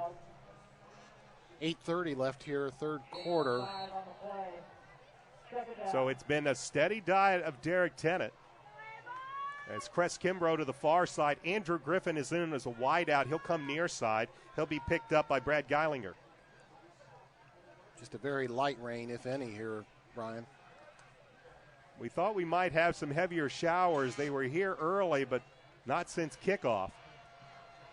8:30 left here, 3rd quarter. So it's been a steady diet of Derek Tennant. As Cress Kimbrough to the far side, Andrew Griffin is in as a wideout. He'll come near side. He'll be picked up by Brad Geilinger. Just a very light rain, if any, here, Brian. We thought we might have some heavier showers. They were here early, but not since kickoff.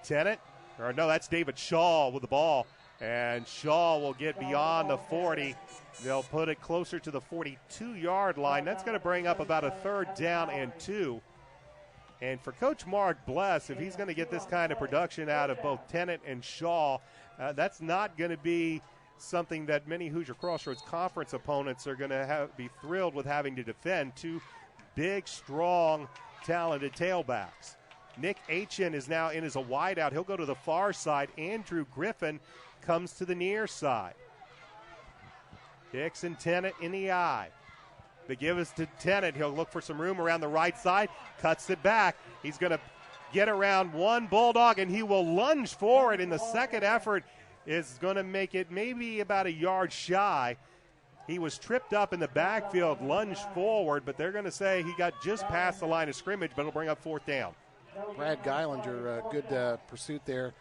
That's David Shaw with the ball. And Shaw will get beyond the 40. They'll put it closer to the 42-yard line. That's going to bring up about a 3rd down and 2. And for Coach Mark Bless, if he's going to get this kind of production out of both Tennant and Shaw, that's not going to be something that many Hoosier Crossroads Conference opponents are going to be thrilled with having to defend. Two big, strong, talented tailbacks. Nick Aitchen is now in as a wideout. He'll go to the far side. Andrew Griffin comes to the near side. Hicks and Tennant in the eye. They give us to Tennant. He'll look for some room around the right side. Cuts it back. He's going to get around one Bulldog, and he will lunge forward. In the second effort is going to make it maybe about a yard shy. He was tripped up in the backfield, lunged forward, but they're going to say he got just past the line of scrimmage, but it'll bring up 4th down. Brad Geilinger, good pursuit there.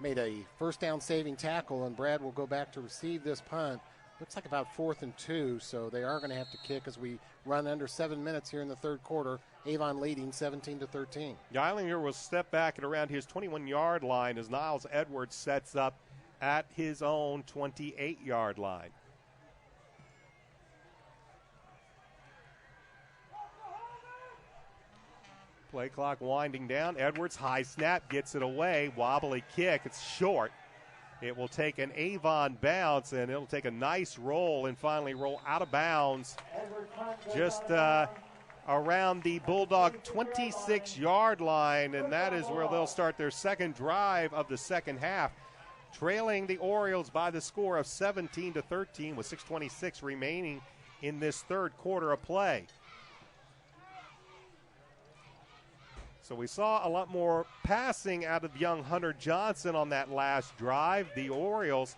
Made a first down saving tackle, and Brad will go back to receive this punt. Looks like about 4th and 2, so they are going to have to kick as we run under 7 minutes here in the third quarter. Avon leading 17-13. Geilinger will step back at around his 21-yard line as Niles Edwards sets up at his own 28-yard line. Play clock winding down. Edwards, high snap, gets it away. Wobbly kick. It's short. It will take an Avon bounce, and it'll take a nice roll and finally roll out of bounds just around the Bulldog 26-yard line, and that is where they'll start their second drive of the second half, trailing the Orioles by the score of 17-13 with 6:26 remaining in this third quarter of play. So we saw a lot more passing out of young Hunter Johnson on that last drive. The Orioles,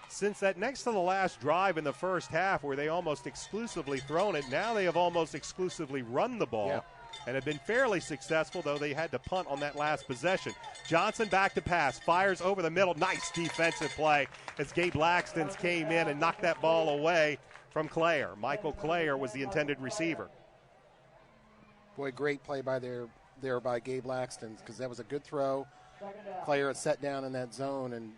since that next to the last drive in the first half where they almost exclusively thrown it, now they have almost exclusively run the ball and have been fairly successful, though they had to punt on that last possession. Johnson back to pass, fires over the middle. Nice defensive play as Gabe Laxton's came in and knocked that ball away from Clare. Michael Clare was the intended receiver. Boy, great play by there by Gabe Laxton, because that was a good throw. Clare had set down in that zone, and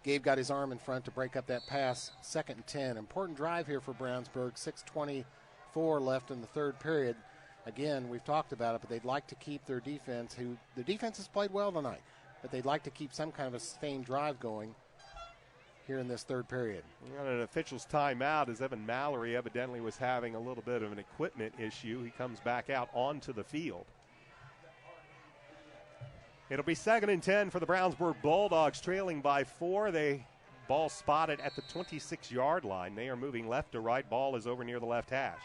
Gabe got his arm in front to break up that pass. 2nd and 10. Important drive here for Brownsburg. 6:24 left in the third period. Again, we've talked about it, but they'd like to keep their defense, the defense has played well tonight, but they'd like to keep some kind of a sustained drive going here in this third period. We got an official's timeout as Evan Mallory evidently was having a little bit of an equipment issue. He comes back out onto the field. It'll be 2nd and 10 for the Brownsburg Bulldogs, trailing by 4. They ball spotted at the 26-yard line. They are moving left to right. Ball is over near the left hash.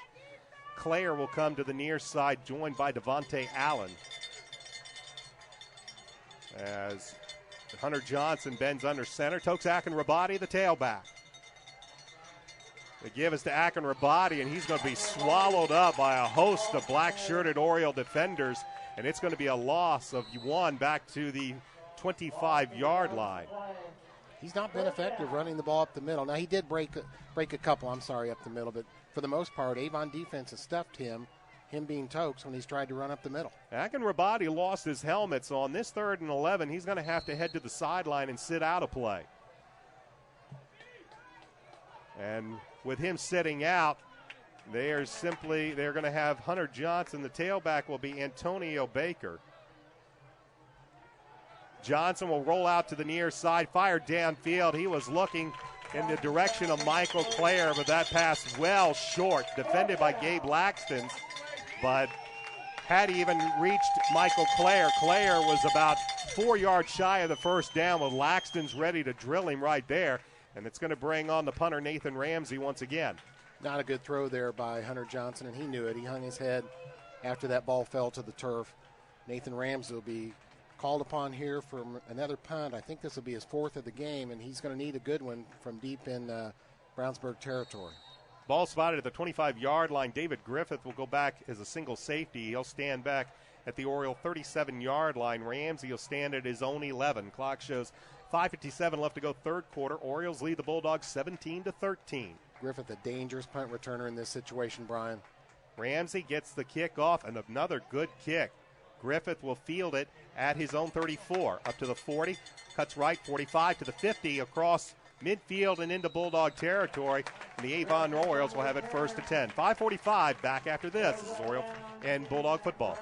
Clare will come to the near side, joined by Devontae Allen. As Hunter Johnson bends under center. Tokes Akinrabadi, the tailback. The give is to Akinrabadi, and he's going to be swallowed up by a host of black-shirted Oriole defenders, and it's going to be a loss of 1 back to the 25-yard line. He's not been effective running the ball up the middle. Now, he did break a couple, up the middle, but for the most part, Avon defense has stuffed him being Tokes, when he's tried to run up the middle. Akinrabadi lost his helmet, so on this 3rd and 11, he's going to have to head to the sideline and sit out a play. And with him sitting out, they're going to have Hunter Johnson. The tailback will be Antonio Baker. Johnson will roll out to the near side, fired downfield. He was looking in the direction of Michael Clare, but that pass well short, defended by Gabe Laxton. But had he even reached Michael Clare, Clare was about 4 yards shy of the first down, with Laxton's ready to drill him right there. And it's going to bring on the punter, Nathan Ramsey, once again. Not a good throw there by Hunter Johnson, and he knew it. He hung his head after that ball fell to the turf. Nathan Ramsey will be called upon here for another punt. I think this will be his 4th of the game, and he's going to need a good one from deep in Brownsburg territory. Ball spotted at the 25-yard line. David Griffith will go back as a single safety. He'll stand back at the Oriole 37-yard line. Ramsey will stand at his own 11. Clock shows 5:57 left to go, third quarter. Orioles lead the Bulldogs 17-13. Griffith, a dangerous punt returner in this situation, Brian. Ramsey gets the kick off, and another good kick. Griffith will field it at his own 34, up to the 40, cuts right, 45 to the 50, across midfield and into Bulldog territory. And the Avon Orioles will have it first to 10. 5:45 back after this. This is Oriole and Bulldog football.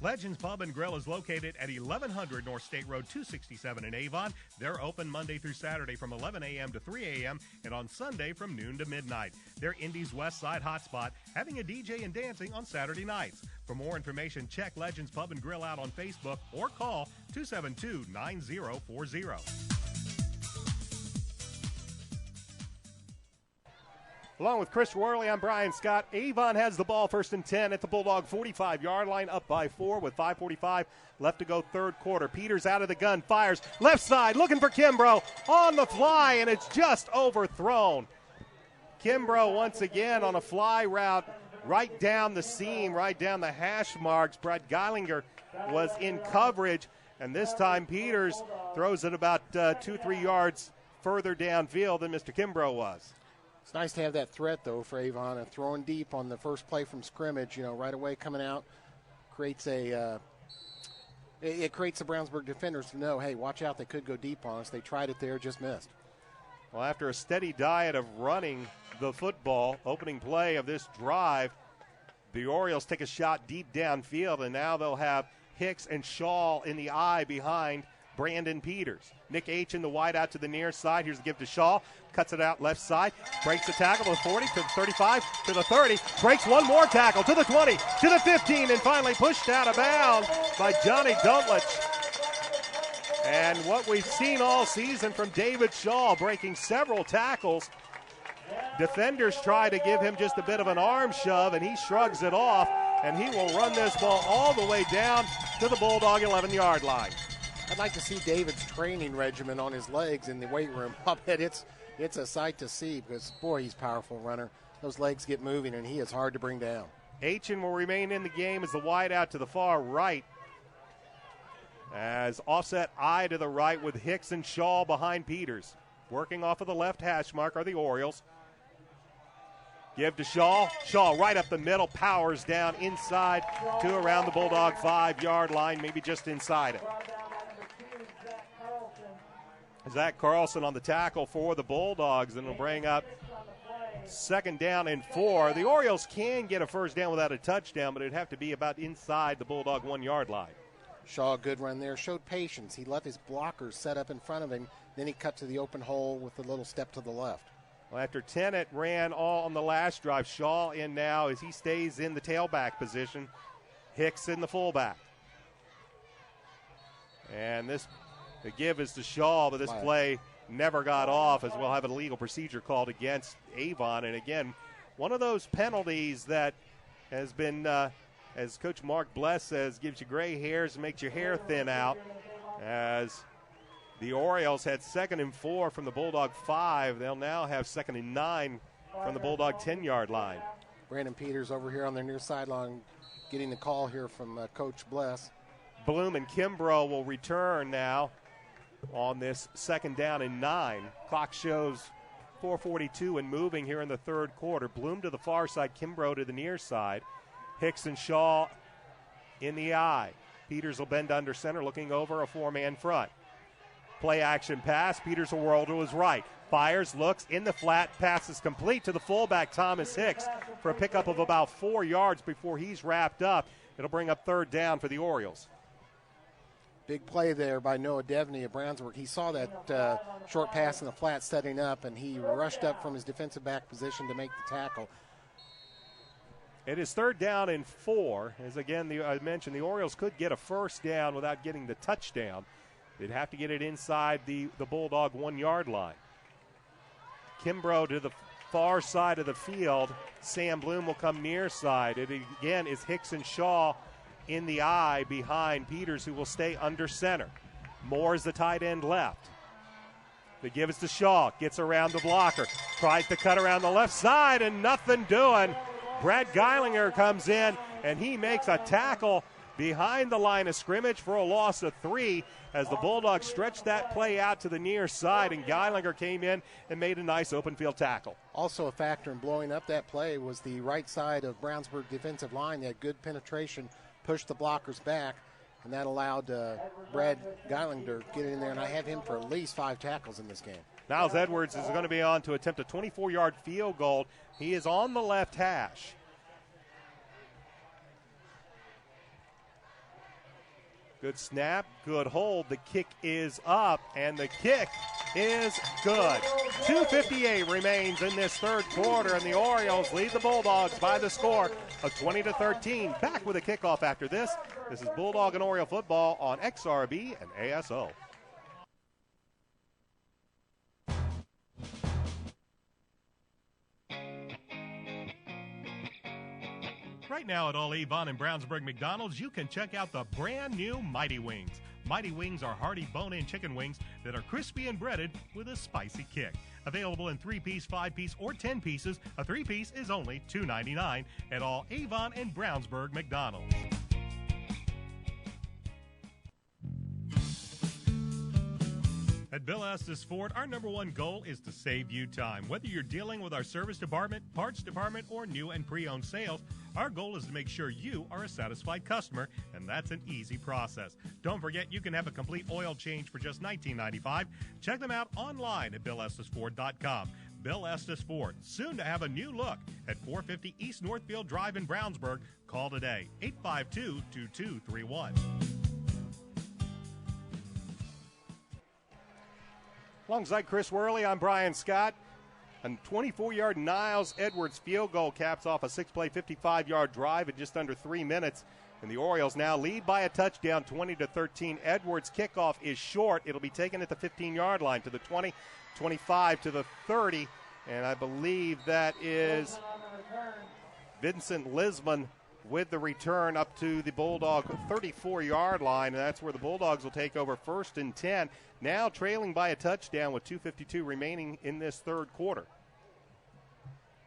Legends Pub and Grill is located at 1100 North State Road 267 in Avon. They're open Monday through Saturday from 11 a.m. to 3 a.m. and on Sunday from noon to midnight. They're Indy's West Side hotspot, having a DJ and dancing on Saturday nights. For more information, check Legends Pub and Grill out on Facebook or call 272-9040. Along with Chris Worley, I'm Brian Scott. Avon has the ball first and 10 at the Bulldog 45-yard line, up by 4 with 5:45 left to go, third quarter. Peters out of the gun, fires left side, looking for Kimbrough on the fly, and it's just overthrown. Kimbrough once again on a fly route right down the seam, right down the hash marks. Brad Geilinger was in coverage, and this time Peters throws it about 2-3 yards further downfield than Mr. Kimbrough was. It's nice to have that threat, though, for Avon, and throwing deep on the first play from scrimmage, right away coming out, creates it creates the Brownsburg defenders to know, hey, watch out, they could go deep on us. They tried it there, just missed. Well, after a steady diet of running the football, opening play of this drive, the Orioles take a shot deep downfield, and now they'll have Hicks and Shaw in the eye behind Brandon Peters. Nick H in the wide out to the near side. Here's the give to Shaw. Cuts it out left side. Breaks the tackle to the 40, to the 35, to the 30. Breaks one more tackle to the 20, to the 15, and finally pushed out of bounds by Johnny Duntlich. And what we've seen all season from David Shaw, breaking several tackles. Defenders try to give him just a bit of an arm shove, and he shrugs it off, and he will run this ball all the way down to the Bulldog 11-yard line. I'd like to see David's training regimen on his legs in the weight room. I bet it's a sight to see because, boy, he's a powerful runner. Those legs get moving, and he is hard to bring down. Aitchen will remain in the game as the wide out to the far right. As offset eye to the right with Hicks and Shaw behind Peters. Working off of the left hash mark are the Orioles. Give to Shaw. Shaw right up the middle, powers down inside to around the Bulldog 5-yard line, maybe just inside it. Zach Carlson on the tackle for the Bulldogs, and will bring up second down and 4. The Orioles can get a first down without a touchdown, but it'd have to be about inside the Bulldog 1-yard line. Shaw, good run there, showed patience. He let his blockers set up in front of him, then he cut to the open hole with a little step to the left. Well, after Tennant ran all on the last drive, Shaw in now as he stays in the tailback position. Hicks in the fullback. And the give is to Shaw, but this play never got off, as we'll have an illegal procedure called against Avon. And again, one of those penalties that has been, as Coach Mark Bless says, gives you gray hairs and makes your hair thin out, as the Orioles had 2nd and 4 from the Bulldog 5. They'll now have 2nd and 9 from the Bulldog 10-yard line. Brandon Peters over here on their near sideline getting the call here from Coach Bless. Bloom and Kimbrough will return now on this 2nd down and 9. Clock shows 4:42 and moving here in the third quarter. Bloom to the far side, Kimbrough to the near side. Hicks and Shaw in the eye. Peters will bend under center, looking over a 4-man front. Play action pass. Peters will whirl to his right. Fires, looks, in the flat, pass is complete to the fullback, Thomas Hicks, for a pickup of about 4 yards before he's wrapped up. It'll bring up third down for the Orioles. Big play there by Noah Devney of Brownsburg. He saw that short pass in the flat setting up, and he rushed up from his defensive back position to make the tackle. It is 3rd down and 4. As again, I mentioned, the Orioles could get a first down without getting the touchdown. They'd have to get it inside the Bulldog 1-yard line. Kimbrough to the far side of the field. Sam Bloom will come near side. It again is Hicks and Shaw in the eye behind Peters, who will stay under center. Moore is the tight end left. They give it to Shaw. Gets around the blocker. Tries to cut around the left side and nothing doing. Brad Geilinger comes in and he makes a tackle behind the line of scrimmage for a loss of 3 as the Bulldogs stretched that play out to the near side, and Geilinger came in and made a nice open field tackle. Also a factor in blowing up that play was the right side of Brownsburg defensive line. They had good penetration, pushed the blockers back, and that allowed Brad Geilinger to get in there, and I have him for at least 5 tackles in this game. Niles Edwards is going to be on to attempt a 24-yard field goal. He is on the left hash. Good snap, good hold. The kick is up, and the kick is good. 2:58 remains in this third quarter, and the Orioles lead the Bulldogs by the score of 20-13. Back with a kickoff after this. This is Bulldog and Oriole football on XRB and ASO. Right now at all Avon and Brownsburg McDonald's, you can check out the brand new Mighty Wings. Mighty Wings are hearty bone-in chicken wings that are crispy and breaded with a spicy kick. Available in 3-piece, 5-piece, or 10 pieces, a 3-piece is only $2.99 at all Avon and Brownsburg McDonald's. At Bill Estes Ford, our number one goal is to save you time. Whether you're dealing with our service department, parts department, or new and pre-owned sales, our goal is to make sure you are a satisfied customer, and that's an easy process. Don't forget, you can have a complete oil change for just $19.95. Check them out online at BillEstesFord.com. Bill Estes Ford, soon to have a new look at 450 East Northfield Drive in Brownsburg. Call today, 852-2231. Alongside Chris Worley, I'm Brian Scott. A 24-yard Niles Edwards field goal caps off a 6-play, 55-yard drive in just under 3 minutes. And the Orioles now lead by a touchdown, 20-13. Edwards' kickoff is short. It'll be taken at the 15-yard line to the 20, 25 to the 30. And I believe that is Vincent Lisman with the return up to the Bulldog 34-yard line. And that's where the Bulldogs will take over 1st and 10. Now trailing by a touchdown with 2:52 remaining in this third quarter.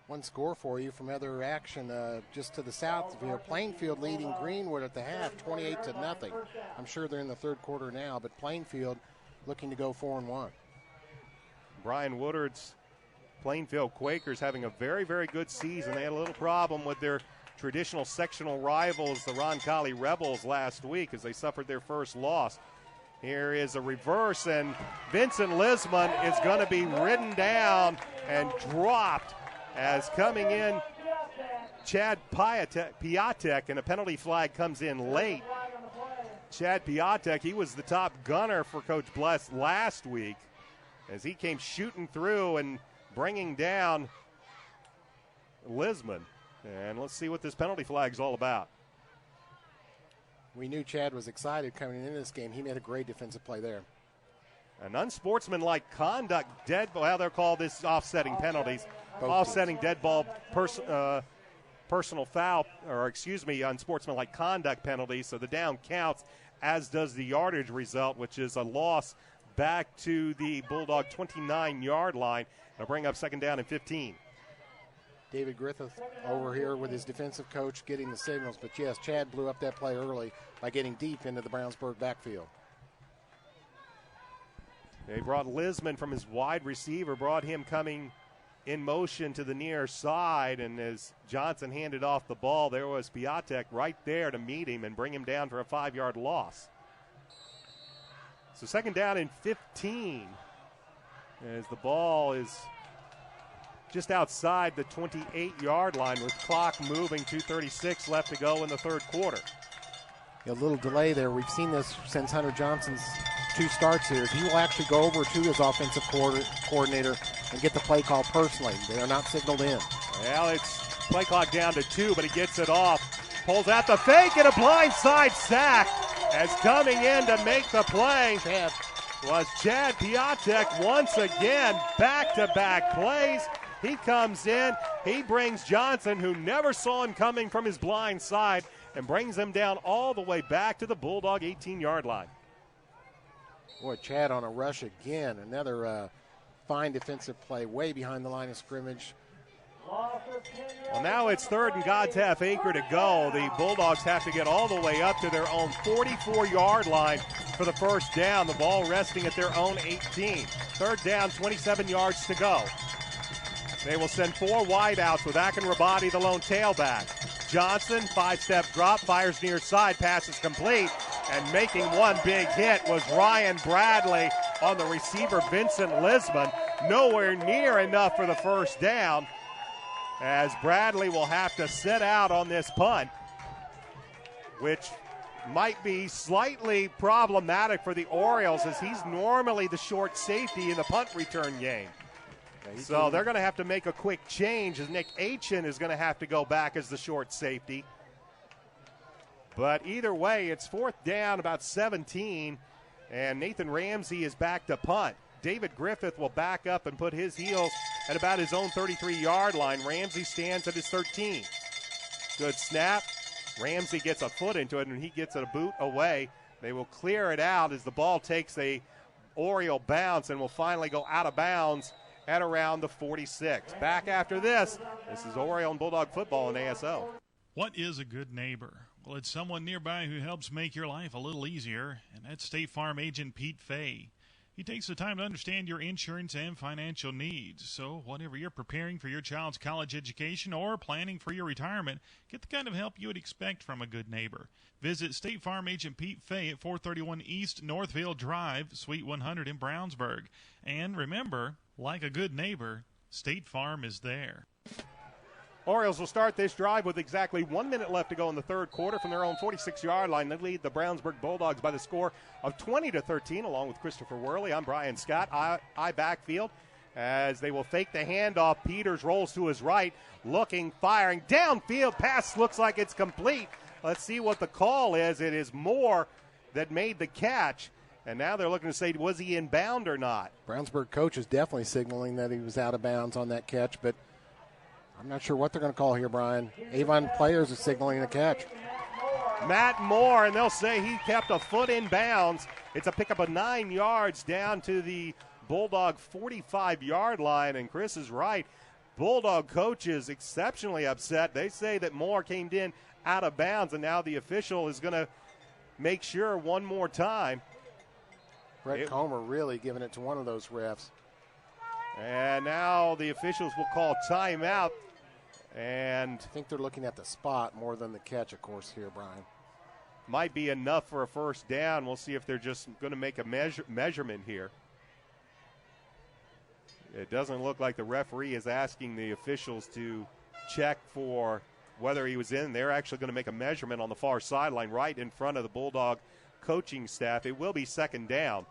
One score for you from other action just to the south of here. Plainfield leading Greenwood at the half, 28-0. I'm sure they're in the third quarter now, but Plainfield looking to go 4-1. Brian Woodard's Plainfield Quakers having a very, very good season. They had a little problem with their traditional sectional rivals, the Roncalli Rebels, last week as they suffered their first loss. Here is a reverse, and Vincent Lisman is going to be ridden down and dropped as coming in Chad Piatek, and a penalty flag comes in late. Chad Piatek, he was the top gunner for Coach Bless last week as he came shooting through and bringing down Lisman. And let's see what this penalty flag is all about. We knew Chad was excited coming into this game. He made a great defensive play there. An unsportsmanlike conduct, dead ball. Well, they're called this offsetting penalties. Offsetting dead ball, personal foul, or unsportsmanlike conduct penalties. So the down counts, as does the yardage result, which is a loss back to the Bulldog 29-yard line. They'll bring up 2nd down and 15. David Griffith over here with his defensive coach getting the signals. But, yes, Chad blew up that play early by getting deep into the Brownsburg backfield. They brought Lisman from his wide receiver, brought him coming in motion to the near side. And as Johnson handed off the ball, there was Piatek right there to meet him and bring him down for a 5-yard loss. So 2nd down and 15 as the ball is just outside the 28-yard line with clock moving, 2:36 left to go in the third quarter. A little delay there. We've seen this since Hunter Johnson's 2 starts here. He will actually go over to his offensive coordinator and get the play call personally. They are not signaled in. Well, it's play clock down to 2, but he gets it off. Pulls out the fake and a blindside sack as coming in to make the play was Chad Piatek once again. Back-to-back plays. He comes in, he brings Johnson, who never saw him coming from his blind side, and brings him down all the way back to the Bulldog 18-yard line. Boy, Chad on a rush again. Another fine defensive play way behind the line of scrimmage. Well, now it's 3rd and God's half acre to go. The Bulldogs have to get all the way up to their own 44-yard line for the first down. The ball resting at their own 18. 3rd down, 27 yards to go. They will send 4 wideouts with Akinrabadi, the lone tailback. Johnson, 5-step drop, fires near side, pass is complete. And making one big hit was Ryan Bradley on the receiver, Vincent Lisbon. Nowhere near enough for the first down, as Bradley will have to sit out on this punt, which might be slightly problematic for the Orioles, as he's normally the short safety in the punt return game. So they're going to have to make a quick change, as Nick Aitchen is going to have to go back as the short safety. But either way, it's 4th down, about 17, and Nathan Ramsey is back to punt. David Griffith will back up and put his heels at about his own 33-yard line. Ramsey stands at his 13. Good snap. Ramsey gets a foot into it, and he gets a boot away. They will clear it out as the ball takes a Oriole bounce and will finally go out of bounds at around the 46. Back after this is Oriole and Bulldog football in ASO. What is a good neighbor? Well, it's someone nearby who helps make your life a little easier, and that's State Farm agent Pete Fay. He takes the time to understand your insurance and financial needs. So whatever you're preparing for your child's college education or planning for your retirement, get the kind of help you would expect from a good neighbor. Visit State Farm agent Pete Fay at 431 East Northville Drive, Suite 100 in Brownsburg. And remember, like a good neighbor, State Farm is there. Orioles will start this drive with exactly 1 minute left to go in the third quarter from their own 46-yard line. They lead the Brownsburg Bulldogs by the score of 20-13, along with Christopher Worley. I'm Brian Scott. I backfield as they will fake the handoff. Peters rolls to his right, looking, firing, downfield. Pass looks like it's complete. Let's see what the call is. It is Moore that made the catch. And now they're looking to say, was he inbound or not? Brownsburg coach is definitely signaling that he was out of bounds on that catch, but I'm not sure what they're going to call here, Brian. Avon players are signaling the catch. Matt Moore, and they'll say he kept a foot in bounds. It's a pickup of 9 yards down to the Bulldog 45-yard line, and Chris is right. Bulldog coach is exceptionally upset. They say that Moore came in out of bounds, and now the official is going to make sure one more time. Brett Comer really giving it to one of those refs. And now the officials will call timeout. And I think they're looking at the spot more than the catch, of course, here, Brian. Might be enough for a first down. We'll see if they're just going to make a measurement here. It doesn't look like the referee is asking the officials to check for whether he was in. They're actually going to make a measurement on the far sideline right in front of the Bulldog coaching staff. It will be second down.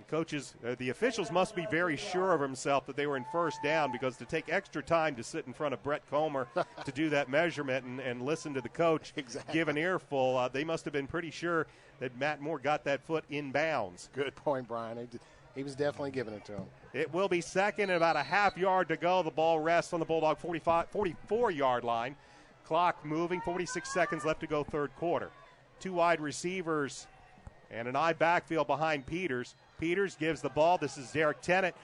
The officials must be very sure of himself that they were in first down, because to take extra time to sit in front of Brett Comer to do that measurement and listen to the coach give an earful, they must have been pretty sure that Matt Moore got that foot in bounds. Good point, Brian. He was definitely giving it to him. It will be second and about a half yard to go. The ball rests on the Bulldog 44-yard line. Clock moving, 46 seconds left to go third quarter. 2 wide receivers and an I backfield behind Peters. Peters gives the ball. This is Derek Tennant.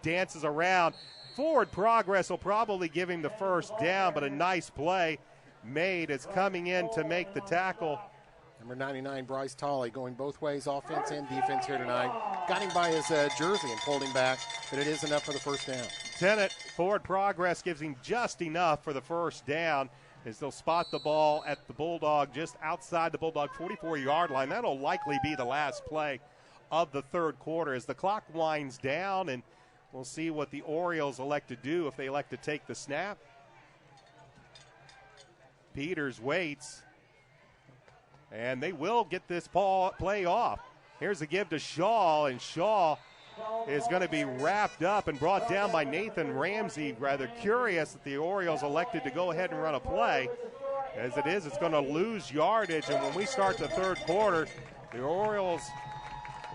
Dances around. Forward progress will probably give him the first down, but a nice play made as coming in to make the tackle. Number 99, Bryce Tolley, going both ways, offense and defense here tonight. Got him by his jersey and pulled him back, but it is enough for the first down. Tennant, forward progress gives him just enough for the first down, as they'll spot the ball at the Bulldog just outside the Bulldog 44-yard line. That'll likely be the last play of the third quarter as the clock winds down, and we'll see what the Orioles elect to do, if they elect to take the snap. Peters waits, and they will get this play off. Here's a give to Shaw, and Shaw is going to be wrapped up and brought down by Nathan Ramsey. Rather curious that the Orioles elected to go ahead and run a play. As it is, it's going to lose yardage, and when we start the third quarter, the Orioles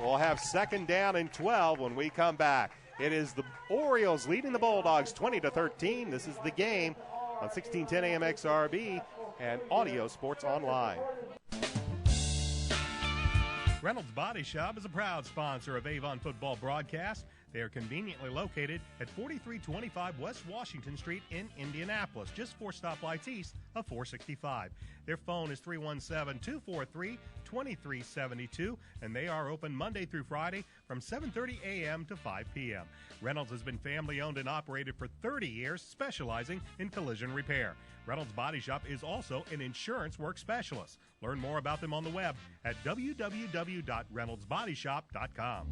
will have second down and 12 when we come back. It is the Orioles leading the Bulldogs 20-13. This is the game on 1610 AM XRB and Audio Sports Online. Reynolds Body Shop is a proud sponsor of Avon football broadcast. They are conveniently located at 4325 West Washington Street in Indianapolis, just 4 stoplights east of 465. Their phone is 317-243-2372, and they are open Monday through Friday from 7:30 a.m. to 5 p.m. Reynolds has been family-owned and operated for 30 years, specializing in collision repair. Reynolds Body Shop is also an insurance work specialist. Learn more about them on the web at www.reynoldsbodyshop.com.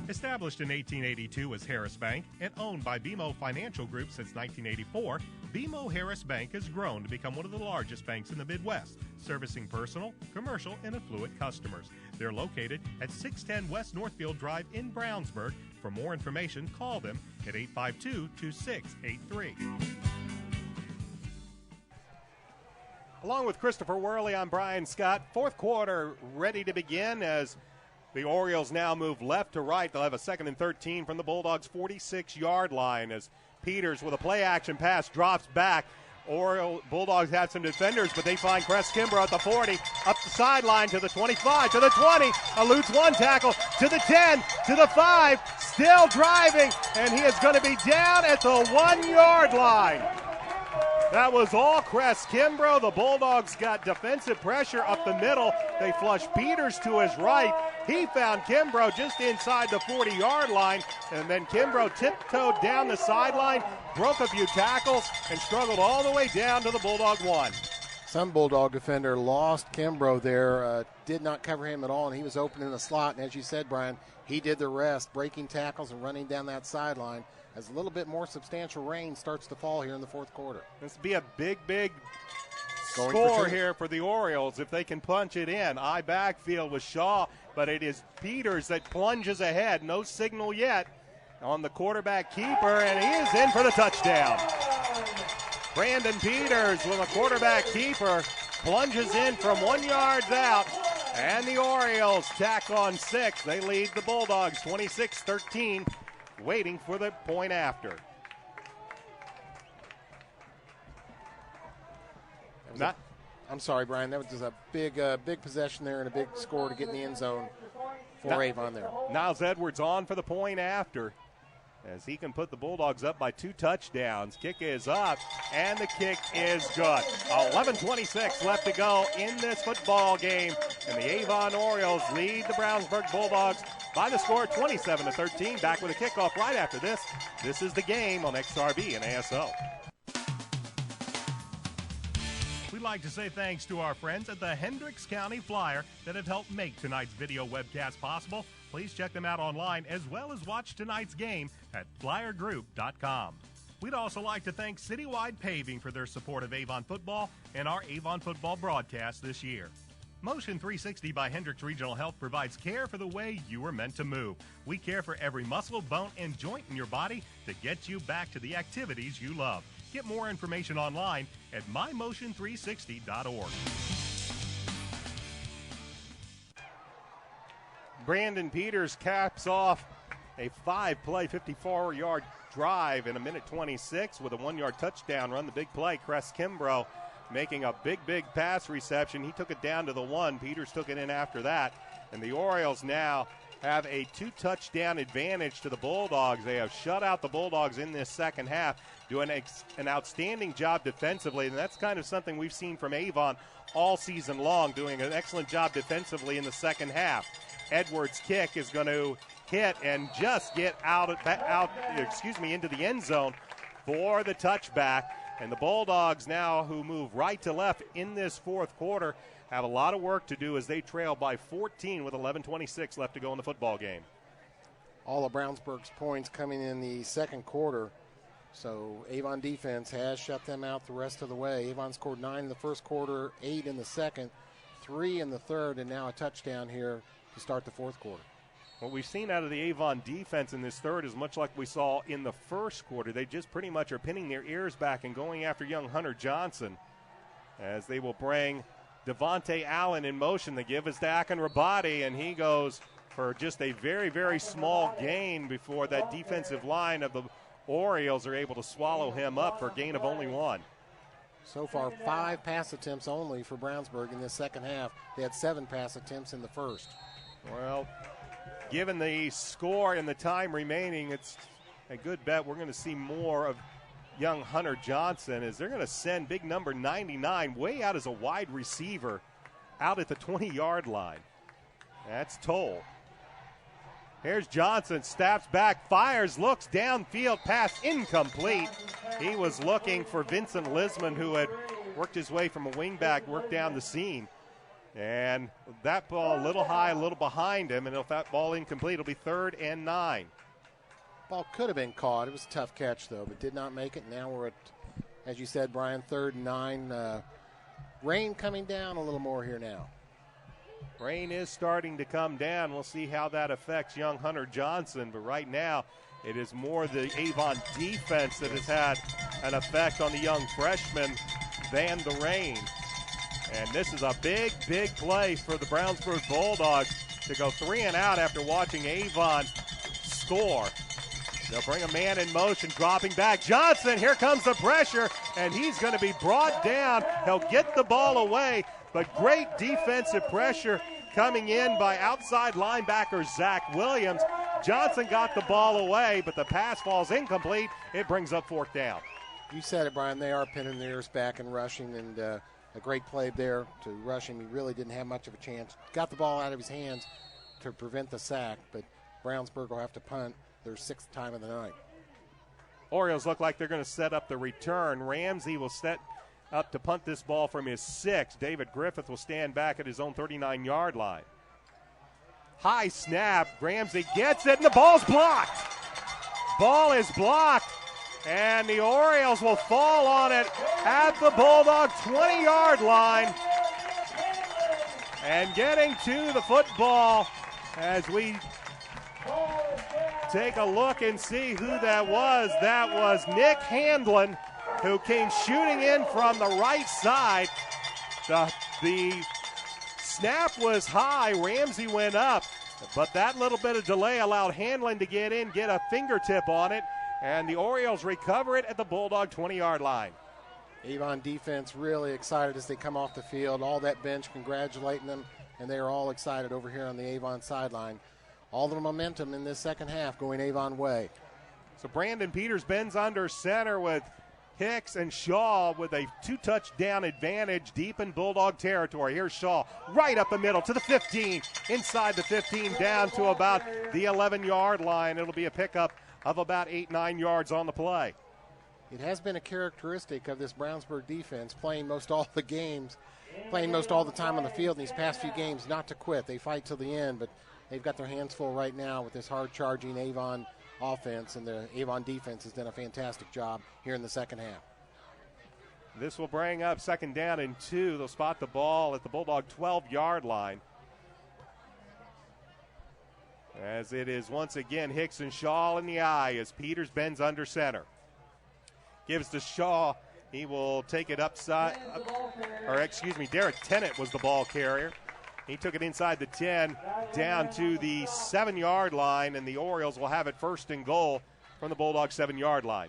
Established in 1882 as Harris Bank and owned by BMO Financial Group since 1984, BMO Harris Bank has grown to become one of the largest banks in the Midwest, servicing personal, commercial, and affluent customers. They're located at 610 West Northfield Drive in Brownsburg. For more information, call them at 852-2683. Along with Christopher Worley, I'm Brian Scott. Fourth quarter ready to begin as the Orioles now move left to right. They'll have a 2nd and 13 from the Bulldogs' 46-yard line as Peters with a play-action pass drops back. Bulldogs had some defenders, but they find Cress Kimbrough at the 40, up the sideline to the 25, to the 20, eludes one tackle, to the 10, to the 5, still driving, and he is going to be down at the 1-yard line. That was all Cress Kimbrough. The Bulldogs got defensive pressure up the middle. They flushed Peters to his right. He found Kimbrough just inside the 40-yard line, and then Kimbrough tiptoed down the sideline, broke a few tackles, and struggled all the way down to the Bulldog 1. Some Bulldog defender lost Kimbrough there, did not cover him at all, and he was open in the slot. And as you said, Brian, he did the rest, breaking tackles and running down that sideline as a little bit more substantial rain starts to fall here in the fourth quarter. This will be a big score here for the Orioles if they can punch it in. Eye backfield with Shaw, but it is Peters that plunges ahead. No signal yet on the quarterback keeper, and he is in for the touchdown. Brandon Peters with a quarterback keeper plunges in from 1 yard out, and the Orioles tack on 6. They lead the Bulldogs 26-13, waiting for the point after. I'm sorry, Brian. That was just a big possession there and a big score to get in the end zone for Avon there. Niles Edwards on for the point after, as he can put the Bulldogs up by 2 touchdowns. Kick is up, and the kick is good. 11:26 left to go in this football game, and the Avon Orioles lead the Brownsburg Bulldogs by the score 27-13. Back with a kickoff right after this. This is the game on XRB and ASO. We'd like to say thanks to our friends at the Hendricks County Flyer that have helped make tonight's video webcast possible. Please check them out online as well as watch tonight's game at flyergroup.com. We'd also like to thank Citywide Paving for their support of Avon football and our Avon football broadcast this year. Motion 360 by Hendricks Regional Health provides care for the way you were meant to move. We care for every muscle, bone, and joint in your body to get you back to the activities you love. Get more information online at mymotion360.org. Brandon Peters caps off a 5-play, 54-yard drive in 1:26 with a 1-yard touchdown run. The big play, Cress Kimbrough making a big pass reception. He took it down to the 1. Peters took it in after that. And the Orioles now have a 2-touchdown advantage to the Bulldogs. They have shut out the Bulldogs in this second half, doing an outstanding job defensively, and that's kind of something we've seen from Avon all season long, doing an excellent job defensively in the second half. Edwards' kick is going to hit and just get into the end zone for the touchback. And the Bulldogs now, who move right to left in this fourth quarter, have a lot of work to do as they trail by 14 with 11:26 left to go in the football game. All of Brownsburg's points coming in the second quarter. So Avon defense has shut them out the rest of the way. Avon scored 9 in the first quarter, 8 in the second, 3 in the third, and now a touchdown here to start the fourth quarter. What we've seen out of the Avon defense in this third is much like we saw in the first quarter. They just pretty much are pinning their ears back and going after young Hunter Johnson, as they will bring Devontae Allen in motion. The give is to Akin Rabati, and he goes for just a very small gain before that defensive line of the Orioles are able to swallow him up for a gain of only 1. So far, 5 pass attempts only for Brownsburg in this second half. They had 7 pass attempts in the first. Well, given the score and the time remaining, it's a good bet we're going to see more of young Hunter Johnson, as they're going to send big number 99 way out as a wide receiver out at the 20-yard line. That's Toll. Here's Johnson, steps back, fires, looks downfield, pass incomplete. He was looking for Vincent Lisman, who had worked his way from a wingback, worked down the seam. And that ball a little high, a little behind him, and if that ball incomplete, it'll be 3rd and 9. Ball could have been caught. It was a tough catch, though, but did not make it. Now we're at, as you said, Brian, 3rd and 9. Rain coming down a little more here now. Rain is starting to come down. We'll see how that affects young Hunter Johnson, but right now it is more the Avon defense that has had an effect on the young freshman than the rain. And this is a big, big play for the Brownsburg Bulldogs to go 3 and out after watching Avon score. They'll bring a man in motion, dropping back. Johnson, here comes the pressure, and he's going to be brought down. He'll get the ball away, but great defensive pressure coming in by outside linebacker Zach Williams. Johnson got the ball away, but the pass falls incomplete. It brings up 4th down. You said it, Brian. They are pinning their ears back and rushing, and a great play there to rush him. He really didn't have much of a chance. Got the ball out of his hands to prevent the sack, but Brownsburg will have to punt their 6th time of the night. Orioles look like they're going to set up the return. Ramsey will set up to punt this ball from his 6. David Griffith will stand back at his own 39-yard line. High snap. Ramsey gets it, and the ball's blocked. Ball is blocked, and the Orioles will fall on it at the Bulldog 20-yard line. And getting to the football as we take a look and see who that was. That was Nick Handlin, who came shooting in from the right side. The snap was high. Ramsey went up, but that little bit of delay allowed Handlin to get in, get a fingertip on it, and the Orioles recover it at the Bulldog 20-yard line. Avon defense really excited as they come off the field. All that bench congratulating them, and they are all excited over here on the Avon sideline. All the momentum in this second half going Avon way. So Brandon Peters bends under center with Hicks and Shaw with a 2-touchdown advantage deep in Bulldog territory. Here's Shaw right up the middle to the 15, inside the 15 down to about the 11-yard line. It'll be a pickup of about 8-9 yards on the play. It has been a characteristic of this Brownsburg defense playing most all the games, playing most all the time on the field in these past few games, not to quit. They fight till the end, but they've got their hands full right now with this hard-charging Avon offense, and the Avon defense has done a fantastic job here in the second half. This will bring up 2nd down and 2. They'll spot the ball at the Bulldog 12-yard line. As it is once again Hicks and Shaw in the eye as Peters bends under center. Gives to Shaw. He will take it upside, Derek Tennant was the ball carrier. He took it inside the 10, down to the 7-yard line, and the Orioles will have it 1st and goal from the Bulldog 7-yard line.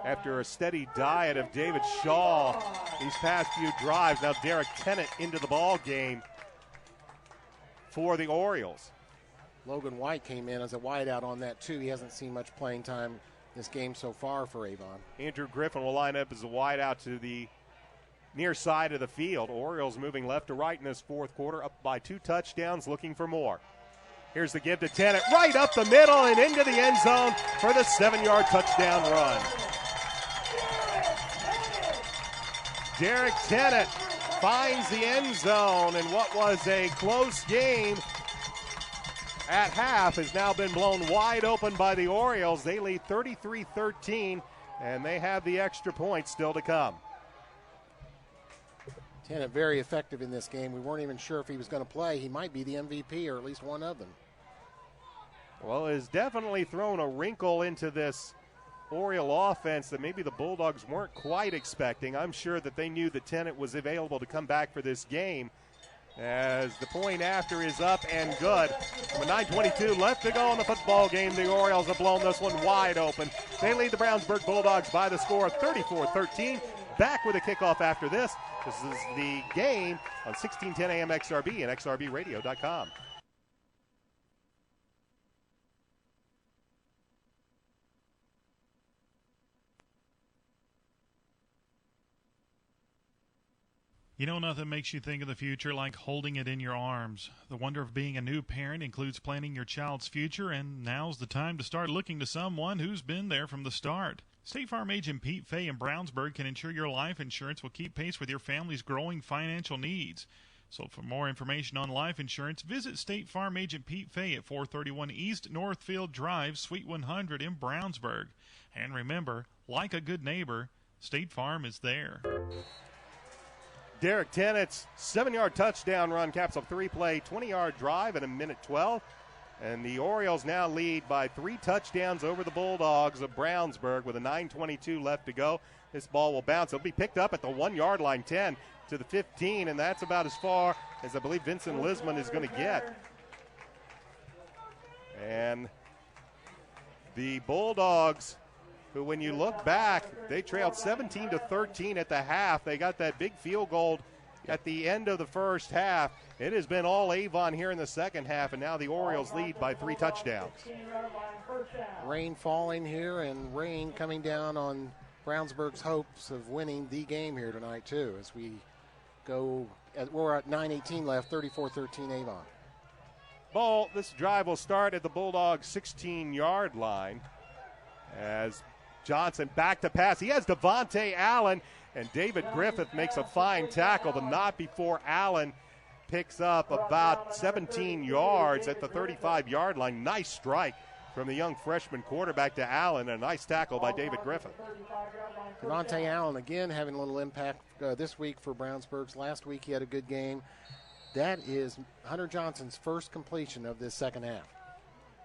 After a steady diet of David Shaw these past few drives, now Derek Tennant into the ball game for the Orioles. Logan White came in as a wideout on that, too. He hasn't seen much playing time this game so far for Avon. Andrew Griffin will line up as a wideout to the near side of the field. Orioles moving left to right in this 4th quarter, up by 2 touchdowns, looking for more. Here's the give to Tennant, right up the middle and into the end zone for the 7-yard touchdown run. Derek Tennant finds the end zone, and what was a close game at half has now been blown wide open by the Orioles. They lead 33-13, and they have the extra point still to come. Tennant very effective in this game. We weren't even sure if he was going to play. He might be the MVP, or at least one of them. Well, it has definitely thrown a wrinkle into this Oriole offense that maybe the Bulldogs weren't quite expecting. I'm sure that they knew that Tennant was available to come back for this game. as the point after is up and good. With 9:22 left to go in the football game, the Orioles have blown this one wide open. They lead the Brownsburg Bulldogs by the score of 34-13. Back with a kickoff after this. This is the game on 1610 AM XRB and XRBradio.com. You know, nothing makes you think of the future like holding it in your arms. The wonder of being a new parent includes planning your child's future, and now's the time to start looking to someone who's been there from the start. State Farm agent Pete Fay in Brownsburg can ensure your life insurance will keep pace with your family's growing financial needs. So for more information on life insurance, visit State Farm agent Pete Fay at 431 East Northfield Drive, Suite 100 in Brownsburg. And remember, like a good neighbor, State Farm is there. Derek Tennett's 7-yard touchdown run caps a 3-play, 20-yard drive in a minute 12. And the Orioles now lead by 3 touchdowns over the Bulldogs of Brownsburg with a 9:22 left to go. This ball will bounce. It'll be picked up at the 1-yard line, 10 to the 15, and that's about as far as I believe Vincent Lisman is going to get. And the Bulldogs, who when you look back, they trailed 17-13 at the half. They got that big field goal at the end of the first half. It has been all Avon here in the second half, and now the Orioles lead by 3 touchdowns. Rain falling here, and rain coming down on Brownsburg's hopes of winning the game here tonight, too, as we go. We're at 9:18 left, 34-13 Avon. Ball, this drive will start at the Bulldogs' 16-yard line as Johnson back to pass. He has Devontae Allen, and David Griffith makes a fine tackle, but not before Allen picks up about 17 yards at the 35-yard line. Nice strike from the young freshman quarterback to Allen, and a nice tackle by David Griffith. Devontae Allen again having a little impact this week for Brownsburg's. Last week he had a good game. That is Hunter Johnson's first completion of this second half.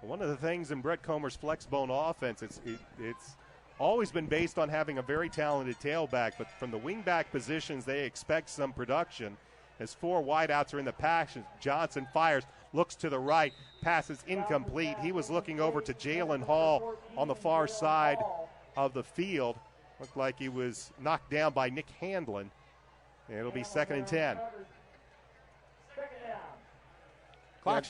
One of the things in Brett Comer's flexbone offense, it's always been based on having a very talented tailback, but from the wingback positions, they expect some production. As 4 wideouts are in the pass, Johnson fires, looks to the right, passes incomplete. He was looking over to Jalen Hall on the far side of the field. Looked like he was knocked down by Nick Handlin. And it'll be 2nd and 10. Yeah,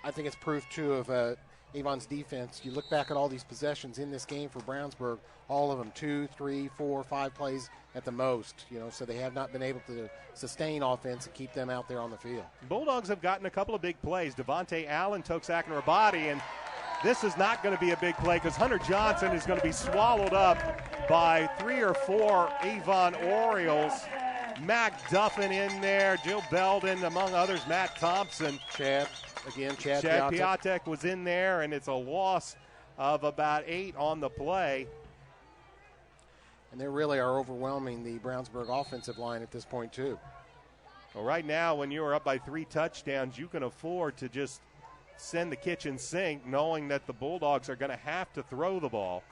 I think it's proof, too, of Avon's defense. You look back at all these possessions in this game for Brownsburg, all of them 2, 3, 4, 5 plays at the most, so they have not been able to sustain offense and keep them out there on the field. Bulldogs have gotten a couple of big plays. Devontae Allen, Toksak, and Rabati, and this is not going to be a big play because Hunter Johnson is going to be swallowed up by 3 or 4 Avon Orioles. Mac Duffin in there, Jill Belden, among others, Matt Thompson. Chad Piatek was in there, and it's a loss of about 8 on the play. And they really are overwhelming the Brownsburg offensive line at this point, too. Well, right now, when you are up by 3 touchdowns, you can afford to just send the kitchen sink, knowing that the Bulldogs are going to have to throw the ball.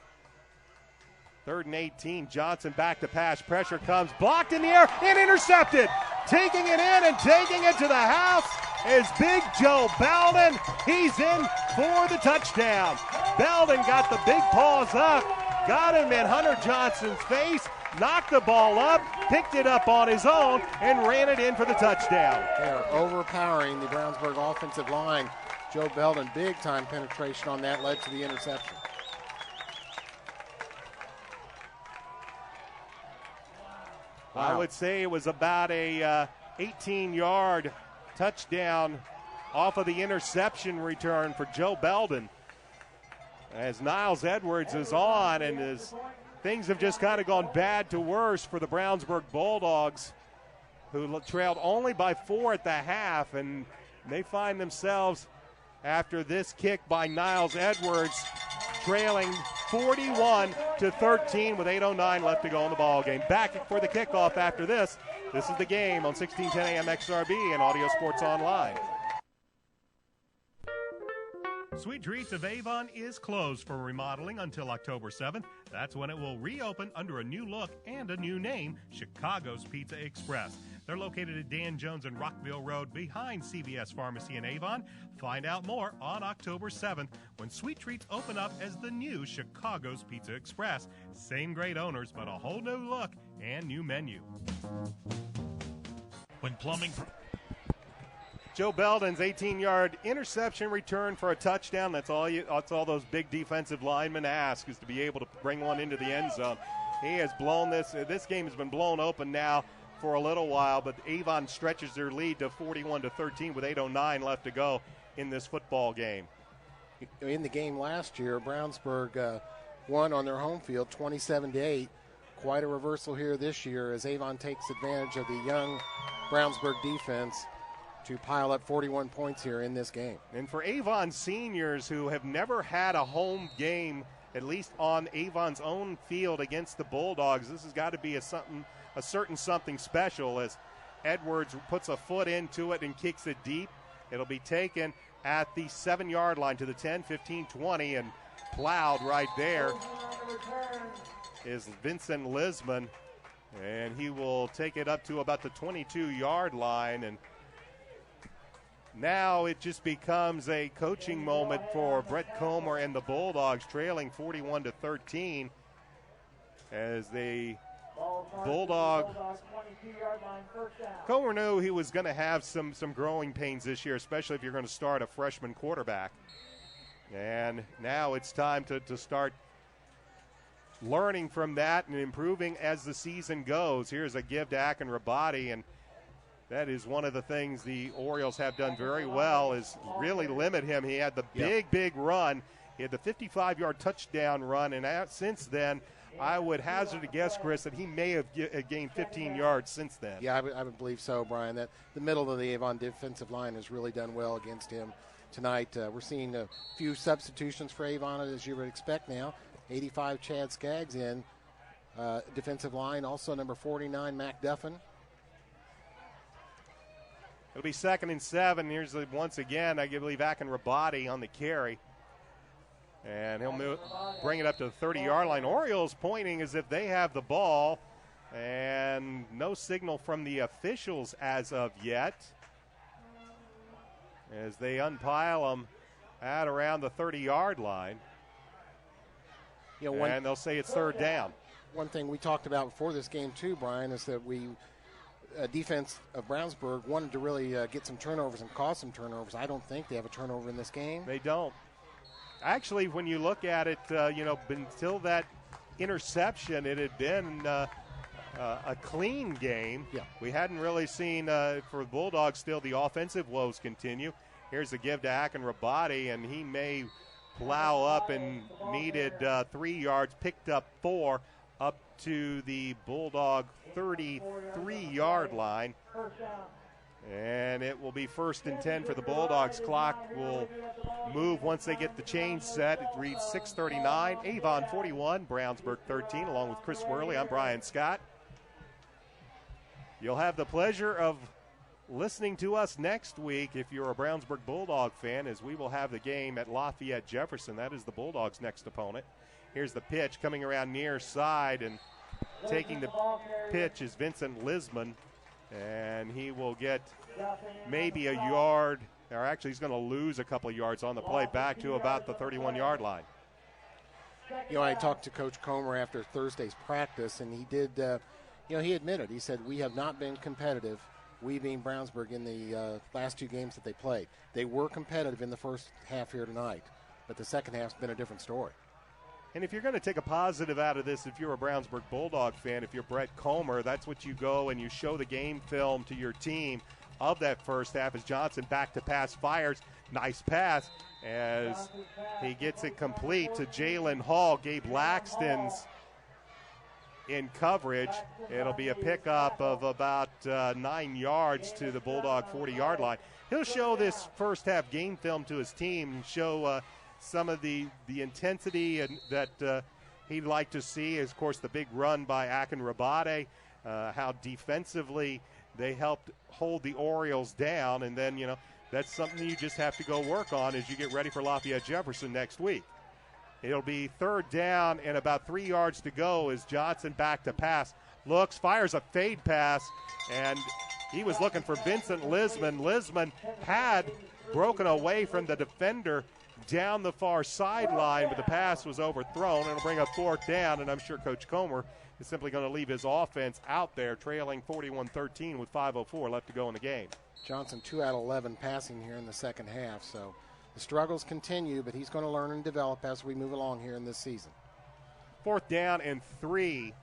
3rd and 18, Johnson back to pass. Pressure comes, blocked in the air, and intercepted. Taking it in and taking it to the house is Big Joe Belden. He's in for the touchdown. Belden got the big paws up, got him in Hunter Johnson's face, knocked the ball up, picked it up on his own, and ran it in for the touchdown. They are overpowering the Brownsburg offensive line. Joe Belden, big-time penetration on that, led to the interception. Wow. I would say it was about a 18-yard touchdown off of the interception return for Joe Belden. As Niles Edwards is on, and as things have just kind of gone bad to worse for the Brownsburg Bulldogs, who trailed only by 4 at the half, and they find themselves, after this kick by Niles Edwards, trailing 41-13 with 8:09 left to go in the ball game. Back for the kickoff after this. This is the game on 1610 AM XRB and Audio Sports Online. Sweet Treats of Avon is closed for remodeling until October 7th. That's when it will reopen under a new look and a new name, Chicago's Pizza Express. They're located at Dan Jones and Rockville Road behind CVS Pharmacy in Avon. Find out more on October 7th when Sweet Treats open up as the new Chicago's Pizza Express. Same great owners, but a whole new look and new menu. When plumbing... Joe Belden's 18-yard interception return for a touchdown. That's all those big defensive linemen ask, is to be able to bring one into the end zone. He has blown this. This game has been blown open now for a little while, but Avon stretches their lead to 41-13 with 8:09 left to go in this football game. In the game last year, Brownsburg won on their home field 27-8. Quite a reversal here this year as Avon takes advantage of the young Brownsburg defense to pile up 41 points here in this game. And for Avon seniors who have never had a home game, at least on Avon's own field against the Bulldogs, this has got to be a certain something special as Edwards puts a foot into it and kicks it deep. It'll be taken at the 7-yard line to the 10, 15, 20, and plowed right there is Vincent Lisman, and he will take it up to about the 22-yard line. And now it just becomes a coaching moment for Brett Comer and the Bulldogs, trailing 41-13 as the Bulldog. Comer knew he was going to have some growing pains this year, especially if you're going to start a freshman quarterback. And now it's time to start learning from that and improving as the season goes. Here's a give to Akin Rabati, and that is one of the things the Orioles have done very well, is really limit him. He had the big run. He had the 55-yard touchdown run, and since then, I would hazard a guess, Chris, that he may have gained 15 yards since then. Yeah, I would believe so, Brian. That the middle of the Avon defensive line has really done well against him tonight. We're seeing a few substitutions for Avon, as you would expect now. 85, Chad Skaggs in defensive line. Also number 49, Mac Duffin. It'll be 2nd and 7. Here's once again, I believe, Akin Rabati on the carry. And he'll bring it up to the 30-yard line. Orioles pointing as if they have the ball, and no signal from the officials as of yet as they unpile them at around the 30-yard line. And they'll say it's 3rd down. One thing we talked about before this game too, Brian, is that defense of Brownsburg wanted to really get some turnovers and cause some turnovers. I don't think they have a turnover in this game. They don't. Actually, when you look at it, until that interception, it had been a clean game. Yeah. We hadn't really seen, for the Bulldogs, still the offensive woes continue. Here's the give to Akin Rabati, and he may plow up and needed 3 yards, picked up 4 up to the Bulldog 33-yard line. And it will be 1st and 10 for the Bulldogs. Clock will move once they get the chain set. It reads 6:39. Avon 41, Brownsburg 13. Along with Chris Worley, I'm Brian Scott. You'll have the pleasure of listening to us next week if you're a Brownsburg Bulldog fan, as we will have the game at Lafayette Jefferson. That is the Bulldogs' next opponent. Here's the pitch coming around near side, and taking the pitch is Vincent Lisman. And he will get maybe a yard, or actually he's going to lose a couple of yards on the play, back to about the 31-yard line. I talked to Coach Comer after Thursday's practice, and he did, he admitted, he said, we have not been competitive, we being Brownsburg, in the last 2 games that they played. They were competitive in the first half here tonight, but the second half's been a different story. And if you're going to take a positive out of this, if you're a Brownsburg Bulldog fan, if you're Brett Comer, that's what you go and you show the game film to your team of that first half as Johnson back to pass, fires. Nice pass as he gets it complete to Jalen Hall. Gabe Laxton's in coverage. It'll be a pickup of about 9 yards to the Bulldog 40-yard line. He'll show this first half game film to his team and show some of the intensity that he'd like to see. Is, of course, the big run by Akin Rabati, how defensively they helped hold the Orioles down, and then, that's something you just have to go work on as you get ready for Lafayette Jefferson next week. It'll be 3rd down and about 3 yards to go as Johnson back to pass. Looks, fires a fade pass, and He was looking for Vincent Lisman. Lisman had broken away from the defender down the far sideline, but the pass was overthrown. It'll bring up 4th down, and I'm sure Coach Comer is simply going to leave his offense out there, trailing 41-13 with 5:04 left to go in the game. Johnson 2 out of 11 passing here in the second half, so the struggles continue, but he's going to learn and develop as we move along here in this season. 4th down and 3.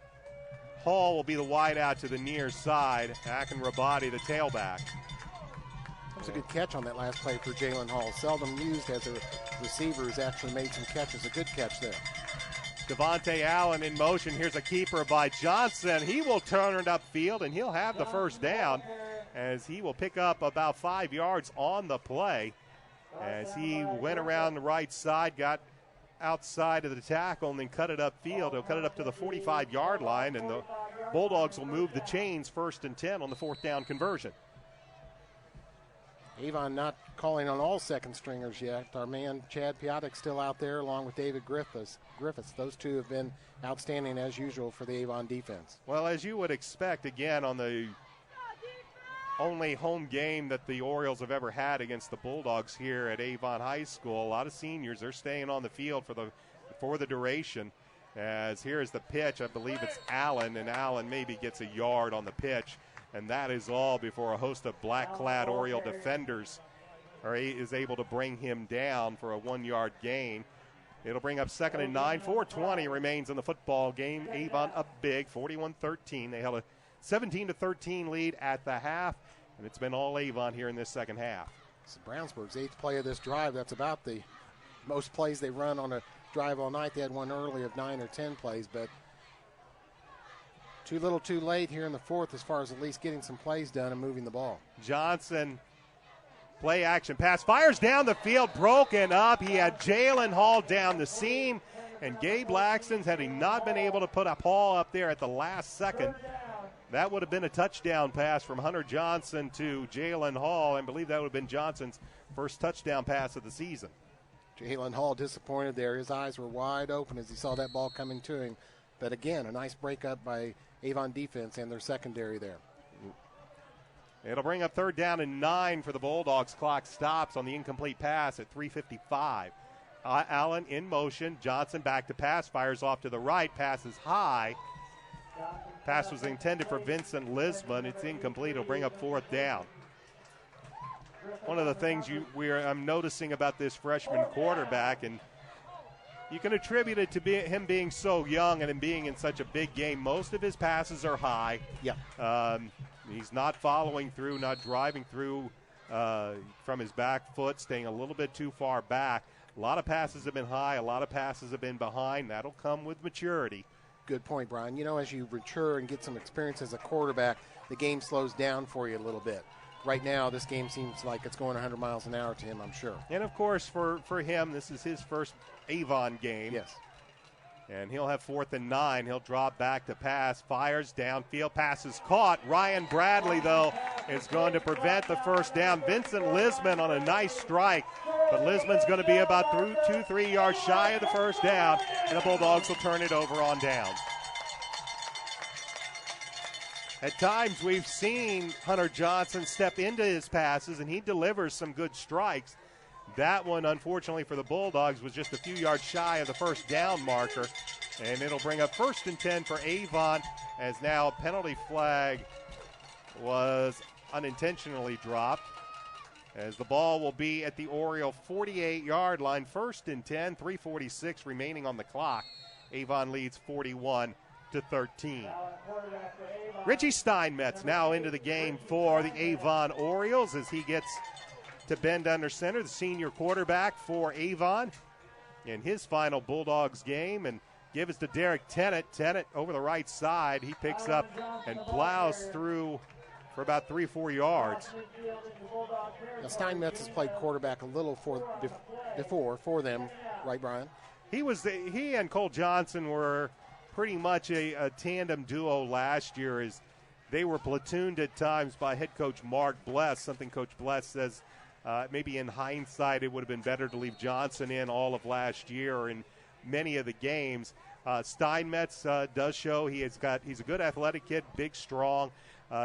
Hall will be the wide out to the near side. Akin Rabati, the tailback. That was a good catch on that last play for Jalen Hall. Seldom used as a receiver, who's actually made some catches. A good catch there. Devontae Allen in motion. Here's a keeper by Johnson. He will turn it upfield, and he'll have the first down as he will pick up about 5 yards on the play as he went around the right side, got outside of the tackle, and then cut it upfield. He'll cut it up to the 45-yard line, and the Bulldogs will move the chains 1st and 10 on the 4th down conversion. Avon not calling on all second stringers yet. Our man Chad Piotrek still out there along with David Griffiths. Those two have been outstanding as usual for the Avon defense. Well, as you would expect, again, on the only home game that the Orioles have ever had against the Bulldogs here at Avon High School, a lot of seniors are staying on the field for the duration. As here is the pitch, I believe it's Allen, and Allen maybe gets a yard on the pitch. And that is all before a host of black-clad Oriole defenders is able to bring him down for a 1-yard gain. It'll bring up 2nd and 9. 4:20 remains in the football game. Avon up big, 41-13. They held a 17-13 lead at the half, and it's been all Avon here in this second half. This is Brownsburg's 8th play of this drive. That's about the most plays they run on a drive all night. They had one early of 9 or 10 plays, but too little too late here in the 4th as far as at least getting some plays done and moving the ball. Johnson, play action pass, fires down the field, broken up. He had Jalen Hall down the seam, and Gabe Laxton, had he not been able to put a Hall up there at the last second, that would have been a touchdown pass from Hunter Johnson to Jalen Hall. I believe that would have been Johnson's first touchdown pass of the season. Jalen Hall disappointed there. His eyes were wide open as he saw that ball coming to him. But again, a nice breakup by Avon defense and their secondary there. It'll bring up 3rd down and 9 for the Bulldogs. Clock stops on the incomplete pass at 3:55. Allen in motion. Johnson back to pass. Fires off to the right. Passes high. Pass was intended for Vincent Lisman. It's incomplete. It'll bring up 4th down. One of the things I'm noticing about this freshman quarterback, and you can attribute it to him being so young and him being in such a big game. Most of his passes are high. Yeah. He's not following through, not driving through from his back foot, staying a little bit too far back. A lot of passes have been high. A lot of passes have been behind. That'll come with maturity. Good point, Brian. You know, as you mature and get some experience as a quarterback, the game slows down for you a little bit. Right now, this game seems like it's going 100 miles an hour to him, I'm sure. And, of course, for him, this is his first Avon game. Yes. And he'll have 4th and 9. He'll drop back to pass. Fires downfield. Pass is caught. Ryan Bradley, though, is going to prevent the first down. Vincent Lisman on a nice strike. But Lisman's going to be about 2-3 yards shy of the first down. And the Bulldogs will turn it over on downs. At times we've seen Hunter Johnson step into his passes, and he delivers some good strikes. That one, unfortunately for the Bulldogs, was just a few yards shy of the first down marker. And it'll bring up 1st and 10 for Avon, as now a penalty flag was unintentionally dropped, as the ball will be at the Oriole 48-yard line. 1st and 10, 3:46 remaining on the clock. Avon leads 41-13. Richie Steinmetz now into the game for the Avon Orioles as he gets to bend under center, the senior quarterback for Avon in his final Bulldogs game, and give us to Derek Tennant. Tennant over the right side. He picks up and plows through for about 3-4 yards. Now Steinmetz has played quarterback a little before for them, right, Brian? He and Cole Johnson were pretty much a tandem duo last year, as they were platooned at times by head coach Mark Bless, something Coach Bless says maybe in hindsight it would have been better to leave Johnson in all of last year or in many of the games. Steinmetz does show he's a good athletic kid, big, strong.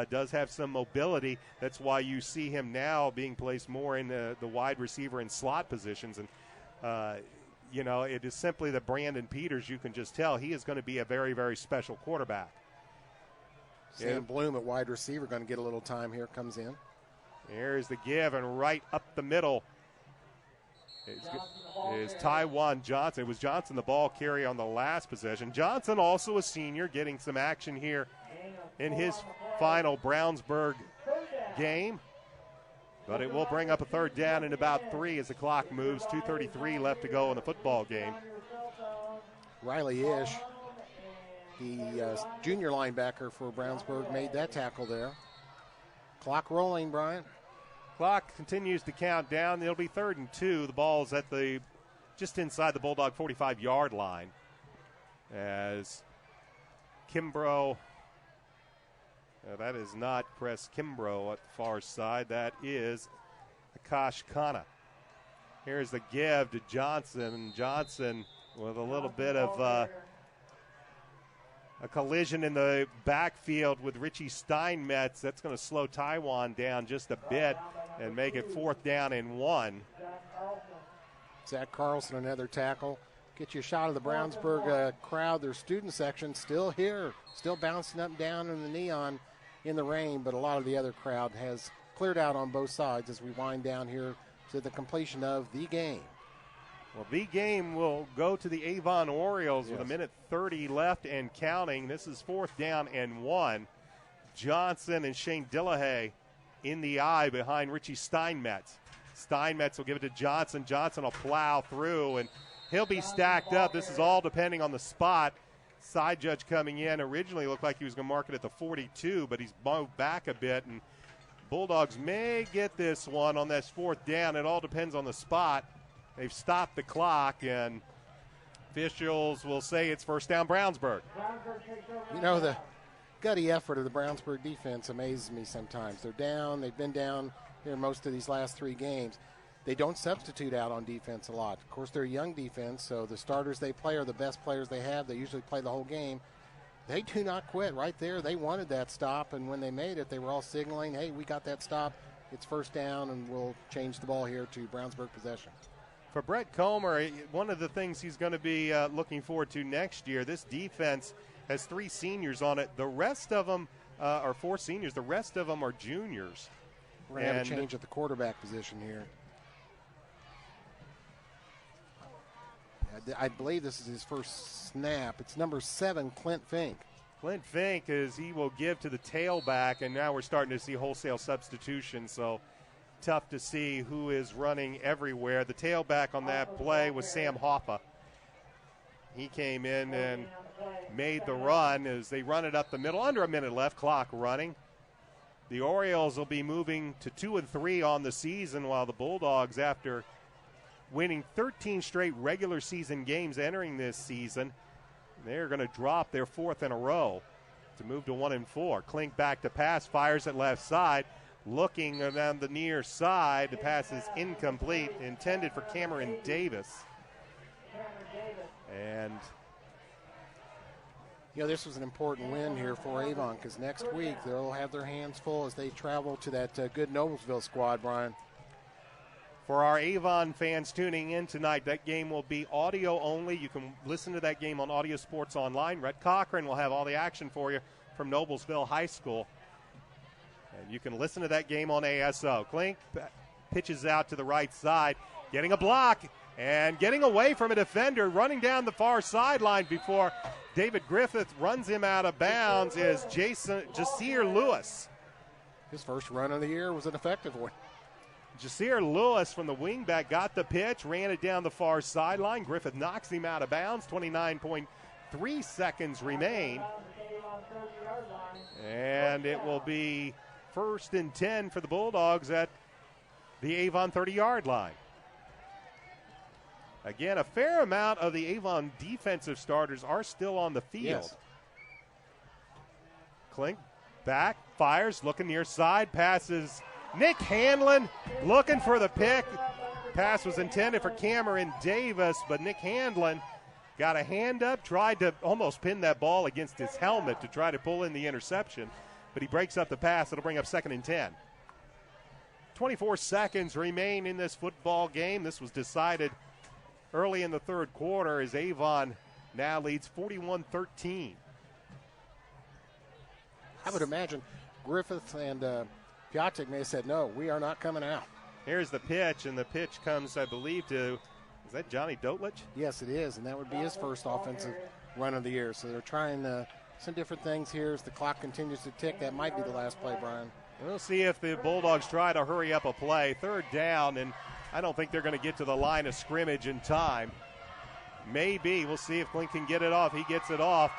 does have some mobility. That's why you see him now being placed more in the wide receiver and slot positions. And, it is simply that Brandon Peters, you can just tell, he is going to be a very, very special quarterback. Sam Bloom at wide receiver going to get a little time here, comes in. Here's the give, and right up the middle is Tywan Johnson. It was Johnson, the ball carrier on the last possession. Johnson, also a senior, getting some action here in his final Brownsburg game. But it will bring up a third down in about 3 as the clock moves. 2:33 left to go in the football game. Riley Ish, the junior linebacker for Brownsburg, made that tackle there. Clock rolling, Brian. Clock continues to count down. It'll be 3rd and 2. The ball's at just inside the Bulldog 45-yard line as Kimbrough. That is not Cress Kimbrough at the far side. That is Akash Khanna. Here's the give to Johnson. Johnson with a little bit of a collision in the backfield with Richie Steinmetz. That's going to slow Taiwan down just a bit and make it 4th down and 1. Zach Carlson, another tackle. Get you a shot of the Brownsburg crowd. Their student section still here, still bouncing up and down in the neon in the rain, but a lot of the other crowd has cleared out on both sides as we wind down here to the completion of the game. Well, the game will go to the Avon Orioles with 1:30 left and counting. This is 4th down and 1. Johnson and Shane Dillahay in the eye behind Richie Steinmetz. Steinmetz will give it to Johnson. Johnson will plow through, and he'll be stacked up. This is all depending on the spot. Side judge coming in. Originally looked like he was going to mark it at the 42, but he's moved back a bit, and Bulldogs may get this one on this 4th down. It all depends on the spot. They've stopped the clock, and officials will say it's 1st down Brownsburg. The gutty effort of the Brownsburg defense amazes me sometimes. They're down. They've been down here most of these last 3 games. They don't substitute out on defense a lot. Of course, they're a young defense, so the starters they play are the best players they have. They usually play the whole game. They do not quit right there. They wanted that stop, and when they made it, they were all signaling, hey, we got that stop. It's 1st down, and we'll change the ball here to Brownsburg possession. For Brett Comer, one of the things he's going to be looking forward to next year, this defense has 3 seniors on it. The rest of them are 4 seniors. The rest of them are juniors. We're going to have a change at the quarterback position here. I believe this is his first snap. It's number 7, Clint Fink. Clint Fink, he will give to the tailback, and now we're starting to see wholesale substitution, so tough to see who is running everywhere. The tailback on that play was Sam Hoffa. He came in and made the run as they run it up the middle. Under a minute left, clock running. The Orioles will be moving to 2-3 on the season, while the Bulldogs, after winning 13 straight regular season games entering this season, they're going to drop their 4th in a row to move to 1-4. Klink back to pass, fires at left side, looking around the near side. The pass is incomplete, intended for Cameron Davis. And this was an important win here for Avon, because next week they'll have their hands full as they travel to that good Noblesville squad, Brian. For our Avon fans tuning in tonight, that game will be audio only. You can listen to that game on Audio Sports Online. Rhett Cochran will have all the action for you from Noblesville High School. And you can listen to that game on ASO. Klink pitches out to the right side, getting a block and getting away from a defender, running down the far sideline before David Griffith runs him out of bounds is Jasir Lewis. His first run of the year was an effective one. Jasir Lewis from the wingback got the pitch, ran it down the far sideline. Griffith knocks him out of bounds. 29.3 seconds remain. And it will be 1st and 10 for the Bulldogs at the Avon 30-yard line. Again, a fair amount of the Avon defensive starters are still on the field. Yes. Klink back, fires, looking near side, passes. Nick Hanlon looking for the pick. Pass was intended for Cameron Davis, but Nick Hanlon got a hand up, tried to almost pin that ball against his helmet to try to pull in the interception. but he breaks up the pass. It'll bring up 2nd and 10. 24 seconds remain in this football game. This was decided early in the third quarter as Avon now leads 41-13. I would imagine Griffith and Piatek may have said, no, we are not coming out. Here's the pitch, and the pitch comes, I believe, to, is that Johnny Dotlich? Yes, it is, and that would be his first offensive run of the year. So they're trying some different things here as the clock continues to tick. That might be the last play, Brian. We'll see if the Bulldogs try to hurry up a play. 3rd down, and I don't think they're going to get to the line of scrimmage in time. Maybe. We'll see if Clint can get it off. He gets it off.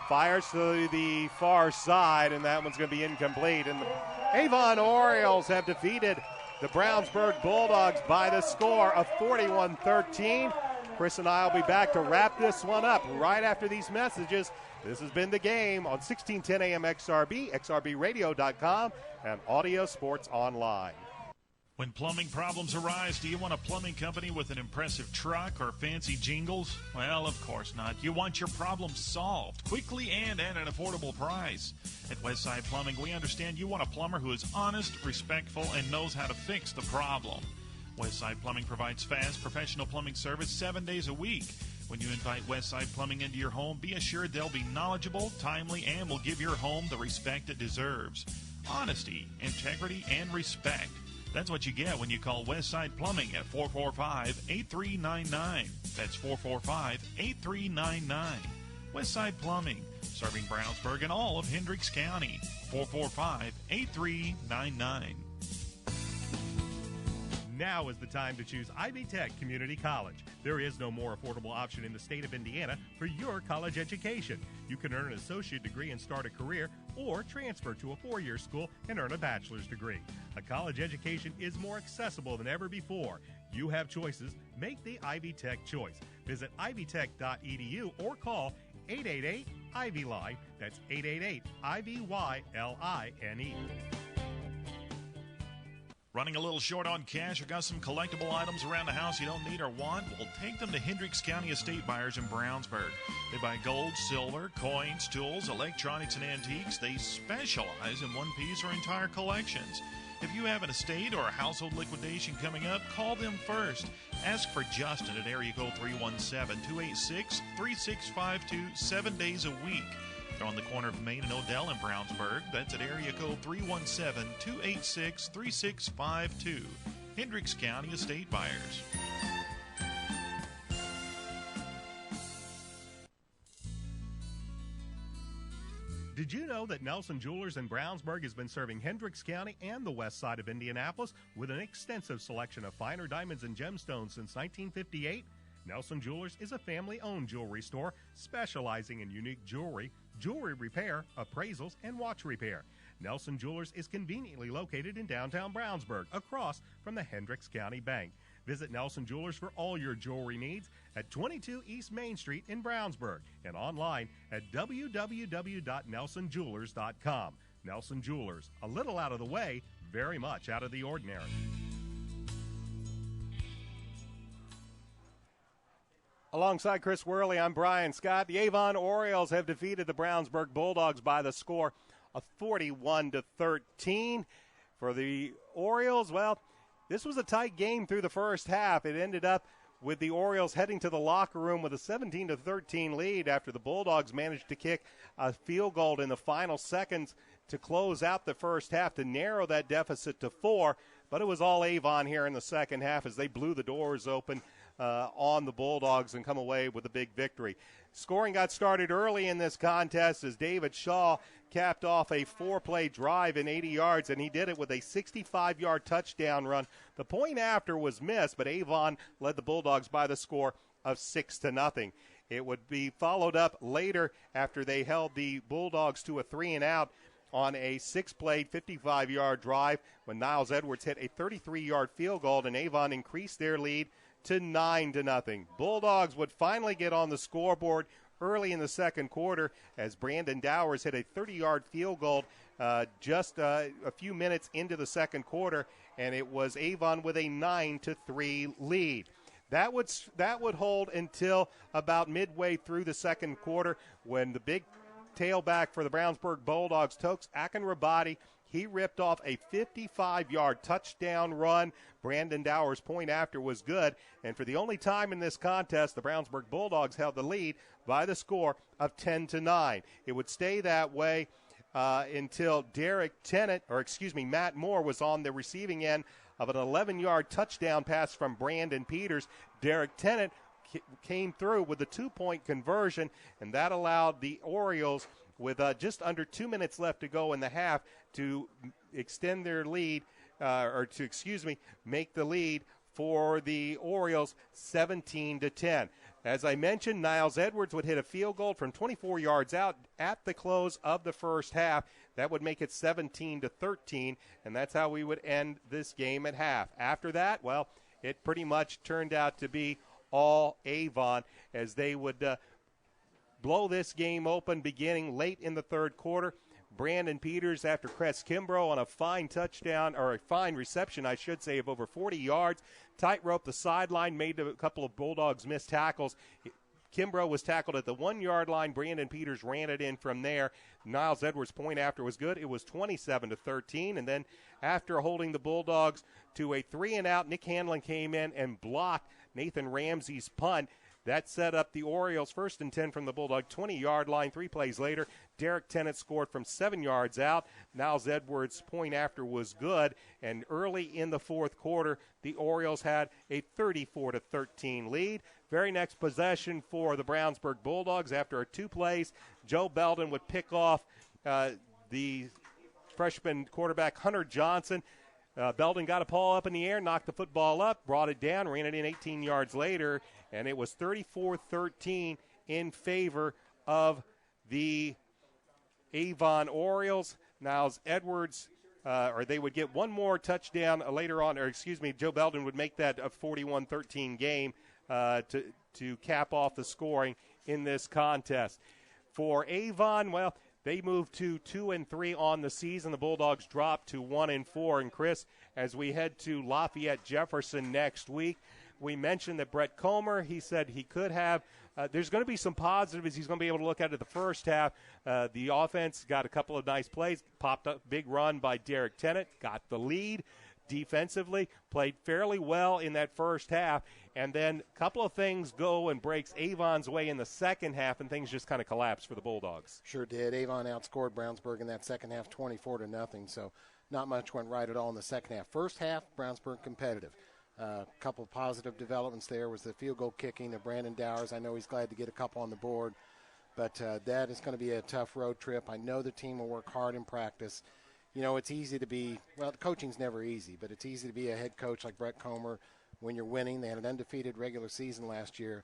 Fires to the far side, and that one's going to be incomplete. And the Avon Orioles have defeated the Brownsburg Bulldogs by the score of 41-13. Chris and I will be back to wrap this one up right after these messages. This has been The Game on 1610 AM XRB, xrbradio.com, and Audio Sports Online. When plumbing problems arise, do you want a plumbing company with an impressive truck or fancy jingles? Well, of course not. You want your problem solved quickly and at an affordable price. At Westside Plumbing, we understand you want a plumber who is honest, respectful, and knows how to fix the problem. Westside Plumbing provides fast, professional plumbing service 7 days a week. When you invite Westside Plumbing into your home, be assured they'll be knowledgeable, timely, and will give your home the respect it deserves. Honesty, integrity, and respect. That's what you get when you call Westside Plumbing at 445-8399. That's 445-8399. Westside Plumbing, serving Brownsburg and all of Hendricks County. 445-8399. Now is the time to choose Ivy Tech Community College. There is no more affordable option in the state of Indiana for your college education. You can earn an associate degree and start a career, or transfer to a four-year school and earn a bachelor's degree. A college education is more accessible than ever before. You have choices. Make the Ivy Tech choice. Visit ivytech.edu or call 888-IVY-LINE. That's 888-IVYLINE. Running a little short on cash or got some collectible items around the house you don't need or want? Well, take them to Hendricks County Estate Buyers in Brownsburg. They buy gold, silver, coins, tools, electronics, and antiques. They specialize in one-piece or entire collections. If you have an estate or a household liquidation coming up, call them first. Ask for Justin at area code 317-286-3652 7 days a week. They're on the corner of Main and Odell in Brownsburg. That's at area code 317-286-3652. Hendricks County Estate Buyers. Did you know that Nelson Jewelers in Brownsburg has been serving Hendricks County and the west side of Indianapolis with an extensive selection of finer diamonds and gemstones since 1958? Nelson Jewelers is a family-owned jewelry store specializing in unique jewelry, jewelry repair, appraisals, and watch repair. Nelson Jewelers is conveniently located in downtown Brownsburg, across from the Hendricks County Bank. Visit Nelson Jewelers for all your jewelry needs at 22 East Main Street in Brownsburg and online at www.nelsonjewelers.com. Nelson Jewelers, a little out of the way, very much out of the ordinary. Alongside Chris Worley, I'm Brian Scott. The Avon Orioles have defeated the Brownsburg Bulldogs by the score of 41-13. For the Orioles, well, this was a tight game through the first half. It ended up with the Orioles heading to the locker room with a 17-13 lead after the Bulldogs managed to kick a field goal in the final seconds to close out the first half to narrow that deficit to 4. But it was all Avon here in the second half as they blew the doors open on the Bulldogs and come away with a big victory. Scoring got started early in this contest as David Shaw capped off a 4-play drive in 80 yards, and he did it with a 65-yard touchdown run. The point after was missed, but Avon led the Bulldogs by the score of 6-0. It would be followed up later after they held the Bulldogs to a 3-and-out on a 6-play, 55-yard drive when Niles Edwards hit a 33-yard field goal, and Avon increased their lead to 9-0. Bulldogs would finally get on the scoreboard early in the second quarter as Brandon Dowers hit a 30-yard field goal just a few minutes into the second quarter, and it was Avon with a 9-3 lead. That would hold until about midway through the second quarter when the big tailback for the Brownsburg Bulldogs, Tokes Akinrabadi. He ripped off a 55-yard touchdown run. Brandon Dower's point after was good. And for the only time in this contest, the Brownsburg Bulldogs held the lead by the score of 10-9. It would stay that way until Matt Moore was on the receiving end of an 11-yard touchdown pass from Brandon Peters. Derek Tennant came through with a 2-point conversion, and that allowed the Orioles, with just under 2 minutes left to go in the half, to extend their lead, make the lead for the Orioles 17-10. As I mentioned, Niles Edwards would hit a field goal from 24 yards out at the close of the first half. That would make it 17-13, and that's how we would end this game at half. After that, well, it pretty much turned out to be all Avon, as they would blow this game open beginning late in the third quarter. Brandon Peters, after Cress Kimbrough on a fine touchdown, or a fine reception, I should say, of over 40 yards, tightrope the sideline, made a couple of Bulldogs miss tackles. Kimbrough was tackled at the 1-yard line. Brandon Peters ran it in from there. Niles Edwards' point after was good. It was 27-13. And then after holding the Bulldogs to a 3-and-out, Nick Hanlon came in and blocked Nathan Ramsey's punt. That set up the Orioles 1st and 10 from the Bulldog 20-yard line. 3 plays later, Derek Tennant scored from 7 yards out. Niles Edwards' point after was good. And early in the fourth quarter, the Orioles had a 34-13 lead. Very next possession for the Brownsburg Bulldogs. After 2 plays, Joe Belden would pick off the freshman quarterback Hunter Johnson. Belden got a ball up in the air, knocked the football up, brought it down, ran it in 18 yards later, and it was 34-13 in favor of the Avon Orioles. Niles Edwards, they would get one more touchdown later on, Joe Belden would make that a 41-13 game to cap off the scoring in this contest. For Avon, well, they moved to 2-3 on the season. The Bulldogs dropped to 1-4. And Chris, as we head to Lafayette Jefferson next week, we mentioned that Brett Comer, he said he could have. There's going to be some positives he's going to be able to look at the first half. The offense got a couple of nice plays, popped up big run by Derek Tennant, got the lead. Defensively, played fairly well in that first half, and then a couple of things go and breaks Avon's way in the second half, and things just kind of collapsed for the Bulldogs. Sure did. Avon outscored Brownsburg in that second half 24-0, so not much went right at all in the second half. First half, Brownsburg competitive. A couple of positive developments there was the field goal kicking of Brandon Dowers. I know he's glad to get a couple on the board, but that is going to be a tough road trip. I know the team will work hard in practice. You know, it's easy to be, well, coaching's never easy, but it's easy to be a head coach like Brett Comer when you're winning. They had an undefeated regular season last year.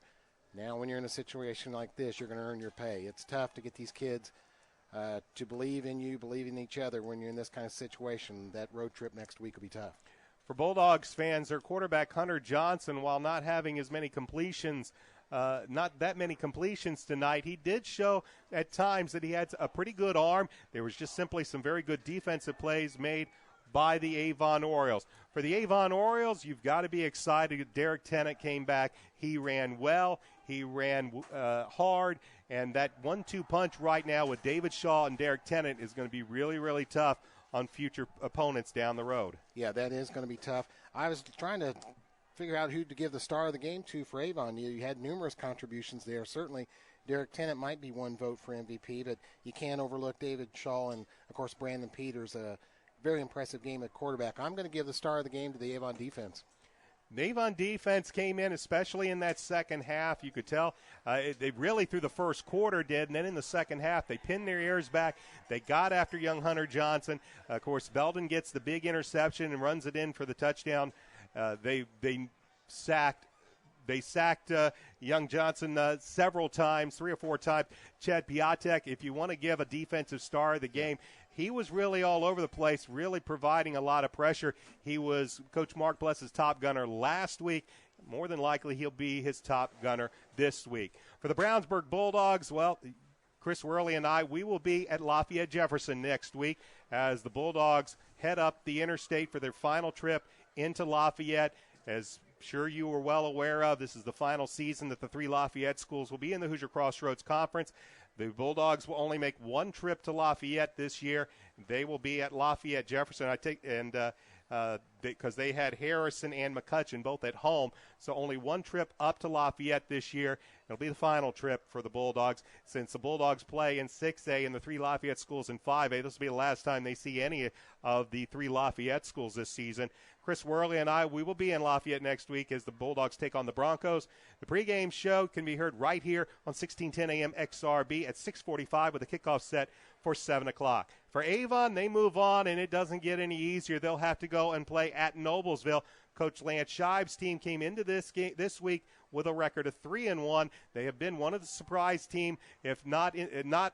Now when you're in a situation like this, you're going to earn your pay. It's tough to get these kids to believe in you, believe in each other when you're in this kind of situation. That road trip next week will be tough. For Bulldogs fans, their quarterback Hunter Johnson, while not having as many completions, not that many completions tonight, he did show at times that he had a pretty good arm. There was just simply some very good defensive plays made by the Avon Orioles. For the Avon Orioles, you've got to be excited. Derek Tennant came back. He ran well. He ran hard. And that 1-2 punch right now with David Shaw and Derek Tennant is going to be really, really tough on future opponents down the road. Yeah, that is going to be tough. I was trying to figure out who to give the star of the game to for Avon. You had numerous contributions there. Certainly, Derek Tennant might be one vote for MVP, but you can't overlook David Shaw and, of course, Brandon Peters. A very impressive game at quarterback. I'm going to give the star of the game to the Avon defense. The Avon defense came in, especially in that second half. You could tell they really through the first quarter did, and then in the second half they pinned their ears back. They got after young Hunter Johnson. Of course, Belden gets the big interception and runs it in for the touchdown. They sacked young Johnson several times, 3 or 4 times. Chad Piatek, if you want to give a defensive star of the game, he was really all over the place, really providing a lot of pressure. He was Coach Mark Bless's top gunner last week. More than likely he'll be his top gunner this week. For the Brownsburg Bulldogs, well, Chris Worley and I, we will be at Lafayette Jefferson next week as the Bulldogs head up the interstate for their final trip into Lafayette. As sure you are well aware of, this is the final season that the 3 Lafayette schools will be in the Hoosier Crossroads Conference. The Bulldogs will only make one trip to Lafayette this year. They will be at Lafayette Jefferson. Because they had Harrison and McCutcheon both at home, so only one trip up to Lafayette this year. It'll be the final trip for the Bulldogs. Since the Bulldogs play in 6A and the 3 Lafayette schools in 5A, this will be the last time they see any of the 3 Lafayette schools this season. Chris Worley and we will be in Lafayette next week as the Bulldogs take on the Broncos. The pregame show can be heard right here on 1610 AM XRB at 6:45 with a kickoff set for 7 o'clock. For Avon, they move on, and it doesn't get any easier. They'll have to go and play at Noblesville. Coach Lance Scheib's team came into this game this week with a record of 3-1. They have been one of the surprise team, if not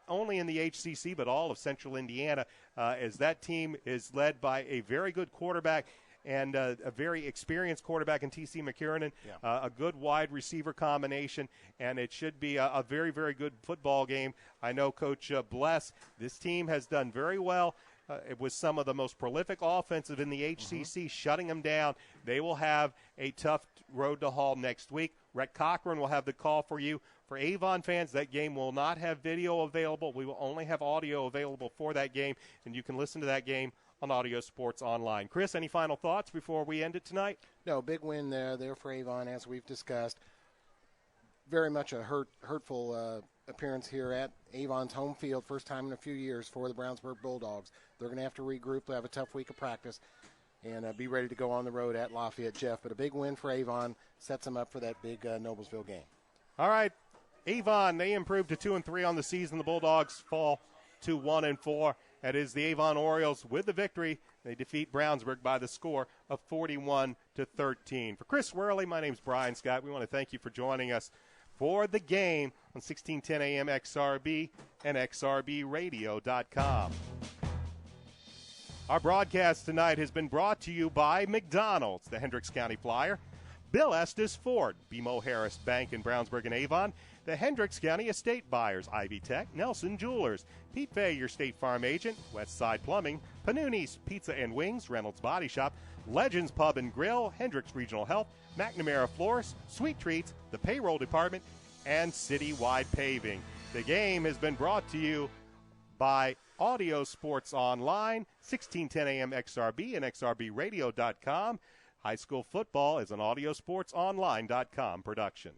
only in the HCC but all of Central Indiana, as that team is led by a very good quarterback and a very experienced quarterback in T.C. McKiernan, a good wide receiver combination, and it should be a very, very good football game. I know Coach Bless, this team has done very well. It was some of the most prolific offensive in the HCC, shutting them down. They will have a tough road to haul next week. Rhett Cochran will have the call for you. For Avon fans, that game will not have video available. We will only have audio available for that game, and you can listen to that game on Audio Sports Online. Chris, any final thoughts before we end it tonight? No, big win there for Avon, as we've discussed. Very much a hurtful appearance here at Avon's home field, first time in a few years for the Brownsburg Bulldogs. They're going to have to regroup. They'll have a tough week of practice and be ready to go on the road at Lafayette Jeff. But a big win for Avon sets them up for that big Noblesville game. All right, Avon, they improved to 2-3 on the season. The Bulldogs fall to 1-4. That is the Avon Orioles with the victory. They defeat Brownsburg by the score of 41-13. For Chris Worley, my name's Brian Scott. We want to thank you for joining us for the game on 1610 AM XRB and XRBradio.com. Our broadcast tonight has been brought to you by McDonald's, the Hendricks County Flyer, Bill Estes Ford, BMO Harris Bank in Brownsburg and Avon, the Hendricks County Estate Buyers, Ivy Tech, Nelson Jewelers, Pete Fay, your State Farm agent, Westside Plumbing, Panuni's Pizza and Wings, Reynolds Body Shop, Legends Pub and Grill, Hendricks Regional Health, McNamara Florist, Sweet Treats, the Payroll Department, and Citywide Paving. The game has been brought to you by Audio Sports Online, 1610 AM XRB and XRBradio.com. High school football is an AudioSportsOnline.com production.